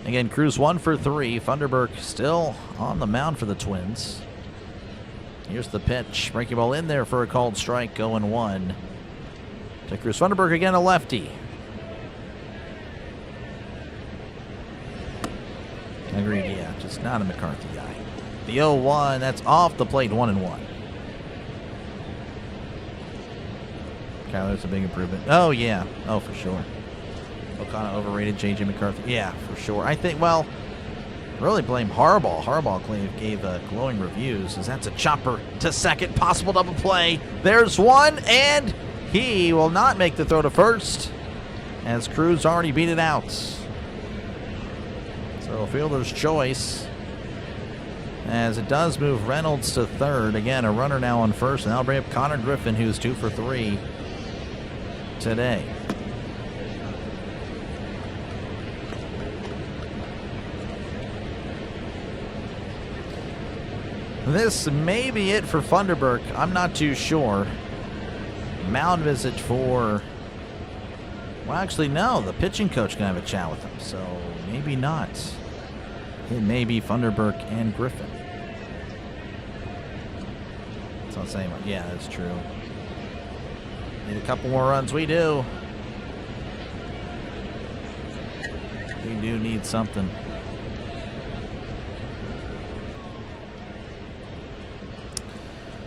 Again, Cruz 1 for 3. Thunderberg still on the mound for the Twins. Here's the pitch. Breaking ball in there for a called strike. 0-1 to Cruz. Thunderberg again, a lefty. Agreed, yeah. Just not a McCarthy guy. The 0-1, that's off the plate. 1-1. Kyler's a big improvement. Oh, yeah. Oh, for sure. O'Connor overrated J.J. McCarthy. Yeah, for sure. I think, well, really blame Harbaugh. Harbaugh gave glowing reviews, as that's a chopper to second. Possible double play. There's one, and he will not make the throw to first, as Cruz already beat it out. So fielder's choice, as it does move Reynolds to third. Again, a runner now on first, and that'll bring up Connor Griffin, who's 2 for 3 today. This may be it for Thunderberg. I'm not too sure. Mound visit for... Well, actually, no. The pitching coach can have a chat with him, so maybe not. It may be Thunderberg and Griffin. That's what I'm saying. Yeah, that's true. Need a couple more runs. We do. We do need something.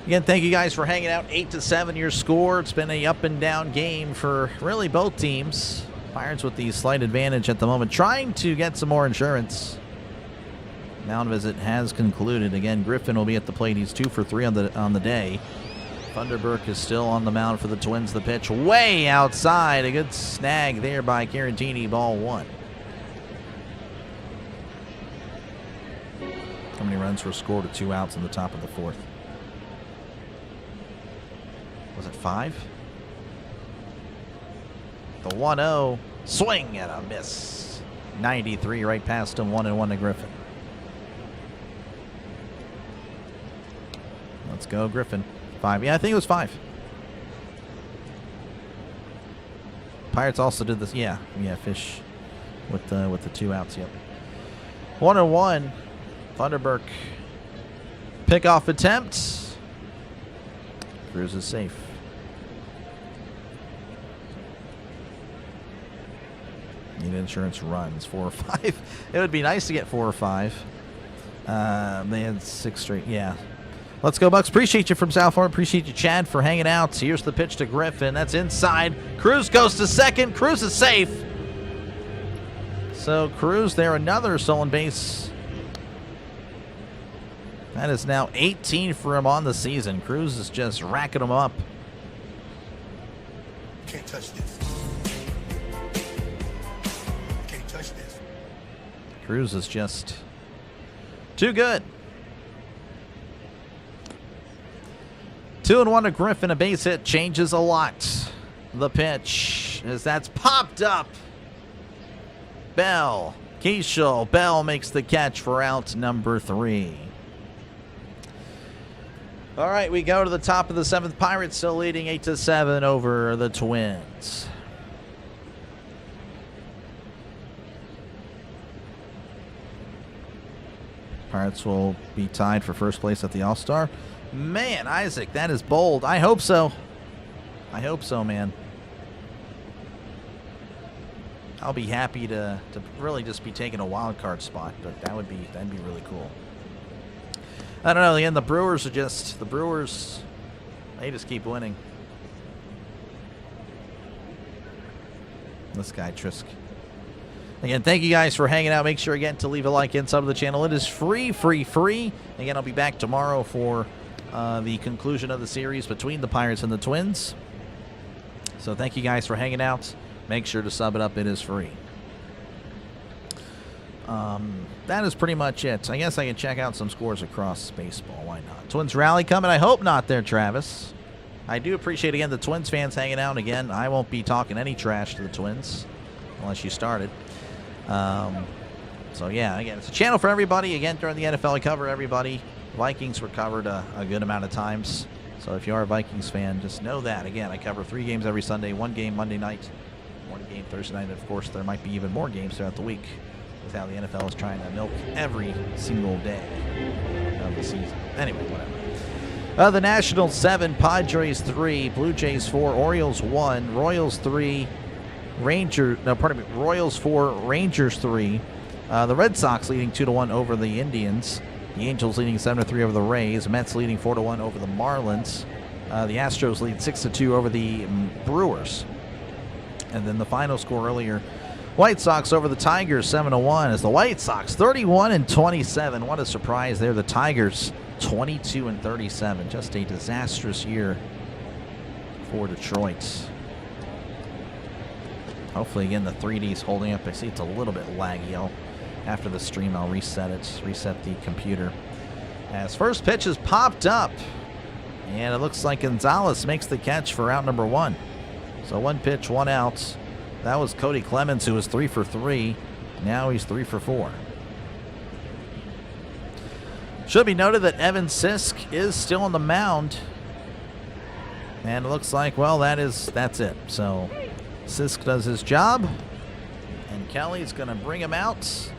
Again, thank you guys for hanging out. 8-7 your score. It's been a up and down game for really both teams. Pirates with the slight advantage at the moment, trying to get some more insurance. Mound visit has concluded. Again, Griffin will be at the plate. He's 2 for 3 on the day. Thunderberg is still on the mound for the Twins. The pitch way outside. A good snag there by Carantini. Ball 1. How many runs were scored with 2 outs in the top of the 4th? Was it 5? The 1-0. Swing and a miss. 93 right past him. 1-1 to Griffin. Let's go, Griffin. 5. Yeah, I think it was 5. Pirates also did this. Yeah, Fish with the 2 outs. Yep. 1-1. Thunderberg. Pickoff attempt. Cruz is safe. Need insurance runs. 4 or 5. It would be nice to get 4 or 5. They had 6 straight. Yeah. Let's go, Bucks. Appreciate you from South Florida. Appreciate you, Chad, for hanging out. Here's the pitch to Griffin. That's inside. Cruz goes to second. Cruz is safe. So Cruz there, another stolen base. That is now 18 for him on the season. Cruz is just racking them up. Can't touch this. Can't touch this. Cruz is just too good. 2-1 to Griffin. A base hit changes a lot. The pitch, as that's popped up. Bell. Keishel. Bell makes the catch for out number 3. All right, we go to the top of the 7th. Pirates still leading 8-7 over the Twins. Pirates will be tied for first place at the All-Star. Man, Isaac, that is bold. I hope so. I hope so, man. I'll be happy to really just be taking a wild card spot, but that'd be really cool. I don't know. Again, the Brewers, they just keep winning. This guy, Trisk. Again, thank you guys for hanging out. Make sure again to leave a like inside of the channel. It is free. Again, I'll be back tomorrow for the conclusion of the series between the Pirates and the Twins. So thank you guys for hanging out. Make sure to sub it up. It is free. That is pretty much it. I guess I can check out some scores across baseball. Why not? Twins rally coming. I hope not there, Travis. I do appreciate, again, the Twins fans hanging out. Again, I won't be talking any trash to the Twins unless you started. So, yeah, again, it's a channel for everybody. Again, during the NFL, I cover everybody. Vikings were covered a good amount of times. So if you are a Vikings fan, just know that. Again, I cover 3 games every Sunday, 1 game Monday night, 1 game Thursday night. And, of course, there might be even more games throughout the week with how the NFL is trying to milk every single day of the season. Anyway, whatever. The Nationals 7, Padres 3, Blue Jays 4, Orioles 1, Royals 3, Royals 4, Rangers 3. The Red Sox leading 2-1 over the Indians. The Angels leading 7-3 over the Rays. Mets leading 4-1 over the Marlins. The Astros lead 6-2 over the Brewers. And then the final score earlier, White Sox over the Tigers 7-1 as the White Sox 31-27. What a surprise there. The Tigers 22-37. Just a disastrous year for Detroit. Hopefully, again, the 3D's holding up. I see it's a little bit laggy. After the stream, I'll reset the computer. As first pitch is popped up, and it looks like Gonzalez makes the catch for out number 1. So 1 pitch, 1 out. That was Cody Clemens, who was 3 for 3. Now he's 3 for 4. Should be noted that Evan Sisk is still on the mound. And it looks like, well, that's it. So Sisk does his job. And Kelly's going to bring him out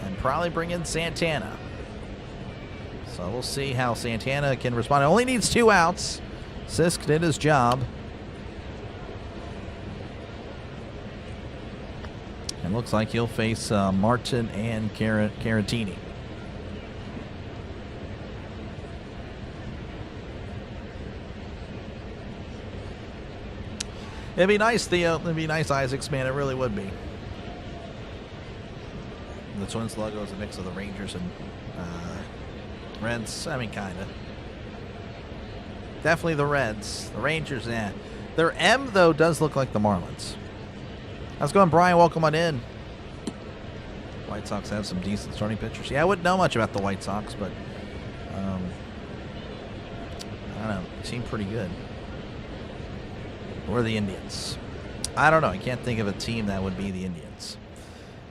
and probably bring in Santana. So we'll see how Santana can respond. It only needs 2 outs. Sisk did his job. And looks like he'll face Martin and Carantini. It'd be nice, Theo. It'd be nice, Isaacs, man. It really would be. The Twins logo is a mix of the Rangers and Reds. I mean, kind of. Definitely the Reds. The Rangers, yeah. Their M, though, does look like the Marlins. How's it going, Brian? Welcome on in. White Sox have some decent starting pitchers. Yeah, I wouldn't know much about the White Sox, but I don't know. They seem pretty good. Or the Indians. I don't know. I can't think of a team that would be the Indians.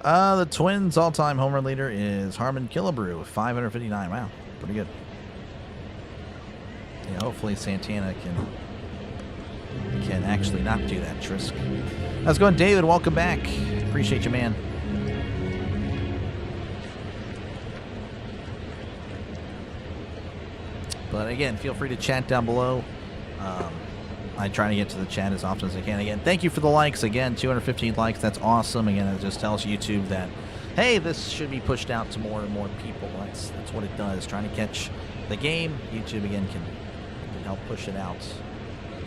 The Twins' all-time home run leader is Harmon Killebrew with 559. Wow, pretty good. Yeah, hopefully Santana can actually not do that, Trisk. How's it going, David? Welcome back. Appreciate you, man. But again, feel free to chat down below. I try to get to the chat as often as I can. Again, thank you for the likes. Again, 215 likes. That's awesome. Again, it just tells YouTube that, hey, this should be pushed out to more and more people. That's what it does. Trying to catch the game. YouTube, again, can help push it out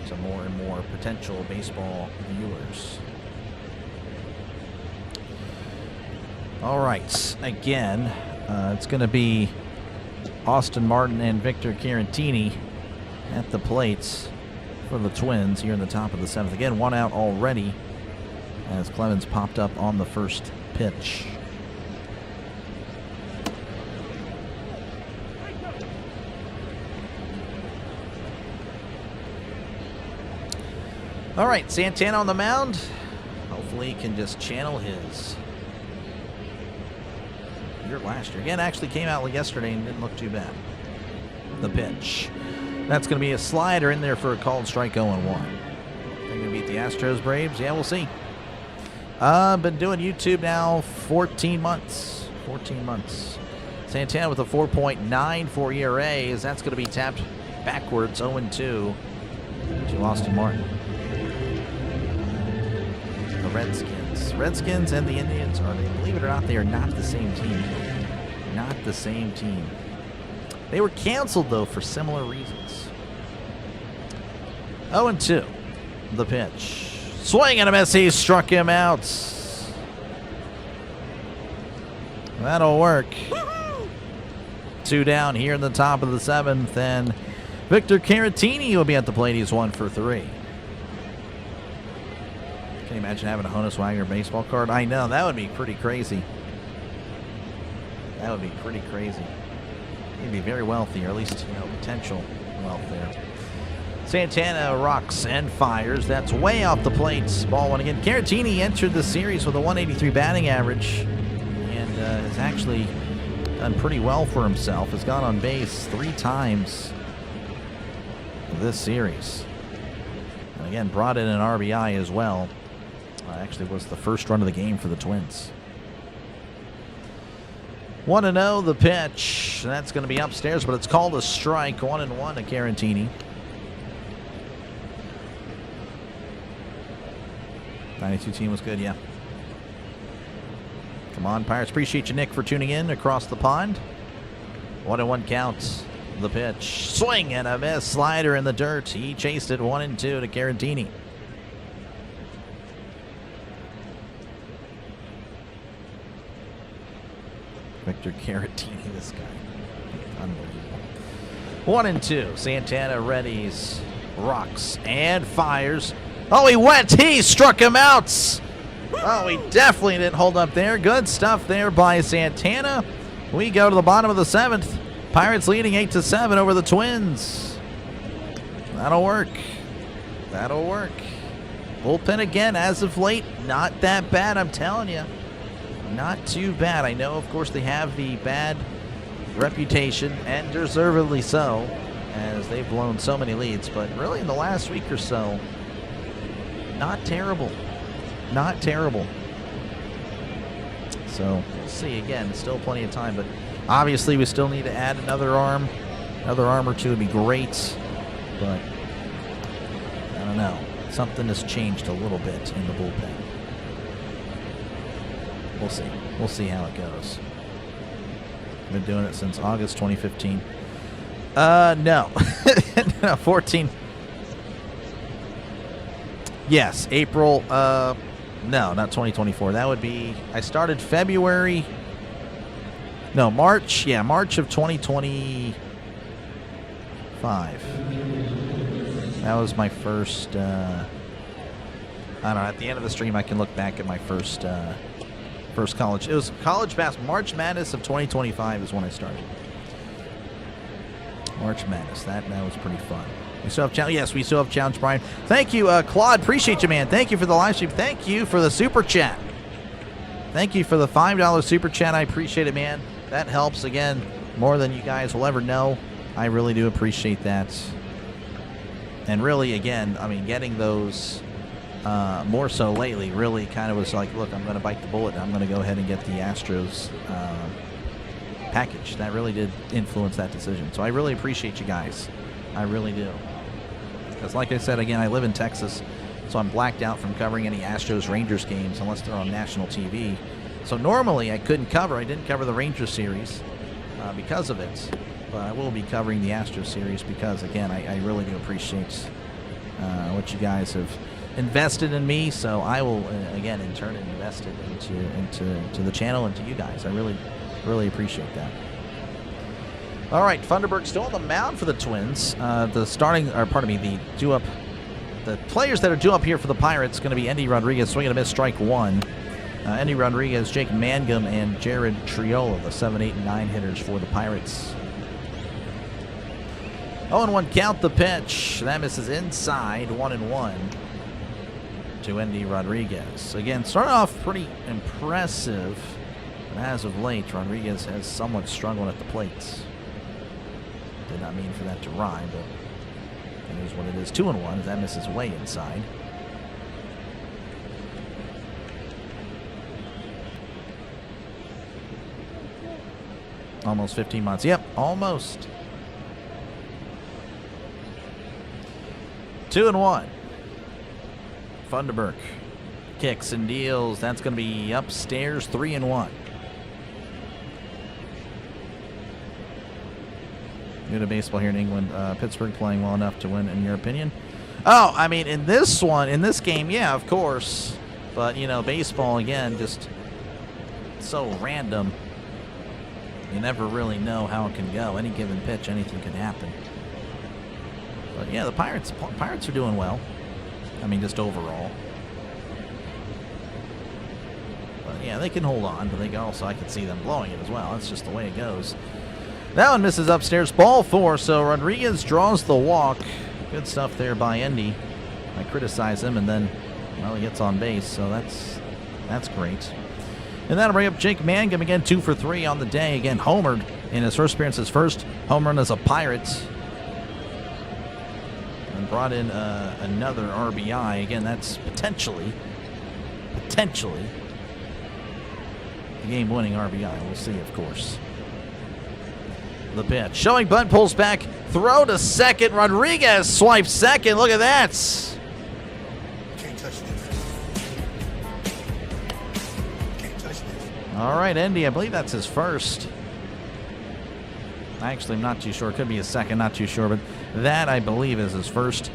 to more and more potential baseball viewers. All right. Again, it's going to be Austin Martin and Victor Caratini at the plates for the Twins here in the top of the 7th. Again, one out already as Clemens popped up on the first pitch. All right, Santana on the mound. Hopefully he can just channel his year last year. Again, actually came out yesterday and didn't look too bad. The pitch. That's going to be a slider in there for a called strike 0-1. They're going to beat the Astros, Braves. Yeah, we'll see. Been doing YouTube now 14 months. 14 months. Santana with a 4.94 ERA. That's going to be tapped backwards 0-2 to Austin Martin. The Redskins. Redskins and the Indians are, believe it or not, they are not the same team. Not the same team. They were canceled, though, for similar reasons. 0-2. The pitch. Swing and a miss. He struck him out. That'll work. 2 down here in the top of the 7th. And Victor Caratini will be at the plate. He's 1 for 3. Can you imagine having a Honus Wagner baseball card? I know. That would be pretty crazy. That would be pretty crazy. He'd be very wealthy, or at least, potential wealth there. Santana rocks and fires. That's way off the plate. Ball 1 again. Caratini entered the series with a 183 batting average and has actually done pretty well for himself. Has gone on base 3 times this series. And again, brought in an RBI as well. Actually was the first run of the game for the Twins. 1-0 the pitch. That's going to be upstairs, but it's called a strike. 1-1 to Caratini. 92 team was good, yeah. Come on, Pirates. Appreciate you, Nick, for tuning in across the pond. 1-1 count. The pitch. Swing and a miss. Slider in the dirt. He chased it 1-2 to Caratini. Victor Caratini, this guy. Unbelievable. 1-2. Santana readies, rocks, and fires. Oh, he went. He struck him out. Oh, he definitely didn't hold up there. Good stuff there by Santana. We go to the bottom of the 7th. Pirates leading 8-7 over the Twins. That'll work. That'll work. Bullpen again as of late. Not that bad, I'm telling you. Not too bad. I know, of course, they have the bad reputation, and deservedly so, as they've blown so many leads. But really, in the last week or so, not terrible. Not terrible. So, we'll see. Again, still plenty of time, but obviously we still need to add another arm. Another arm or two would be great, but I don't know. Something has changed a little bit in the bullpen. We'll see. We'll see how it goes. Been doing it since August 2015. No. No, 14. Yes, April. No, not 2024. That would be, I started February. No, March. Yeah, March of 2025. That was my first, I don't know, at the end of the stream I can look back at my first college. It was college basketball. March Madness of 2025 is when I started. March Madness. That was pretty fun. We still have challenge. Yes, we still have challenge, Brian. Thank you, Claude. Appreciate you, man. Thank you for the live stream. Thank you for the super chat. Thank you for the $5 super chat. I appreciate it, man. That helps, again, more than you guys will ever know. I really do appreciate that. And really, again, I mean, getting those more so lately really kind of was like, look, I'm going to bite the bullet. I'm going to go ahead and get the Astros package. That really did influence that decision. So I really appreciate you guys. I really do. Because like I said, again, I live in Texas, so I'm blacked out from covering any Astros-Rangers games unless they're on national TV. So normally I couldn't cover. I didn't cover the Rangers series because of it. But I will be covering the Astros series because, again, I really do appreciate what you guys have invested in me. So I will, again, in turn, invest it into the channel and to you guys. I really appreciate that. All right, Funderburg still on the mound for the Twins. The players that are due up here for the Pirates going to be Endy Rodriguez, swinging a miss, strike one. Endy Rodriguez, Jake Mangum, and Jared Triola, the 7, 8, and 9 hitters for the Pirates. 0-1 count, the pitch. That misses inside, 1-1 to Endy Rodriguez. Again, started off pretty impressive, but as of late, Rodriguez has somewhat struggled at the plate. Did not mean for that to rhyme, but it is what it is. 2-1 as that misses way inside. Almost 15 months. Yep, almost. 2-1. Funderburg kicks and deals. That's going to be upstairs, 3-1. Good at baseball here in England. Pittsburgh playing well enough to win, in your opinion? Oh, I mean, in this game, yeah, of course. But, you know, baseball, again, just so random. You never really know how it can go. Any given pitch, anything can happen. But, yeah, the Pirates are doing well. I mean, just overall. But, yeah, they can hold on. But they can also, I can see them blowing it as well. That's just the way it goes. That one misses upstairs. Ball 4. So Rodriguez draws the walk. Good stuff there by Endy. I criticize him, and then, well, he gets on base. So that's great. And that'll bring up Jake Mangum again, 2 for 3 on the day. Again, homered in his first appearance, his first home run as a Pirate. And brought in another RBI. Again, that's potentially the game-winning RBI. We'll see, of course. The pitch. Showing bunt, pulls back. Throw to second. Rodriguez swipes second. Look at that. Can't touch this. Can't touch this. All right, Endy, I believe that's his first. Actually, I'm not too sure. Could be his second, not too sure. But that, I believe, is his first.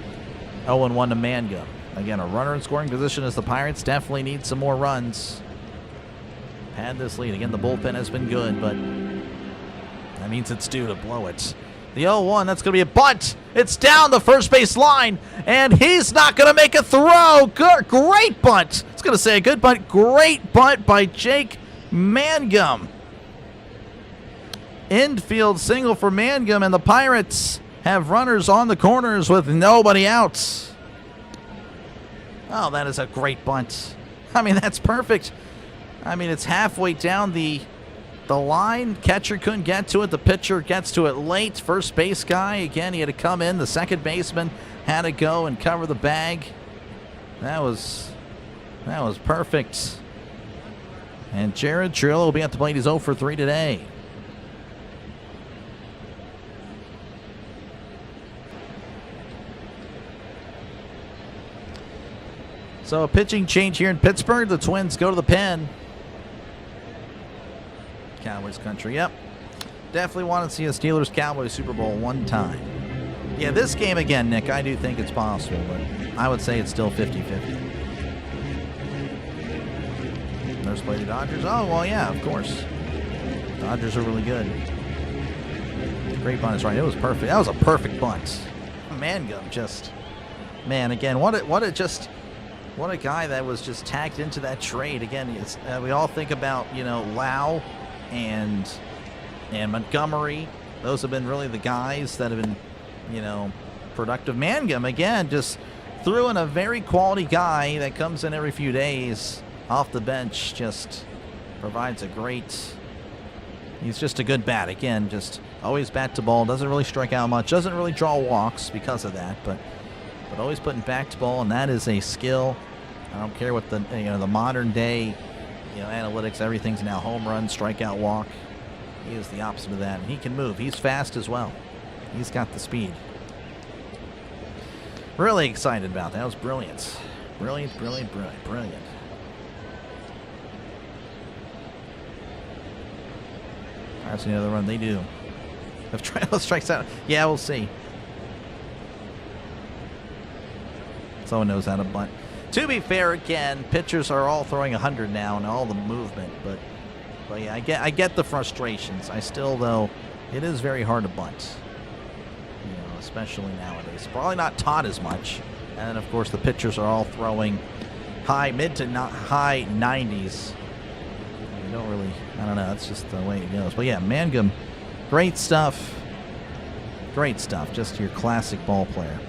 0-1 to Mangum. Again, a runner in scoring position as the Pirates definitely need some more runs. Had this lead. Again, the bullpen has been good, but that means it's due to blow it. The 0-1, that's going to be a bunt. It's down the first base line, and he's not going to make a throw. Good, great bunt. It's going to say a good bunt. Great bunt by Jake Mangum. Infield single for Mangum, and the Pirates have runners on the corners with nobody out. Oh, that is a great bunt. I mean, that's perfect. I mean, it's halfway down the line. Catcher couldn't get to it. The pitcher gets to it late. First base guy, again, he had to come in. The second baseman had to go and cover the bag. That was perfect. And Jared Triola will be at the plate. He's 0 for 3 today. So a pitching change here in Pittsburgh. The Twins go to the pen. Cowboys country, yep. Definitely want to see a Steelers-Cowboys Super Bowl one time. Yeah, this game again, Nick, I do think it's possible, but I would say it's still 50-50. There's play the Dodgers. Oh, well, yeah, of course. Dodgers are really good. Great bunt is right. It was perfect. That was a perfect bunt. Mangum just Man, again, what a guy that was just tagged into that trade. Again, we all think about, Lau and Montgomery. Those have been really the guys that have been, productive. Mangum, again, just threw in a very quality guy that comes in every few days off the bench, just provides a great... He's just a good bat. Again, just always bat to ball. Doesn't really strike out much. Doesn't really draw walks because of that, but always putting back to ball, and that is a skill. I don't care what the modern day analytics. Everything's now home run, strikeout, walk. He is the opposite of that, and he can move. He's fast as well. He's got the speed. Really excited about that. That was brilliant. Brilliant, brilliant, brilliant, brilliant. That's another run they do. If Trailer strikes out, yeah, we'll see. Someone knows how to bunt. To be fair, again, pitchers are all throwing 100 now and all the movement, but yeah, I get the frustrations. I still, though, it is very hard to bunt, especially nowadays. Probably not taught as much, and then of course the pitchers are all throwing mid to high 90s. You don't really, I don't know. That's just the way it goes. But yeah, Mangum, great stuff. Great stuff. Just your classic ball player.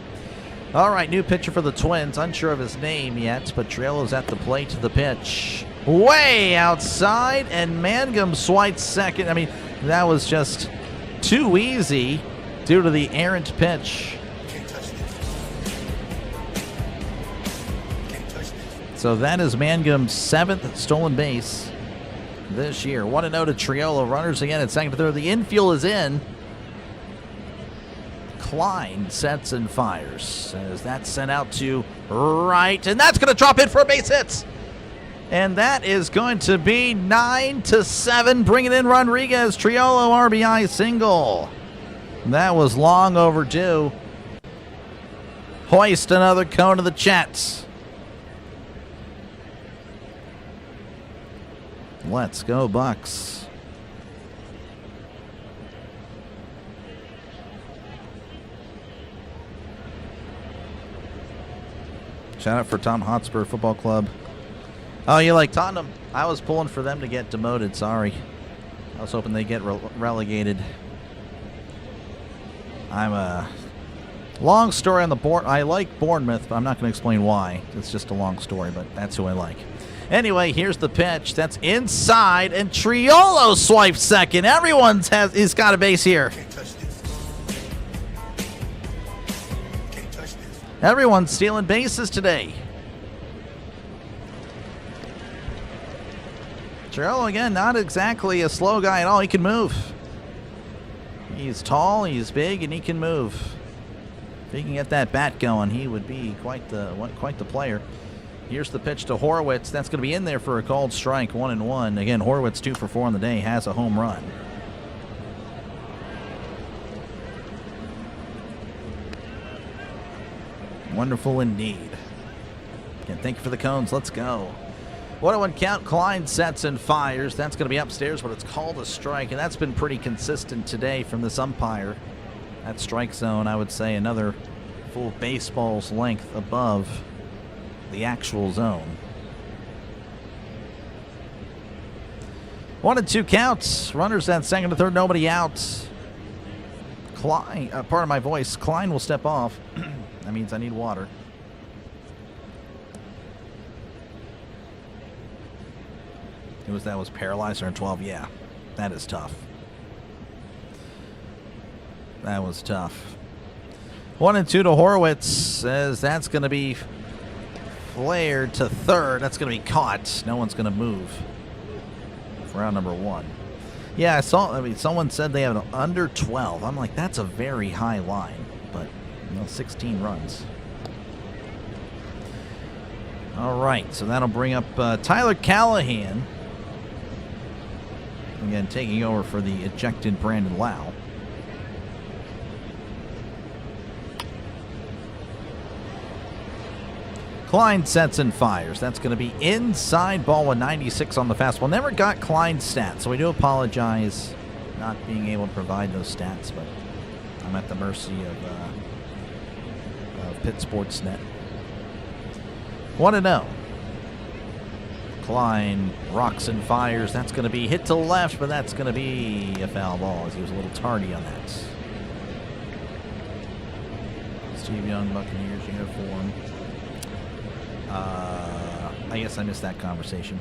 All right, new pitcher for the Twins. Unsure of his name yet, but Triolo's at the plate to the pitch. Way outside, and Mangum swipes second. I mean, that was just too easy due to the errant pitch. Can't touch this. Can't touch this. So that is Mangum's 7th stolen base this year. 1-0 to Triolo. Runners again at second to third. The infield is in. Klein sets and fires as that's sent out to right, and that's going to drop in for a base hit. And that is going to be 9-7, bringing in Rodriguez. Triolo RBI single. That was long overdue. Hoist another cone to the Chats. Let's go, Bucks. Shout out for Tom Hotspur Football Club. Oh, you like Tottenham? I was pulling for them to get demoted. Sorry. I was hoping they get relegated. I'm a long story on the board. I like Bournemouth, but I'm not going to explain why. It's just a long story, but that's who I like. Anyway, here's the pitch. That's inside, and Triolo swipes second. He's got a base here. Can't touch this. Can't touch this. Everyone's stealing bases today. Triolo, again, not exactly a slow guy at all. He can move. He's tall, he's big, and he can move. If he can get that bat going, he would be quite the player. Here's the pitch to Horwitz. That's going to be in there for a called strike, 1-1. Again, Horwitz 2 for 4 on the day, has a home run. Wonderful indeed. Again, thank you for the cones. Let's go. 1-1 count. Klein sets and fires. That's going to be upstairs, but it's called a strike, and that's been pretty consistent today from this umpire. That strike zone, I would say, another full baseball's length above the actual zone. 1-2 counts. Runners at second to third, nobody out. Klein, pardon my voice, Klein will step off. That means I need water. That was Paralyzer in 12. Yeah, that is tough. That was tough. 1-2 to Horwitz, as that's going to be flared to third. That's going to be caught. No one's going to move for round number 1. Yeah, someone said they have an under 12. I'm like, that's a very high line, but 16 runs. All right, so that'll bring up Tyler Callahan. Again, taking over for the ejected Brandon Lau. Klein sets and fires. That's going to be inside, ball 196 on the fastball. Never got Klein's stats, so we do apologize not being able to provide those stats, but I'm at the mercy of Pitt Sportsnet. 1-0. Klein rocks and fires. That's going to be hit to left, but that's going to be a foul ball as he was a little tardy on that. Steve Young, Buccaneers uniform. I guess I missed that conversation.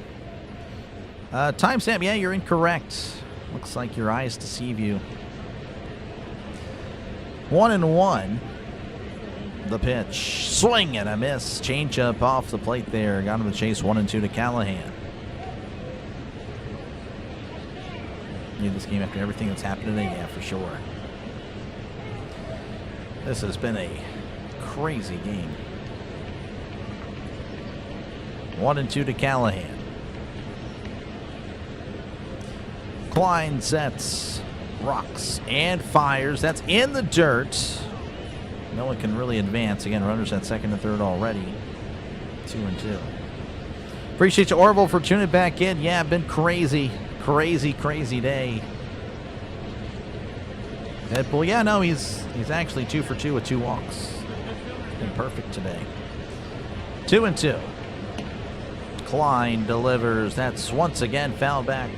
Timestamp, yeah, you're incorrect. Looks like your eyes deceive you. 1-1. The pitch. Swing and a miss. Changeup off the plate there. Got him the chase. 1-2 to Callahan. Need this game after everything that's happened today? Yeah, for sure. This has been a crazy game. 1-2 to Callahan. Klein sets, rocks, and fires. That's in the dirt. No one can really advance. Again, runners at second and third already. 2-2. Appreciate you, Orville, for tuning back in. Yeah, been crazy. Crazy day. Deadpool, yeah, no, he's actually 2 for 2 with 2 walks. Been perfect today. 2-2. Klein delivers. That's once again foul back.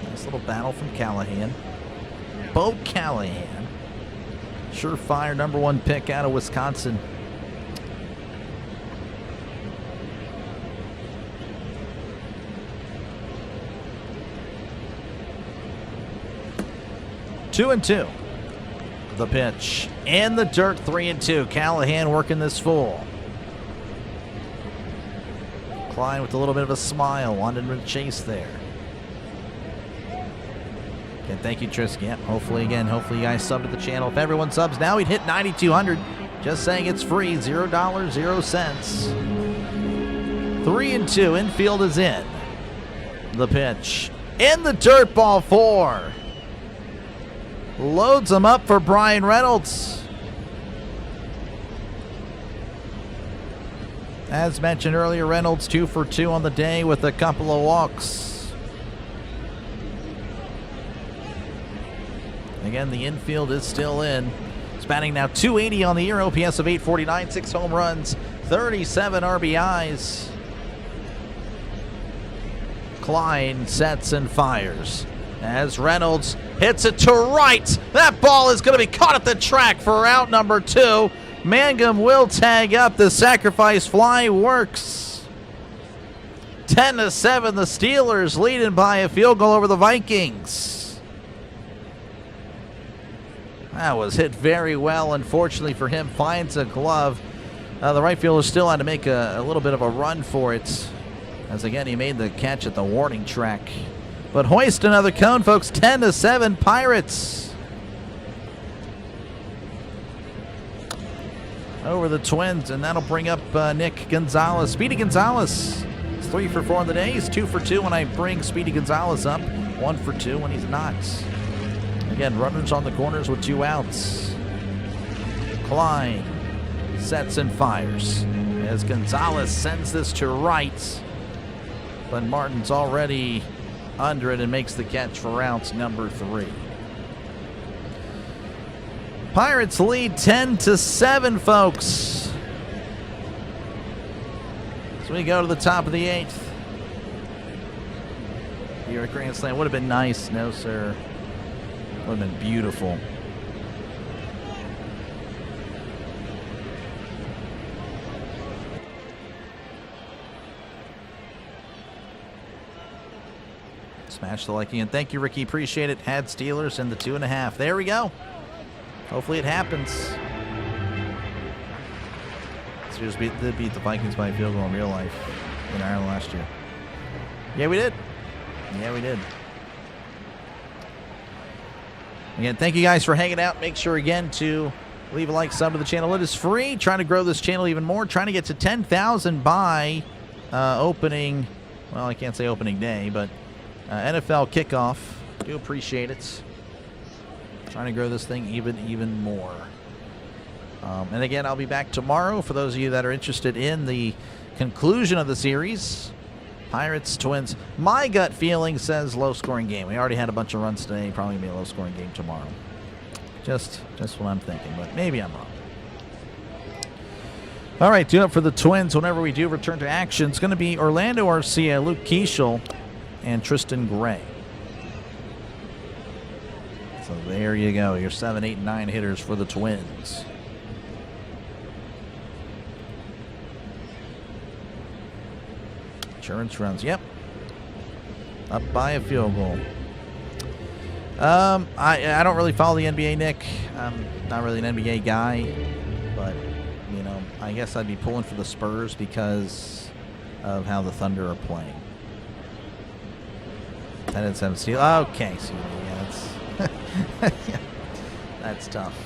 Nice little battle from Callahan. Bo Callahan. Surefire #1 pick out of Wisconsin. Two and two. The pitch. In the dirt, 3-2. Callahan working this full. Klein with a little bit of a smile. Wanted to chase there. Again, thank you, Trisky. Yeah, hopefully you guys sub to the channel. If everyone subs now, we'd hit 9,200. Just saying it's free. $0, 0 cents. 3-2. Infield is in. The pitch. In the dirt, ball 4. Loads them up for Brian Reynolds. As mentioned earlier, Reynolds 2 for 2 on the day with a couple of walks. Again, the infield is still in. He's batting now .280 on the year, OPS of .849, 6 home runs, 37 RBIs. Klein sets and fires as Reynolds hits it to right. That ball is going to be caught at the track for out number 2. Mangum will tag up. The sacrifice fly works. 10-7. The Steelers leading by a field goal over the Vikings. That was hit very well. Unfortunately for him, finds a glove. The right fielder still had to make a little bit of a run for it. As again, he made the catch at the warning track. But hoist another cone, folks. 10-7 Pirates. Over the Twins, and that'll bring up Nick Gonzalez. Speedy Gonzalez is 3 for 4 on the day. He's 2 for 2 when I bring Speedy Gonzalez up. 1 for 2 when he's not. Again, runners on the corners with 2 outs. Klein sets and fires as Gonzalez sends this to right. But Martin's already under it and makes the catch for outs number 3. Pirates lead 10-7, folks. So we go to the top of the 8th. Your grand slam would have been nice. No, sir. Would have been beautiful. Smash the like again. Thank you, Ricky. Appreciate it. Had Steelers and the 2.5. There we go. Hopefully it happens. Steelers did beat the Vikings by a field goal in real life in Ireland last year. Yeah, we did. Yeah, we did. Again, thank you guys for hanging out. Make sure, again, to leave a like, sub to the channel. It is free. Trying to grow this channel even more. Trying to get to 10,000 by opening, well, I can't say opening day, but NFL kickoff. Do appreciate it. Trying to grow this thing even more. And again, I'll be back tomorrow for those of you that are interested in the conclusion of the series. Pirates, Twins. My gut feeling says low-scoring game. We already had a bunch of runs today. Probably going to be a low-scoring game tomorrow. Just what I'm thinking, but maybe I'm wrong. All right, tune up for the Twins whenever we do return to action. It's going to be Orlando Arcia, Luke Keeschel, and Tristan Gray. So there you go, your 7, 8, and 9 hitters for the Twins. Insurance runs, yep. Up by a field goal. I don't really follow the NBA, Nick. I'm not really an NBA guy, but you know, I guess I'd be pulling for the Spurs because of how the Thunder are playing. 10 and 7 steal. Okay, so yeah, that's yeah, that's tough.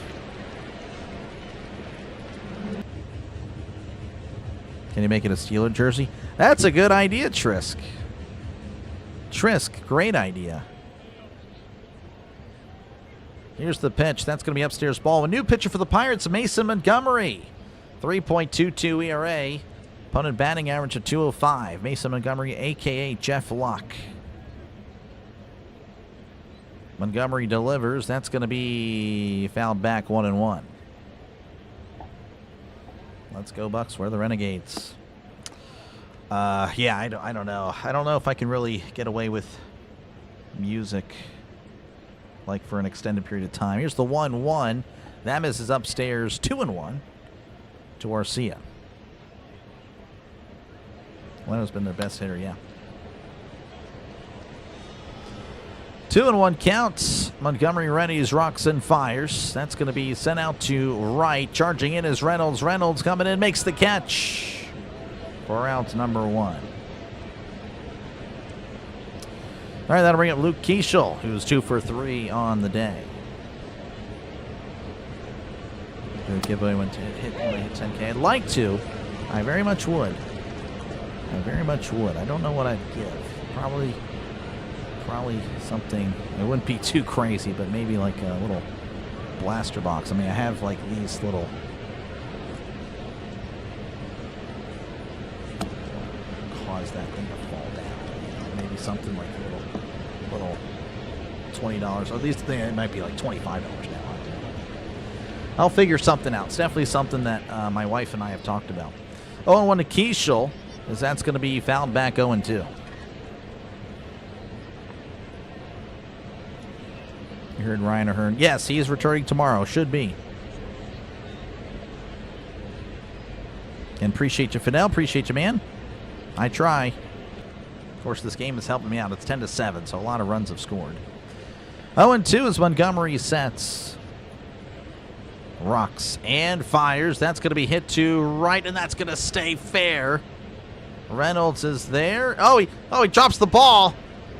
Can you make it a Steeler jersey? That's a good idea, Trisk. Trisk, great idea. Here's the pitch. That's going to be upstairs ball. A new pitcher for the Pirates, Mason Montgomery. 3.22 ERA. Opponent batting average of 205. Mason Montgomery, a.k.a. Jeff Luck. Montgomery delivers. That's going to be fouled back 1-1. Let's go, Bucks. We're the Renegades. Yeah, I don't know. I don't know if I can really get away with music like for an extended period of time. Here's the 1-1. That misses upstairs 2-1 to Arcia. Leno's been their best hitter, yeah. 2-1 counts. Montgomery readies, rocks, and fires. That's going to be sent out to right. Charging in is Reynolds. Reynolds coming in, makes the catch for out number 1. All right, that'll bring up Luke Keeschel, who's 2 for 3 on the day. Give away one to hit 10K. I'd like to. I very much would. I very much would. I don't know what I'd give. Probably something. It wouldn't be too crazy, but maybe like a little blaster box. I mean, I have like these little. Cause that thing to fall down. Maybe something like a little $20. Or at least it might be like $25 now. I don't know. I'll figure something out. It's definitely something that my wife and I have talked about. 0-1 to Keeschel, as that's going to be fouled back 0-2. You heard Ryan Ahern. Yes, he is returning tomorrow. Should be. And appreciate you, Fidel. Appreciate you, man. I try. Of course, this game is helping me out. It's 10-7, so a lot of runs have scored. 0-2 as Montgomery sets. Rocks and fires. That's going to be hit to right, and that's going to stay fair. Reynolds is there. Oh, he drops the ball.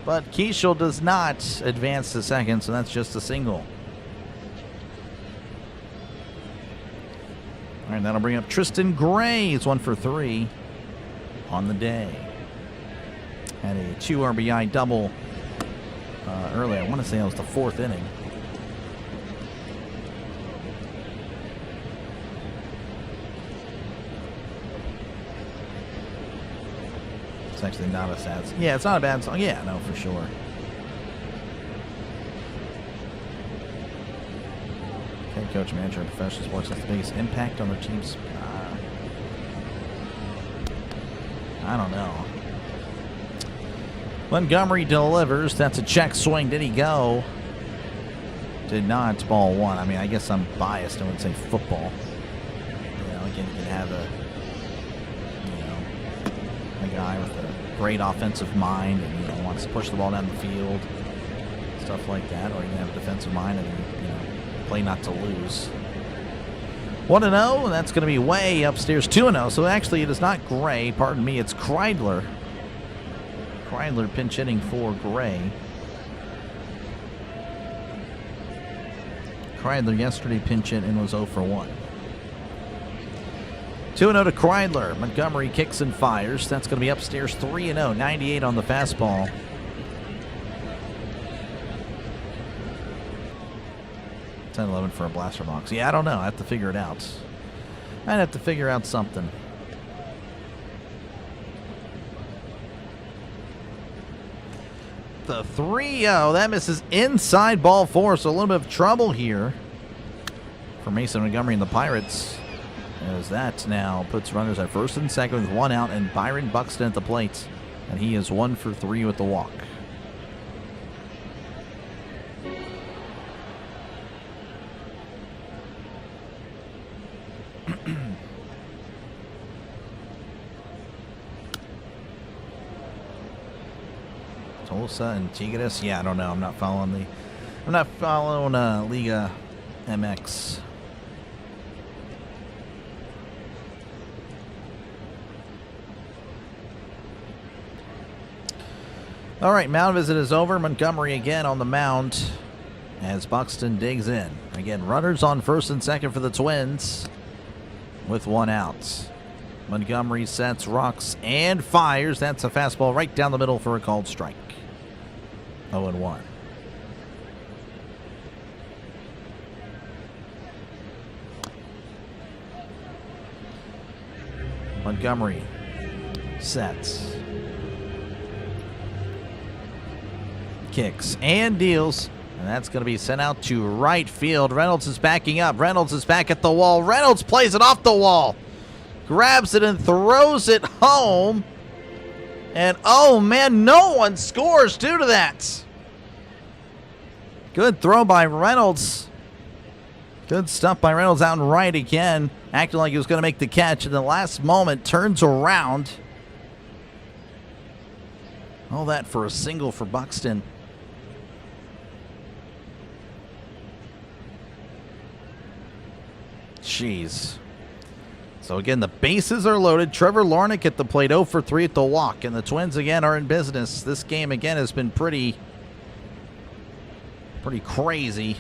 But Keeschel does not advance to second, so that's just a single. All right, that'll bring up Tristan Gray. He's 1 for 3 on the day. Had a 2 RBI double earlier. I want to say that was the 4th inning. It's actually not a sad song. Yeah, it's not a bad song. Yeah, no, for sure. Head coach, manager of professional sports has the biggest impact on their teams. I don't know. Montgomery delivers. That's a check swing. Did he go? Did not. It's ball 1. I mean, I guess I'm biased. I would say football. You know, again, you can have a guy with a great offensive mind and wants to push the ball down the field, stuff like that, or you can have a defensive mind and play not to lose. 1-0, and that's going to be way upstairs. 2-0, so actually it is not Gray. Pardon me, it's Kreidler. Kreidler pinch hitting for Gray. Kreidler yesterday pinch hit and was 0 for 1. 2-0 to Kreidler. Montgomery kicks and fires. That's going to be upstairs 3-0. 98 on the fastball. $10-11 for a blaster box. Yeah, I don't know. I have to figure it out. I'd have to figure out something. The 3-0. That misses inside ball 4, so a little bit of trouble here for Mason Montgomery and the Pirates, as that now puts runners at first and second with one out, and Byron Buxton at the plate, and he is 1 for 3 with the walk. Tulsa and Tigres. Yeah, I don't know. I'm not following Liga MX. All right, mound visit is over. Montgomery again on the mound as Buxton digs in. Again, runners on first and second for the Twins with one out. Montgomery sets, rocks, and fires. That's a fastball right down the middle for a called strike. 0-1. Montgomery sets, kicks, and deals. And that's going to be sent out to right field. Reynolds is backing up. Reynolds is back at the wall. Reynolds plays it off the wall. Grabs it and throws it home. And, oh, man, no one scores due to that. Good throw by Reynolds. Good stuff by Reynolds out and right again. Acting like he was going to make the catch. In the last moment, turns around. All that for a single for Buxton. Jeez. So again, the bases are loaded. Trevor Larnach at the plate, 0 for 3 at the walk. And the Twins again are in business. This game again has been pretty crazy.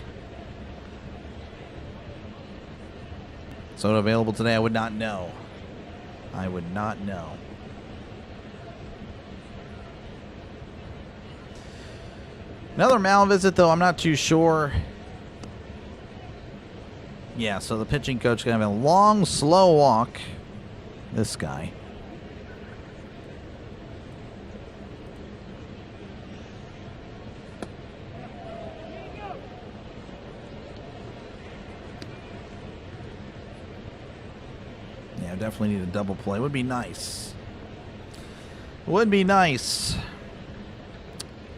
Soda available today? I would not know. I would not know. Another mound visit, though. I'm not too sure. Yeah, so the pitching coach going to have a long, slow walk. This guy. Yeah, definitely need a double play. Would be nice. Would be nice.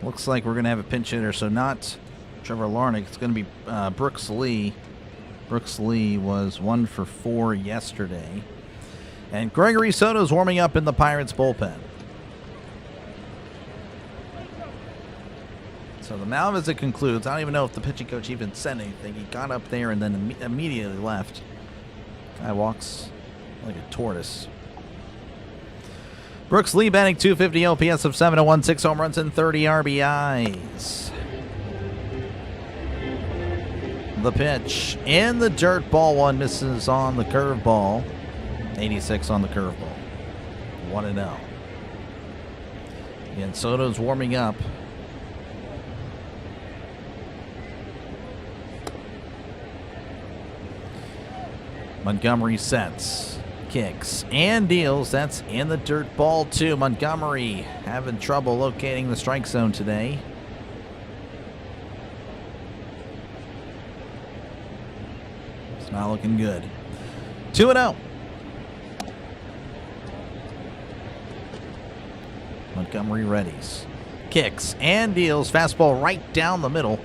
Looks like we're going to have a pinch hitter, so not Trevor Larnach. It's going to be Brooks Lee. Brooks Lee was 1 for 4 yesterday. And Gregory Soto's warming up in the Pirates bullpen. So the mound as it concludes. I don't even know if the pitching coach even said anything. He got up there and then immediately left. Guy walks like a tortoise. Brooks Lee batting .250 OPS of 701, 6 home runs and 30 RBIs. The pitch in the dirt, ball one, misses on the curveball. 86 on the curveball. 1-0. And Soto's warming up. Montgomery sets, kicks, and deals. That's in the dirt, ball two. Montgomery having trouble locating the strike zone today. It's not looking good. 2-0. Montgomery readies, kicks, and deals. Fastball right down the middle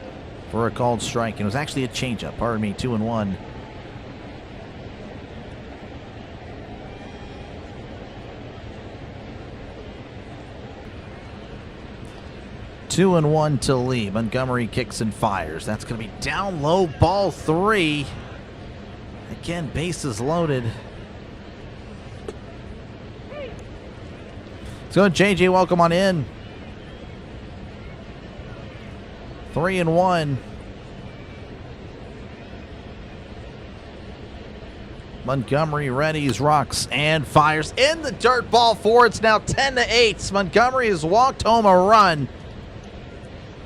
for a called strike. It was actually a changeup. Pardon me, 2-1. Two and one to Lee. Montgomery kicks and fires. That's going to be down low, ball three. Again, bases loaded. Let's go, JJ. Welcome on in. 3-1. Montgomery readies, rocks, and fires in the dirt, ball four. It's now 10-8. Montgomery has walked home a run.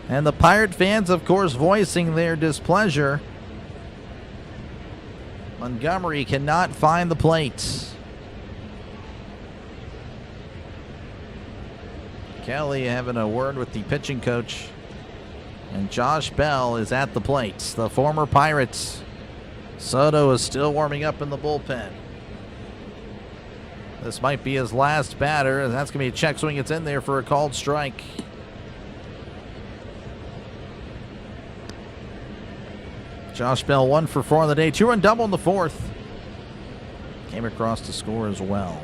And the Pirate fans, of course, voicing their displeasure. Montgomery cannot find the plate. Kelly having a word with the pitching coach. And Josh Bell is at the plate. The former Pirates Soto is still warming up in the bullpen. This might be his last batter, and that's going to be a check swing. It's in there for a called strike. Josh Bell 1 for 4 on the day. 2-run double in the fourth. Came across to score as well.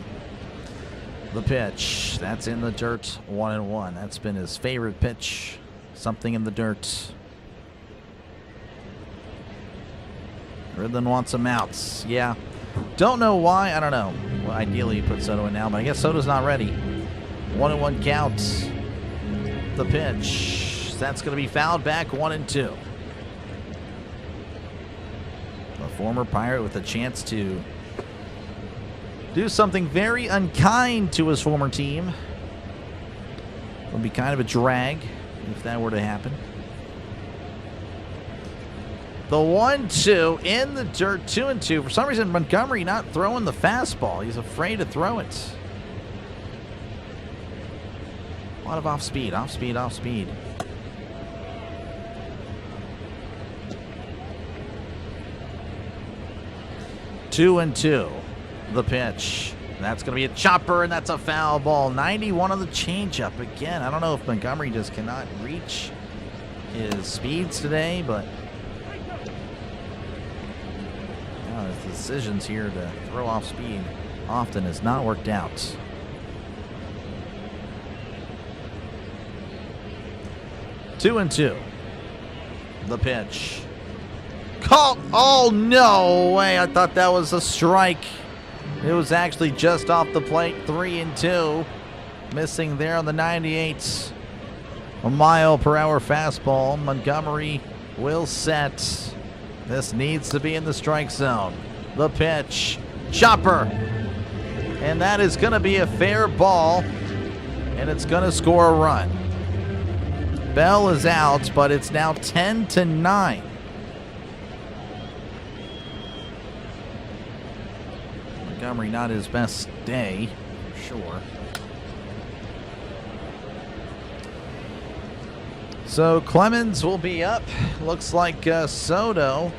The pitch. That's in the dirt. 1-1. That's been his favorite pitch. Something in the dirt. Ridlin wants some outs. Yeah. Don't know why. I don't know. Well, ideally, you put Soto in now, but I guess Soto's not ready. 1-1 count. The pitch. That's going to be fouled back. 1-2. A former Pirate with a chance to do something very unkind to his former team. Would be kind of a drag if that were to happen. The 1-2 in the dirt, 2-2. For some reason, Montgomery not throwing the fastball. He's afraid to throw it. A lot of off speed, off speed, off speed. Two and two. The pitch. That's going to be a chopper, and that's a foul ball. 91 on the changeup. Again, I don't know if Montgomery just cannot reach his speeds today, but his decisions here to throw off speed often has not worked out. Two and two. The pitch. Call. Oh, no way. I thought that was a strike. It was actually just off the plate. 3-2. Missing there on the 98. A mile-per-hour fastball. Montgomery will set. This needs to be in the strike zone. The pitch. Chopper. And that is going to be a fair ball. And it's going to score a run. Bell is out, but it's now 10-9. Montgomery not his best day, for sure. So Clemens will be up. Looks like Soto.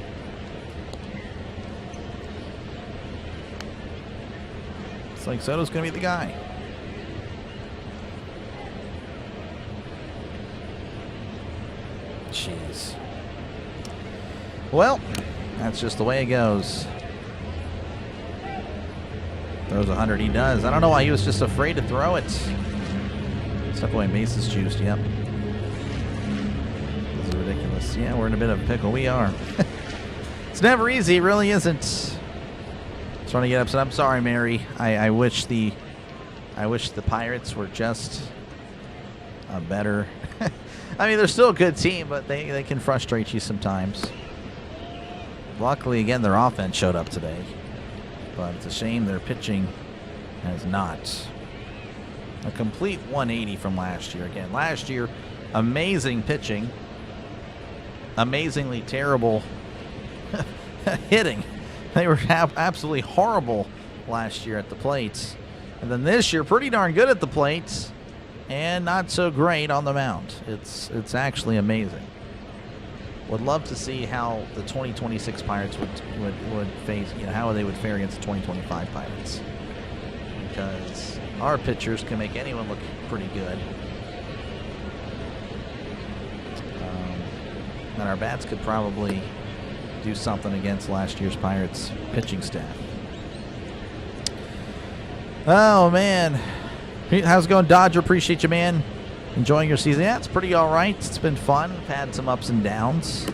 Looks like Soto's going to be the guy. Jeez. Well, that's just the way it goes. Throws 100, he does. I don't know why he was just afraid to throw it. Step away, bases juiced, yep. This is ridiculous. Yeah, we're in a bit of a pickle. We are. It's never easy, it really isn't. Trying to get upset. I'm sorry, Mary. I wish the Pirates were just a better I mean, they're still a good team, but they can frustrate you sometimes. Luckily, again, their offense showed up today. But it's a shame their pitching has not. A complete 180 from last year. Again, last year, amazing pitching. Amazingly terrible hitting. They were absolutely horrible last year at the plates. And then this year, pretty darn good at the plates. And not so great on the mound. It's actually amazing. Would love to see how the 2026 Pirates would face, how they would fare against the 2025 Pirates. Because our pitchers can make anyone look pretty good. And our bats could probably do something against last year's Pirates pitching staff. Oh, man. How's it going, Dodger? Appreciate you, man. Enjoying your season. Yeah, it's pretty all right. It's been fun. I've had some ups and downs.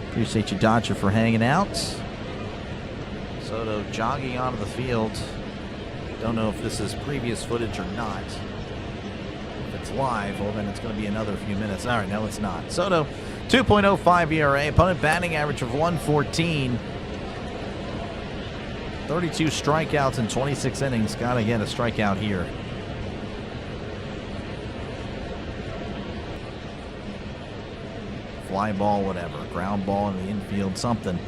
Appreciate you, Dodger, for hanging out. Soto jogging onto the field. Don't know if this is previous footage or not. If it's live, well, then it's going to be another few minutes. All right, no, it's not. Soto, 2.05 ERA. Opponent batting average of 114. 32 strikeouts in 26 innings. Got to get a strikeout here. Fly ball, whatever. Ground ball in the infield, something.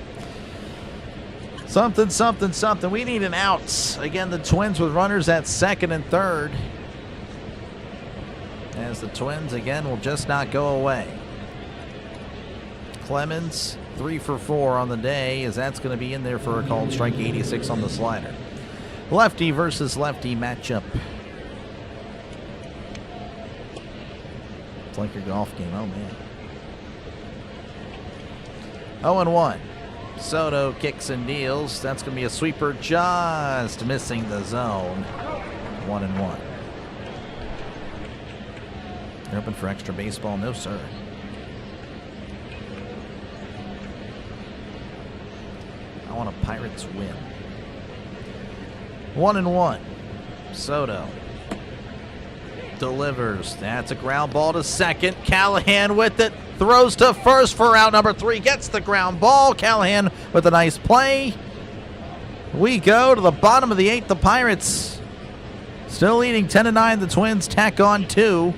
Something. We need an out. Again, the Twins with runners at second and third. As the Twins, again, will just not go away. Clemens 3 for 4 on the day, as that's going to be in there for a called strike. 86 on the slider. Lefty versus lefty matchup. It's like your golf game. Oh, man. 0-1. Soto kicks and deals. That's going to be a sweeper, just missing the zone. 1-1. They're open for extra baseball. No, sir. I want a Pirates win. 1-1. Soto delivers. That's a ground ball to second. Callahan with it. Throws to first for out number 3. Gets the ground ball. Callahan with a nice play. We go to the bottom of the 8th. The Pirates still leading 10-9. The Twins tack on 2.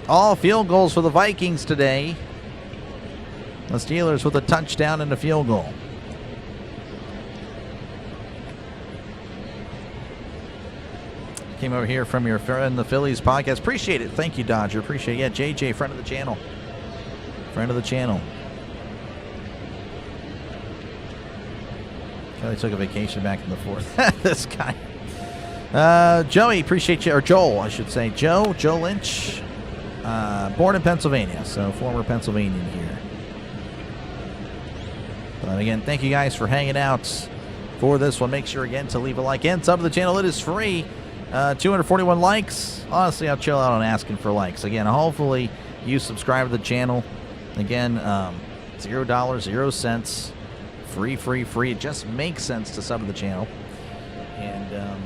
All field goals for the Vikings today. The Steelers with a touchdown and a field goal. Came over here from your friend, the Phillies podcast. Appreciate it. Thank you, Dodger. Appreciate it. Yeah, JJ, friend of the channel. Friend of the channel. Kelly took a vacation back in the 4th. This guy. Joey, appreciate you. Or Joel, I should say. Joe Lynch. Born in Pennsylvania, so former Pennsylvanian here. But again, thank you guys for hanging out for this one. Make sure, again, to leave a like and sub to the channel. It is free. 241 likes. Honestly, I'll chill out on asking for likes. Again, hopefully you subscribe to the channel. Again, $0, 0 cents. Free. It just makes sense to sub to the channel. And,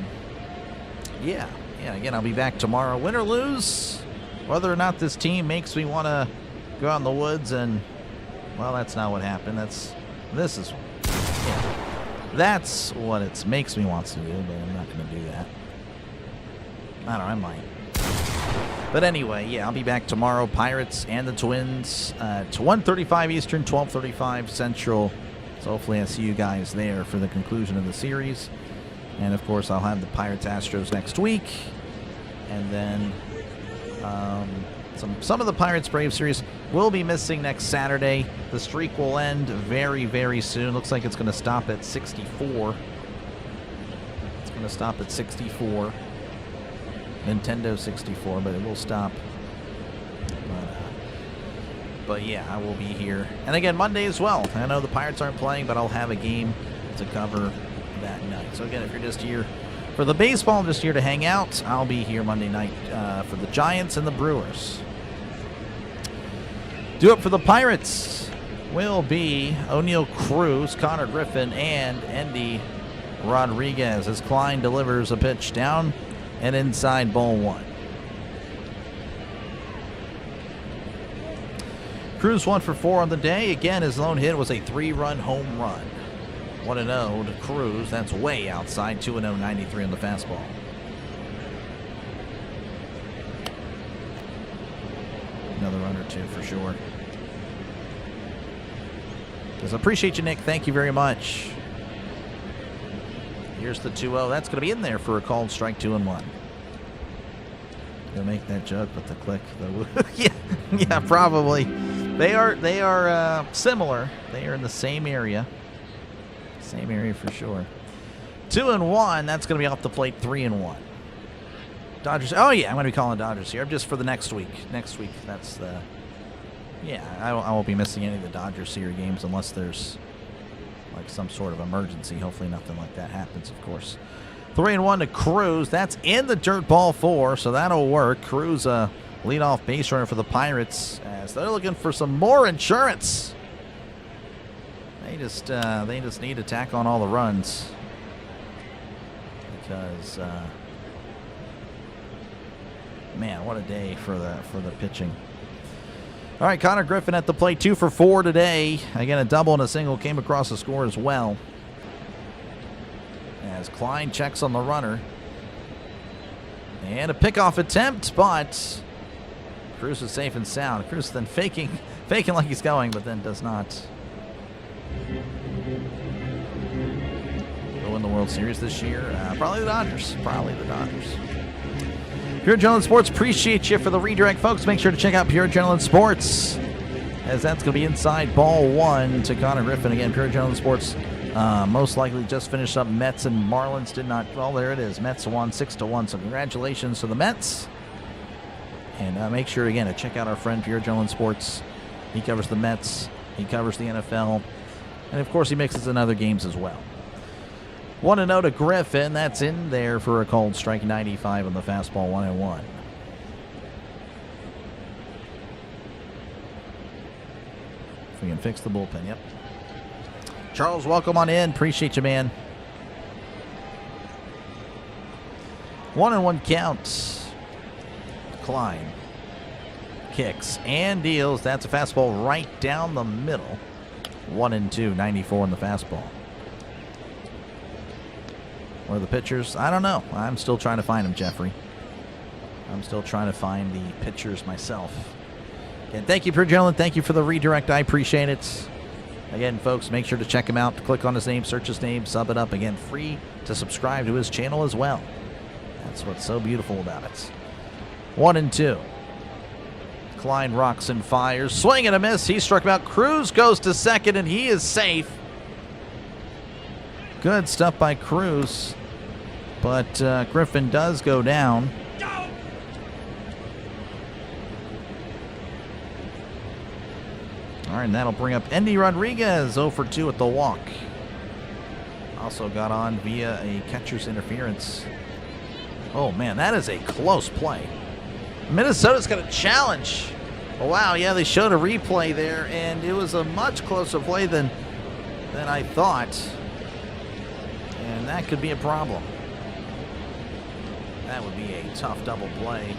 yeah, again, I'll be back tomorrow. Win or lose, whether or not this team makes me want to go out in the woods and, well, that's not what happened. That's what it makes me want to do, but I'm not going to do that. I don't know, I might. But anyway, yeah, I'll be back tomorrow. Pirates and the Twins. It's 1:35 Eastern, 12:35 Central. So hopefully I see you guys there for the conclusion of the series. And of course, I'll have the Pirates Astros next week. And then some of the Pirates Braves series will be missing next Saturday. The streak will end very, very soon. Looks like it's going to stop at 64. It's going to stop at 64. Nintendo 64, but it will stop. But yeah, I will be here. And again, Monday as well. I know the Pirates aren't playing, but I'll have a game to cover that night. So again, if you're just here for the baseball, just here to hang out, I'll be here Monday night for the Giants and the Brewers. Do it for the Pirates will be O'Neal Cruz, Connor Griffin, and Andy Rodriguez as Klein delivers a pitch down and inside ball 1. Cruz 1 for 4 on the day. Again, his lone hit was a 3-run home run. 1-0 to Cruz. That's way outside. 2-0, 93 on the fastball. Another run or two for sure. I appreciate you, Nick. Thank you very much. Here's the 2-0. That's going to be in there for a called strike. 2-1. Gonna make that joke with the click. Yeah, probably. They are similar. They are in the same area. Same area for sure. 2-1. That's going to be off the plate. 3-1. Dodgers. Oh yeah, I'm going to be calling Dodgers here. Just for the next week. Next week. That's the. Yeah, I won't be missing any of the Dodgers series games unless there's like some sort of emergency. Hopefully nothing like that happens, of course. 3-1 to Cruz. That's in the dirt, ball 4, so that'll work. Cruz, leadoff base runner for the Pirates, as they're looking for some more insurance. They just need to tack on all the runs because, man, what a day for the pitching. All right, Connor Griffin at the plate, 2 for 4 today. Again, a double and a single came across the score as well. As Klein checks on the runner. And a pickoff attempt, but Cruz is safe and sound. Cruz then faking like he's going, but then does not. Go win the World Series this year? Probably the Dodgers. Pure Adrenaline Sports, appreciate you for the redirect, folks. Make sure to check out Pure Adrenaline Sports. as that's going to be inside ball one to Connor Griffin. Again, Pure Adrenaline Sports most likely just finished up. Mets and Marlins did not. Well, there it is. Mets won 6-1. So congratulations to the Mets. And make sure, again, to check out our friend Pure Adrenaline Sports. He covers the Mets. He covers the NFL. And, of course, he mixes in other games as well. 1-0 to Griffin. That's in there for a cold strike. 95 on the fastball. 1-1. If we can fix the bullpen, yep. Charles, welcome on in. Appreciate you, man. 1-1 count. Klein kicks and deals. That's a fastball right down the middle. 1-2, 94 on the fastball. Where are the pitchers? I don't know. I'm still trying to find them, Jeffrey. I'm still trying to find the pitchers myself. Again, thank you for Jalen. Thank you for the redirect. I appreciate it. Again, folks, make sure to check him out. Click on his name, search his name, sub it up. Again, free to subscribe to his channel as well. That's what's so beautiful about it. 1-2. Klein rocks and fires. Swing and a miss. He struck him out. Cruz goes to second, and he is safe. Good stuff by Cruz. But Griffin does go down. All right, and that'll bring up Endy Rodriguez, 0 for 2 at the walk. Also got on via a catcher's interference. Oh, man, that is a close play. Minnesota's got a challenge. Oh, wow, yeah, they showed a replay there, and it was a much closer play than I thought. And that could be a problem. That would be a tough double play.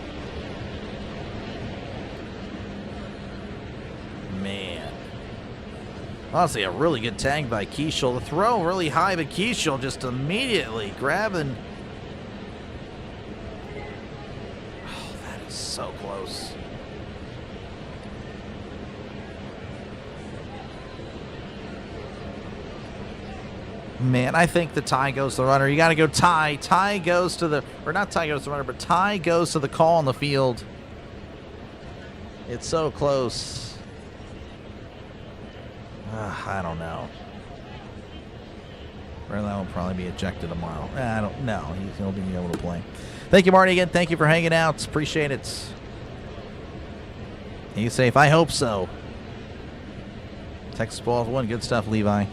Man. Honestly, a really good tag by Keishel. The throw really high, but Keishel just immediately grabbing. Oh, that is so close. Man, I think the tie goes to the runner. You got to go tie. Tie goes to the, or not tie goes to the runner, but tie goes to the call on the field. It's so close. I don't know. Verlander will probably be ejected tomorrow. I don't know. He'll be able to play. Thank you, Marty, again. Thank you for hanging out. Appreciate it. He's safe. I hope so. Texas Balls won. Good stuff, Levi.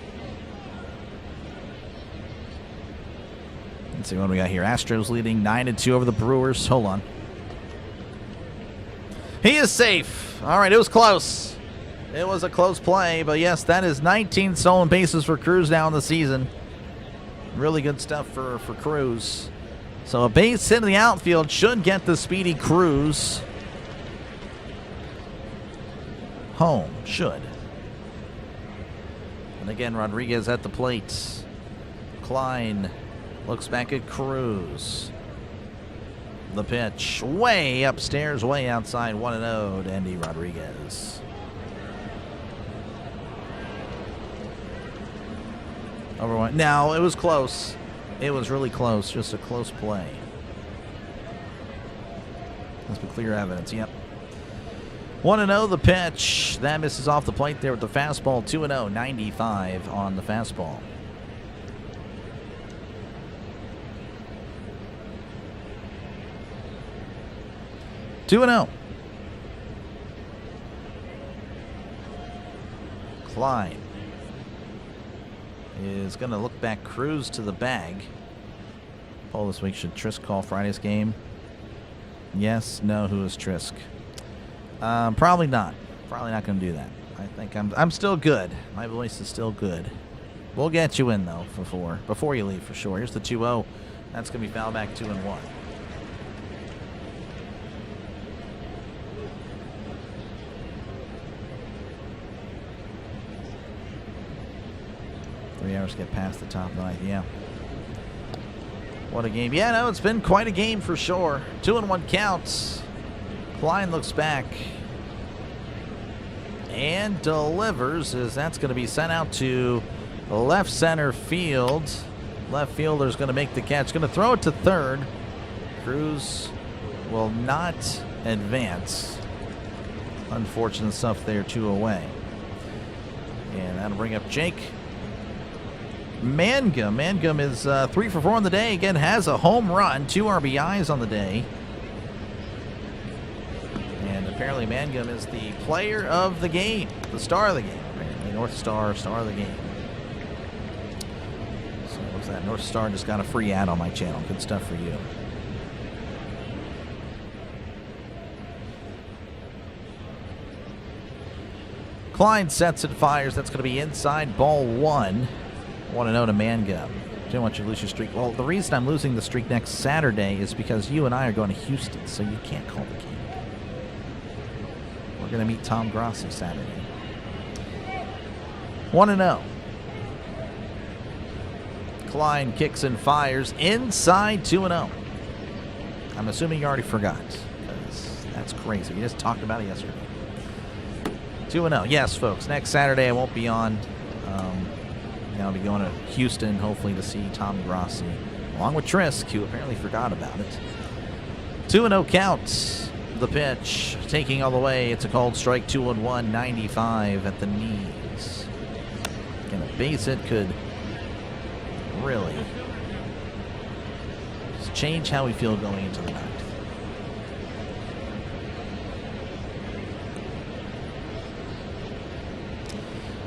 Let's see what we got here. Astros leading 9-2 over the Brewers. Hold on. He is safe. All right, it was close. It was a close play, but yes, that is 19 stolen bases for Cruz now in the season. Really good stuff for Cruz. So a base hit in the outfield should get the speedy Cruz home. Should. And again, Rodriguez at the plate. Klein looks back at Cruz. The pitch way upstairs, way outside. 1-0 to Endy Rodriguez. Over one. No, it was close. It was really close. Just a close play. Let's be clear evidence. Yep. 1-0 the pitch. That misses off the plate there with the fastball. 2-0. 95 on the fastball. Klein is going to look back. Cruz to the bag. Poll this week: should Trisk call Friday's game? Yes, no. Who is Trisk? Probably not. Probably not going to do that. I think I'm still good. My voice is still good. We'll get you in though before you leave for sure. Here's the 2-0. That's going to be foul back 2-1. Hours get past the top 9. Yeah. What a game. Yeah, no, it's been quite a game for sure. 2-1 counts. Klein looks back and delivers, as that's going to be sent out to left center field. Left fielder's going to make the catch. Going to throw it to third. Cruz will not advance. Unfortunate stuff there, 2 away. And that'll bring up Jake Mangum. Mangum is 3 for 4 on the day. Again, has a home run, 2 RBIs on the day. And apparently Mangum is the player of the game, the star of the game. Apparently, North Star, star of the game. So what's that? North Star just got a free ad on my channel. Good stuff for you. Klein sets and fires. That's going to be inside, ball 1. 1-0 to Mangum. Don't want you to lose your streak. Well, the reason I'm losing the streak next Saturday is because you and I are going to Houston, so you can't call the game. We're going to meet Tom Grossi Saturday. 1-0. Klein kicks and fires inside, 2-0. I'm assuming you already forgot, because that's crazy. We just talked about it yesterday. 2-0. Yes, folks. Next Saturday I won't be on. I'll be going to Houston, hopefully, to see Tom Grossi, along with Trisk, who apparently forgot about it. 2-0 count. The pitch, taking all the way. It's a called strike, 2-1, 95 at the knees. Gonna base it, could really just change how we feel going into the ninth.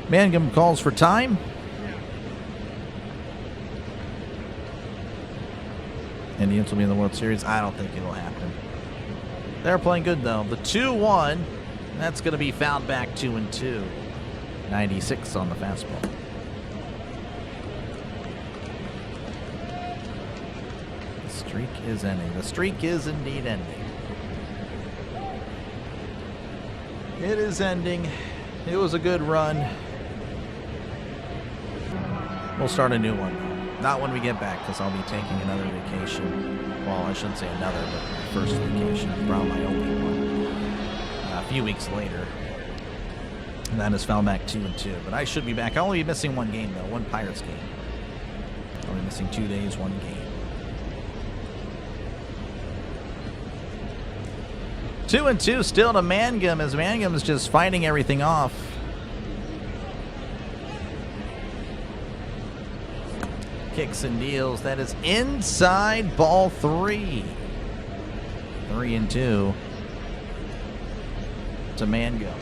Mangum calls for time. Indians will be in the World Series. I don't think it'll happen. They're playing good, though. The 2-1, that's going to be fouled back 2-2. 96 on the fastball. The streak is ending. The streak is indeed ending. It is ending. It was a good run. We'll start a new one. Not when we get back, because I'll be taking another vacation. Well, I shouldn't say another, but my first vacation. Probably my only one. A few weeks later. And that is found back 2-2. But I should be back. I'll only be missing one game, though. One Pirates game. I'll be missing 2 days, 1 game. 2-2 still to Mangum, as Mangum is just fighting everything off. Kicks and deals. That is inside, ball 3. 3-2 to Mangum.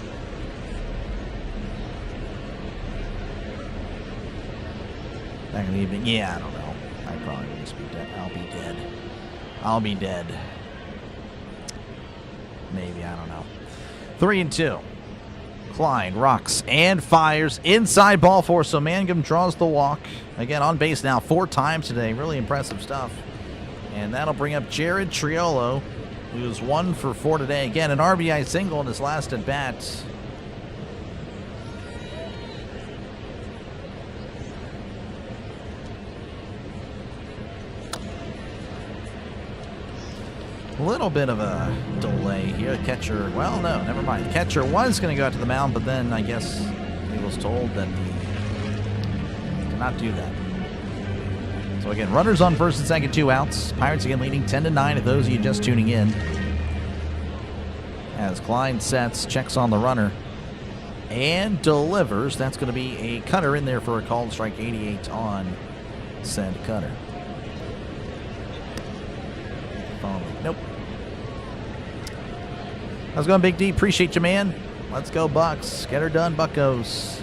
Back in the evening. Yeah, I don't know. I probably will just be dead. I'll be dead. I'll be dead. Maybe, I don't know. 3-2. Klein rocks and fires inside, ball 4. So Mangum draws the walk. Again, on base now 4 times today. Really impressive stuff. And that'll bring up Jared Triolo, who's 1 for 4 today. Again, an RBI single in his last at bat. A little bit of a delay here. Catcher, well, no, never mind. Catcher was going to go out to the mound, but then I guess he was told that he cannot do that. So again, runners on first and second, 2 outs. Pirates again leading 10-9 at those of you just tuning in. As Klein sets, checks on the runner, and delivers. That's going to be a cutter in there for a called strike, 88 on said cutter. Nope. How's it going, Big D? Appreciate you, man. Let's go, Bucks. Get her done, Buccos.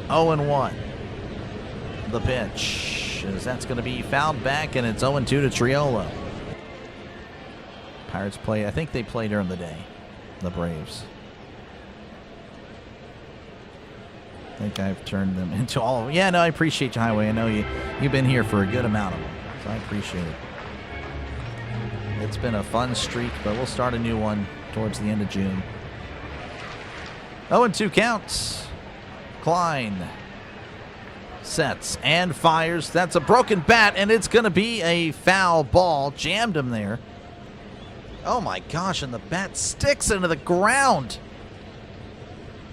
0-1. The pitch. As that's going to be fouled back, and it's 0-2 to Triolo. Pirates play. I think they play during the day. The Braves. I think I've turned them into all of them. Yeah, no, I appreciate you, Highway. I know you've been here for a good amount of them, so I appreciate it. It's been a fun streak, but we'll start a new one towards the end of June. 0-2 counts. Klein sets and fires. That's a broken bat, and it's going to be a foul ball. Jammed him there. Oh, my gosh, and the bat sticks into the ground.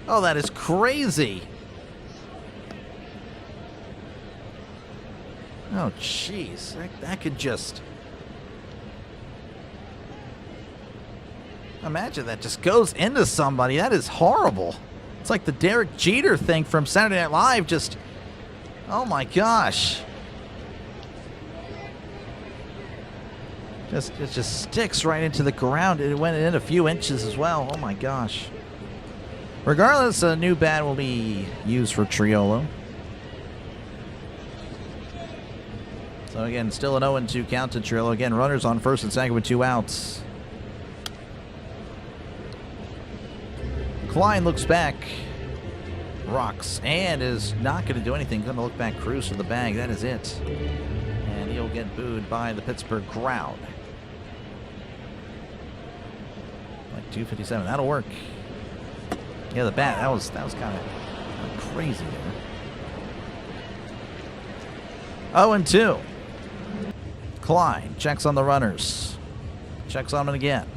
Oh, that is crazy. Oh, jeez. That could just... Imagine that just goes into somebody. That is horrible. It's like the Derek Jeter thing from Saturday Night Live. Just, oh my gosh. It just sticks right into the ground. It went in a few inches as well. Oh my gosh. Regardless, a new bat will be used for Triolo. So again, still an 0-2 count to Triolo. Again, runners on first and second with 2 outs. Klein looks back, rocks, and is not going to do anything. Going to look back, cruise to the bag. That is it. And he'll get booed by the Pittsburgh crowd. Like 257. That'll work. Yeah, the bat. That was kind of crazy there. 0-2. Klein checks on the runners. Checks on them again.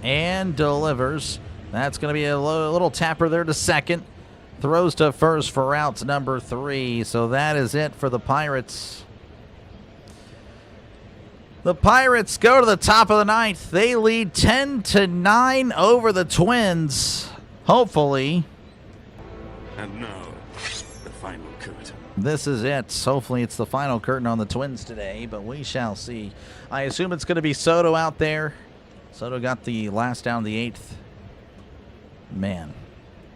And delivers. That's going to be a little tapper there to second. Throws to first for out number 3. So that is it for the Pirates. The Pirates go to the top of the 9th. They lead 10-9 over the Twins. Hopefully. And now, the final curtain. This is it. Hopefully it's the final curtain on the Twins today, but we shall see. I assume it's going to be Soto out there. Soto got the last down of the 8th. Man,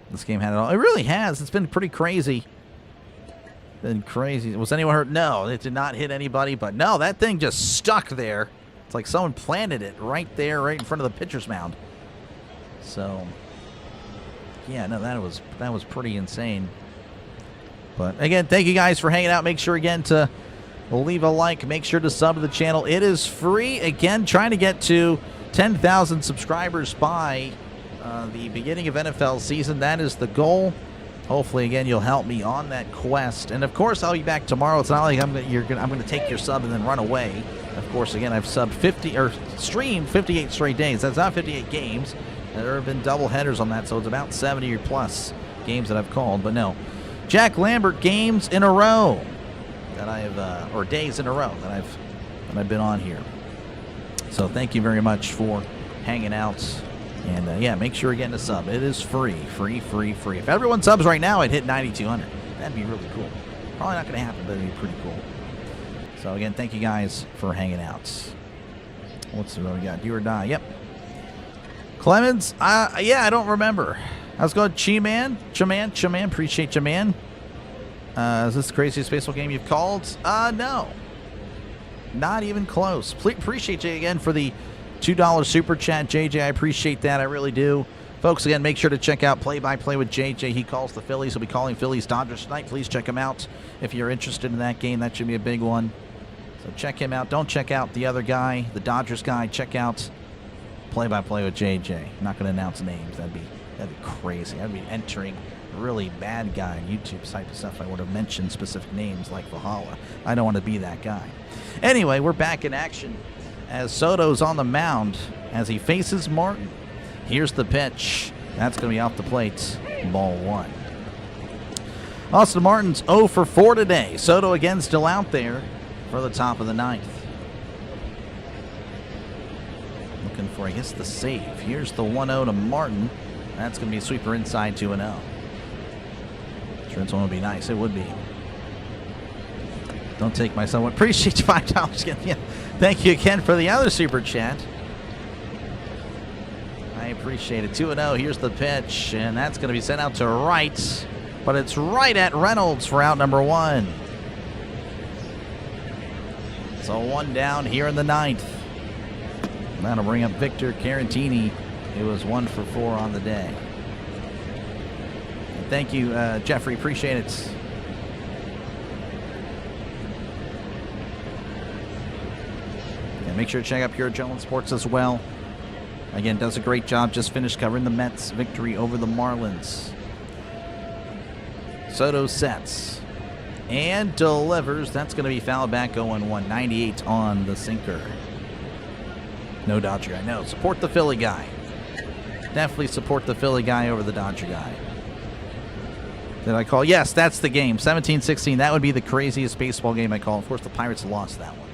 this game had it all. It really has. It's been pretty crazy. Been crazy. Was anyone hurt? No, it did not hit anybody, but no, that thing just stuck there. It's like someone planted it right there, right in front of the pitcher's mound. So, yeah, no, that was pretty insane. But again, thank you guys for hanging out. Make sure again to leave a like. Make sure to sub to the channel. It is free. Again, trying to get to 10,000 subscribers by the beginning of NFL season. That is the goal. Hopefully, again, you'll help me on that quest. And of course, I'll be back tomorrow. It's not like I'm going to take your sub and then run away. Of course, again, I've subbed 50 or streamed 58 straight days. That's not 58 games. There have been double headers on that, so it's about 70 or plus games that I've called. But no, Jack Lambert games in a row that I have, or days in a row that I've been on here. So thank you very much for hanging out. And yeah, make sure you're getting a sub. It is free. If everyone subs right now, I'd hit 9,200. That'd be really cool. Probably not going to happen, but it'd be pretty cool. So again, thank you guys for hanging out. What's the road we got? Do or die. Yep. Clemens? Yeah, I don't remember. How's it going? Chi-Man. Appreciate you, man. Is this the craziest baseball game you've called? No. Not even close. Appreciate you again for the $2 super chat, JJ. I appreciate that. I really do. Folks, again, make sure to check out Play-by-Play with JJ. He calls the Phillies. He'll be calling Phillies Dodgers tonight. Please check him out if you're interested in that game. That should be a big one. So check him out. Don't check out the other guy, the Dodgers guy. Check out Play-by-Play with JJ. I'm not going to announce names. That'd be crazy. I'd be entering really bad guy YouTube type of stuff. I would have mentioned specific names like Valhalla. I don't want to be that guy. Anyway, we're back in action as Soto's on the mound as he faces Martin. Here's the pitch. That's going to be off the plate. Ball 1. Austin Martin's 0 for 4 today. Soto again still out there for the top of the 9th. Looking for, I guess, the save. Here's the 1-0 to Martin. That's going to be a sweeper inside 2-0. Sure, this one would be nice. It would be. Don't take my son. Appreciate you $5 again. Yeah. Thank you again for the other super chat. I appreciate it. 2-0. Here's the pitch, and that's going to be sent out to right, but it's right at Reynolds for out number 1. So 1 down here in the 9th. That'll bring up Victor Carantini. It was 1 for 4 on the day. And thank you, Jeffrey. Appreciate it. And make sure to check out Pure Adrenaline Sports as well. Again, does a great job. Just finished covering the Mets' victory over the Marlins. Soto sets and delivers. That's going to be fouled back 0-1. 98 on the sinker. No Dodger guy. No, support the Philly guy. Definitely support the Philly guy over the Dodger guy. Did I call? Yes, that's the game. 17-16. That would be the craziest baseball game I call. Of course, the Pirates lost that one.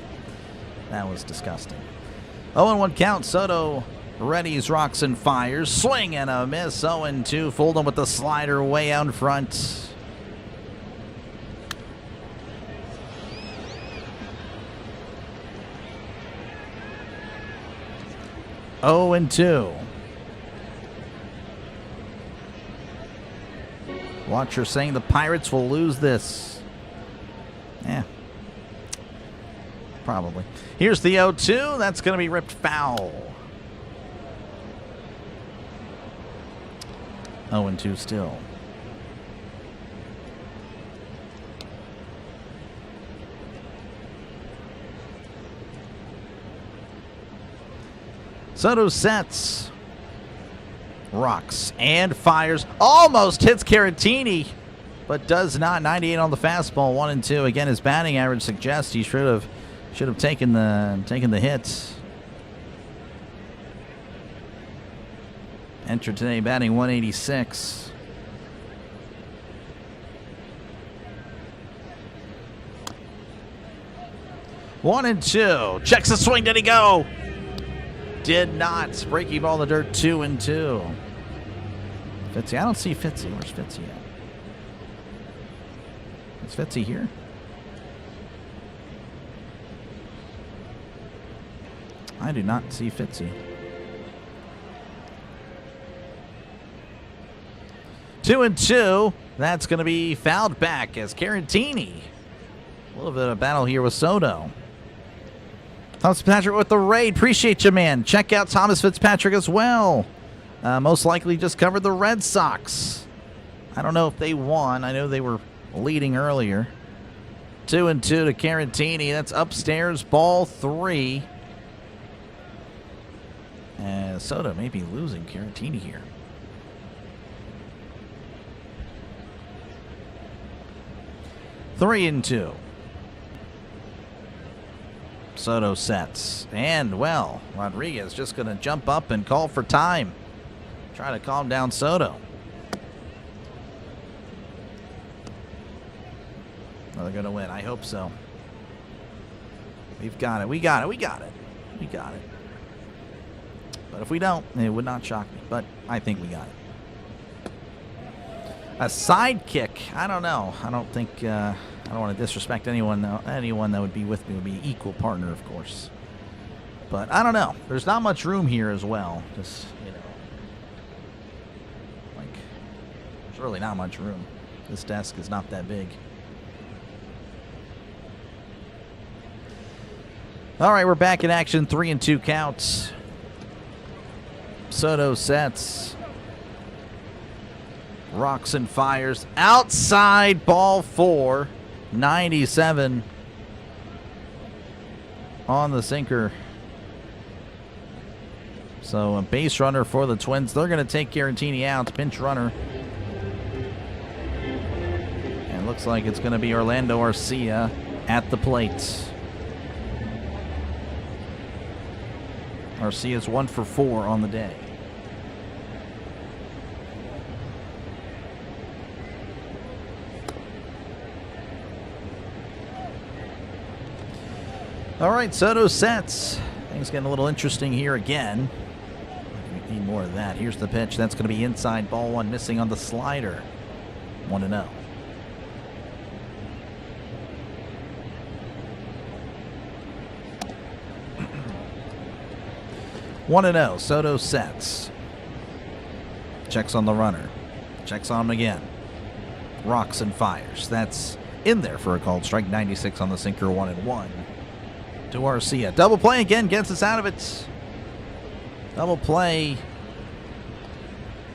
That was disgusting. 0-1 count. Soto Readies, rocks, and fires. Swing and a miss. 0-2. Fold him with the slider way out in front. Oh and 2. Watcher saying the Pirates will lose this. Yeah. Probably. Here's the 0-2. That's going to be ripped foul. 0-2 still. Soto sets. Rocks and fires. Almost hits Caratini, but does not. 98 on the fastball. 1-2. Again, his batting average suggests he should have taken the hit. Entered today batting 186. One and 2. Checks the swing. Did he go? Did not. Breaking ball in the dirt. 2-2. Fitzy. I don't see Fitzy. Where's Fitzy at? Is Fitzy here? I do not see Fitzy. 2-2. That's going to be fouled back as Caratini. A little bit of battle here with Soto. Thomas Fitzpatrick with the raid. Appreciate you, man. Check out Thomas Fitzpatrick as well. Most likely just covered the Red Sox. I don't know if they won. I know they were leading earlier. 2-2 to Caratini. That's upstairs, ball 3. Soto may be losing Caratini here. Three and 2. Soto sets. And, well, Rodriguez just going to jump up and call for time. Try to calm down Soto. Well, they're going to win. I hope so. We've got it. We got it. We got it. We got it. But if we don't, it would not shock me. But I think we got it. A sidekick. I don't know. I don't think... I don't want to disrespect anyone. Anyone that would be with me would be equal partner, of course. But I don't know. There's not much room here as well. Just, you know. Like, there's really not much room. This desk is not that big. All right, we're back in action. 3-2 counts. Soto sets. Rocks and fires. Outside, ball 4. 97 on the sinker. So a base runner for the Twins. They're going to take Caratini out. Pinch runner. And it looks like it's going to be Orlando Arcia at the plate. Arcia's 1 for 4 on the day. All right, Soto sets. Things getting a little interesting here again. We need more of that. Here's the pitch. That's going to be inside. Ball 1 missing on the slider. 1-0. One and 0. Soto sets. Checks on the runner. Checks on him again. Rocks and fires. That's in there for a called strike. 96 on the sinker. 1-1. To Arcia. Double play again. Gets us out of it. Double play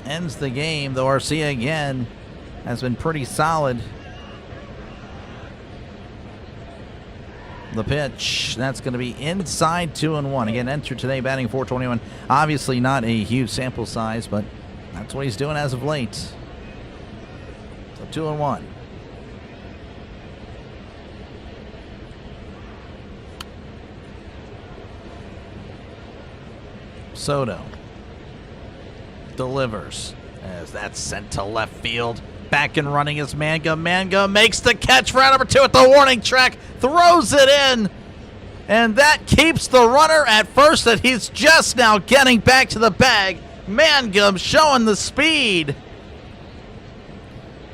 ends the game, though Arcia again has been pretty solid. The pitch. That's going to be inside 2-1. Again, entered today batting 421. Obviously not a huge sample size, but that's what he's doing as of late. So 2-1. Soto delivers as that's sent to left field. Back and running is Manga. Manga makes the catch for out number 2 at the warning track. Throws it in. And that keeps the runner at first, and he's just now getting back to the bag. Mangum showing the speed.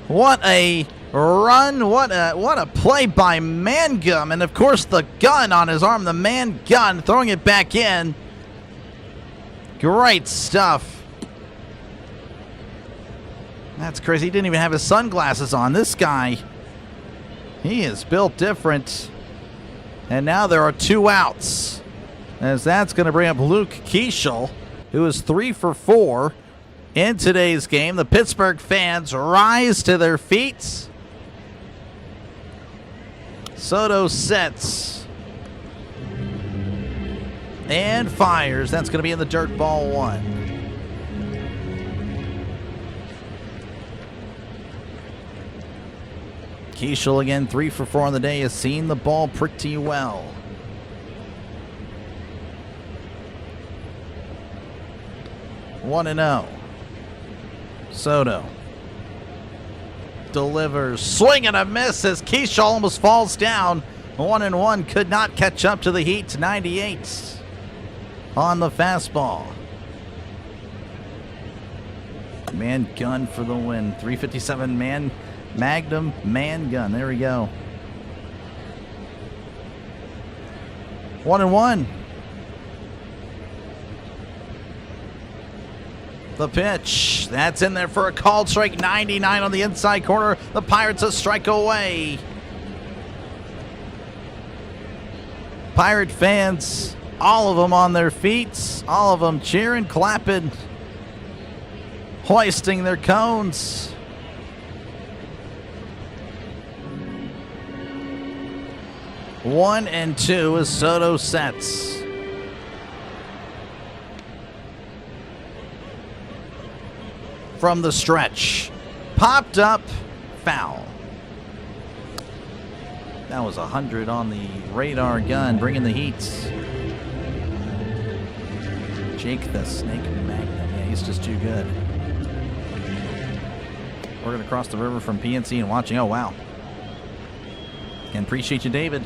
What a run. What a play by Mangum. And, of course, the gun on his arm, the man gun, throwing it back in. Great stuff. That's crazy. He didn't even have his sunglasses on. This guy, he is built different. And now there are 2 outs, as that's going to bring up Luke Keeschel, who is 3 for 4 in today's game. The Pittsburgh fans rise to their feet. Soto sets and fires. That's going to be in the dirt, ball 1. Keeschel again, 3 for 4 on the day, has seen the ball pretty well. One and 0. Soto delivers, swing and a miss as Keeschel almost falls down. 1-1, could not catch up to the Heat. 98 on the fastball. Man gun for the win. 357 man. Magnum man gun. There we go. 1-1. The pitch. That's in there for a called strike. 99 on the inside corner. The Pirates a strike away. Pirate fans, all of them on their feet. All of them cheering, clapping, hoisting their cones. One and 2 as Soto sets. From the stretch. Popped up, foul. That was 100 on the radar gun, bringing the Heat. Jake the Snake Magnum. Yeah, he's just too good. We're going to cross the river from PNC and watching. Oh, wow. And appreciate you, David.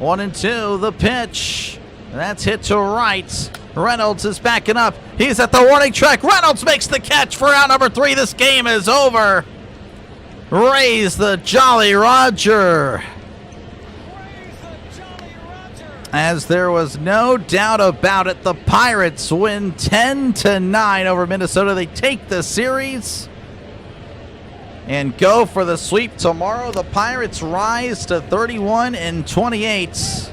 1 and 2, the pitch. That's hit to right. Reynolds is backing up. He's at the warning track. Reynolds makes the catch for out number 3. This game is over. Raise the Jolly Roger. As there was no doubt about it, the Pirates win 10-9 over Minnesota. They take the series and go for the sweep tomorrow. The Pirates rise to 31-28.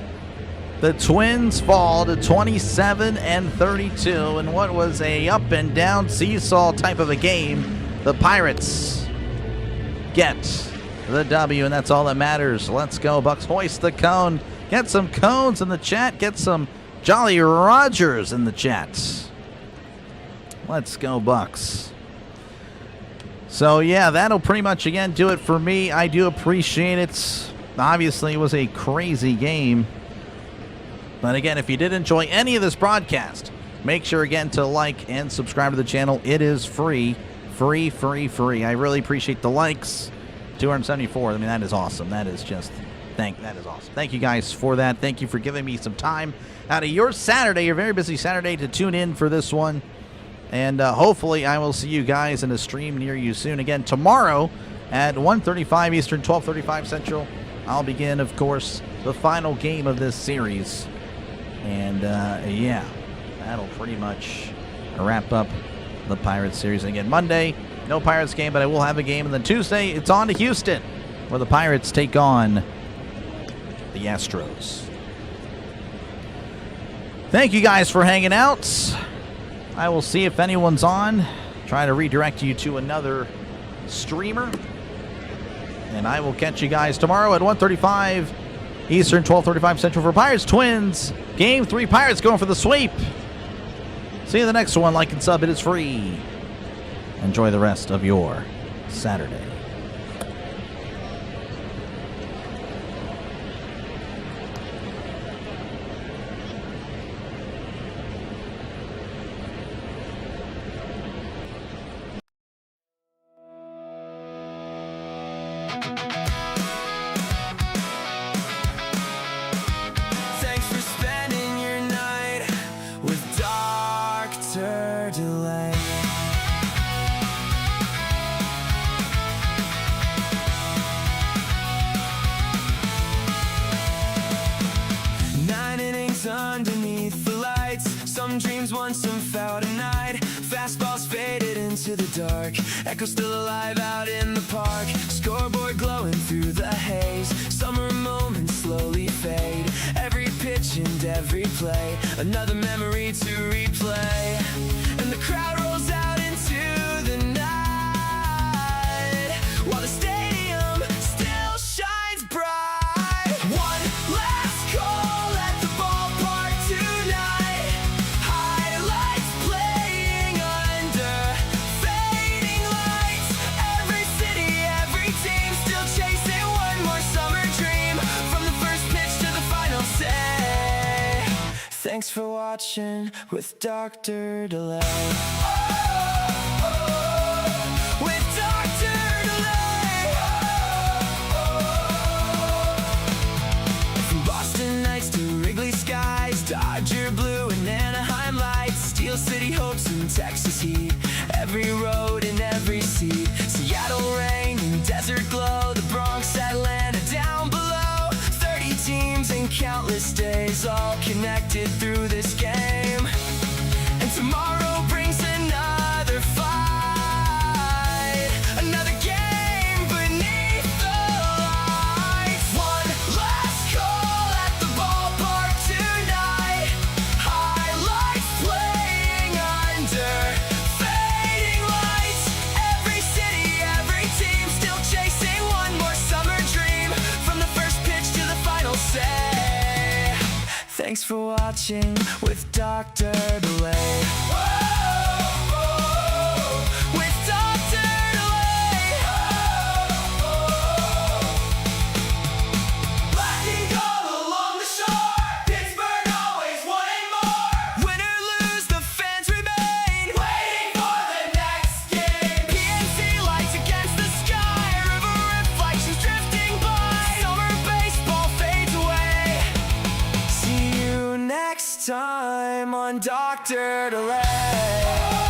The Twins fall to 27-32 in what was a up and down seesaw type of a game. The Pirates get the W, and that's all that matters. Let's go, Bucks. Hoist the cone. Get some cones in the chat. Get some Jolly Rogers in the chat. Let's go, Bucks. So, yeah, that'll pretty much, again, do it for me. I do appreciate it. Obviously, it was a crazy game. But, again, if you did enjoy any of this broadcast, make sure, again, to like and subscribe to the channel. It is free. Free, free, free. I really appreciate the likes. 274. I mean, that is awesome. That is just... that is awesome. Thank you guys for that. Thank you for giving me some time out of your Saturday, your very busy Saturday, to tune in for this one. And hopefully I will see you guys in a stream near you soon. Again, tomorrow at 1:35 Eastern, 12:35 Central, I'll begin, of course, the final game of this series. And, yeah, that'll pretty much wrap up the Pirates series. And again, Monday, no Pirates game, but I will have a game. And then Tuesday, it's on to Houston, where the Pirates take on the Astros. Thank you guys for hanging out. I will see if anyone's on. Try to redirect you to another streamer. And I will catch you guys tomorrow at 1:35 Eastern, 12:35 Central for Pirates Twins. Game 3, Pirates going for the sweep. See you in the next one. Like and sub. It is free. Enjoy the rest of your Saturday. Thanks Echo still alive out in the park, scoreboard glowing through the haze. Summer moments slowly fade, every pitch and every play, another memory to replay. And the crowd rolls out into the night, while the stadium still shines bright. One last call at the ballpark tonight, highlights playing under fading lights. Every city, every team still chasing one more summer dream, from the first pitch to the final say. Thanks for watching with Dr. Delay. With Dr. Delay. From Boston nights to Wrigley skies, Dodger blue and Anaheim lights, Steel City hopes and Texas heat, every road and every seat. Seattle rain and desert glow, the Bronx, Atlanta down below. 30 teams and countless days, all connected through this game. And tomorrow brings another fight, another game beneath the lights. One last call at the ballpark tonight, highlights playing under fading lights. Every city, every team still chasing one more summer dream, from the first pitch to the final say. Thanks for watching with Dr. Delay. With Dr. Delay. Lightning all along the shore, Pittsburgh always wanting more. Win or lose, the fans remain, waiting for the next game. PNC lights against the sky, river reflections drifting by. Summer baseball fades away. See you next time on Dr. Delay.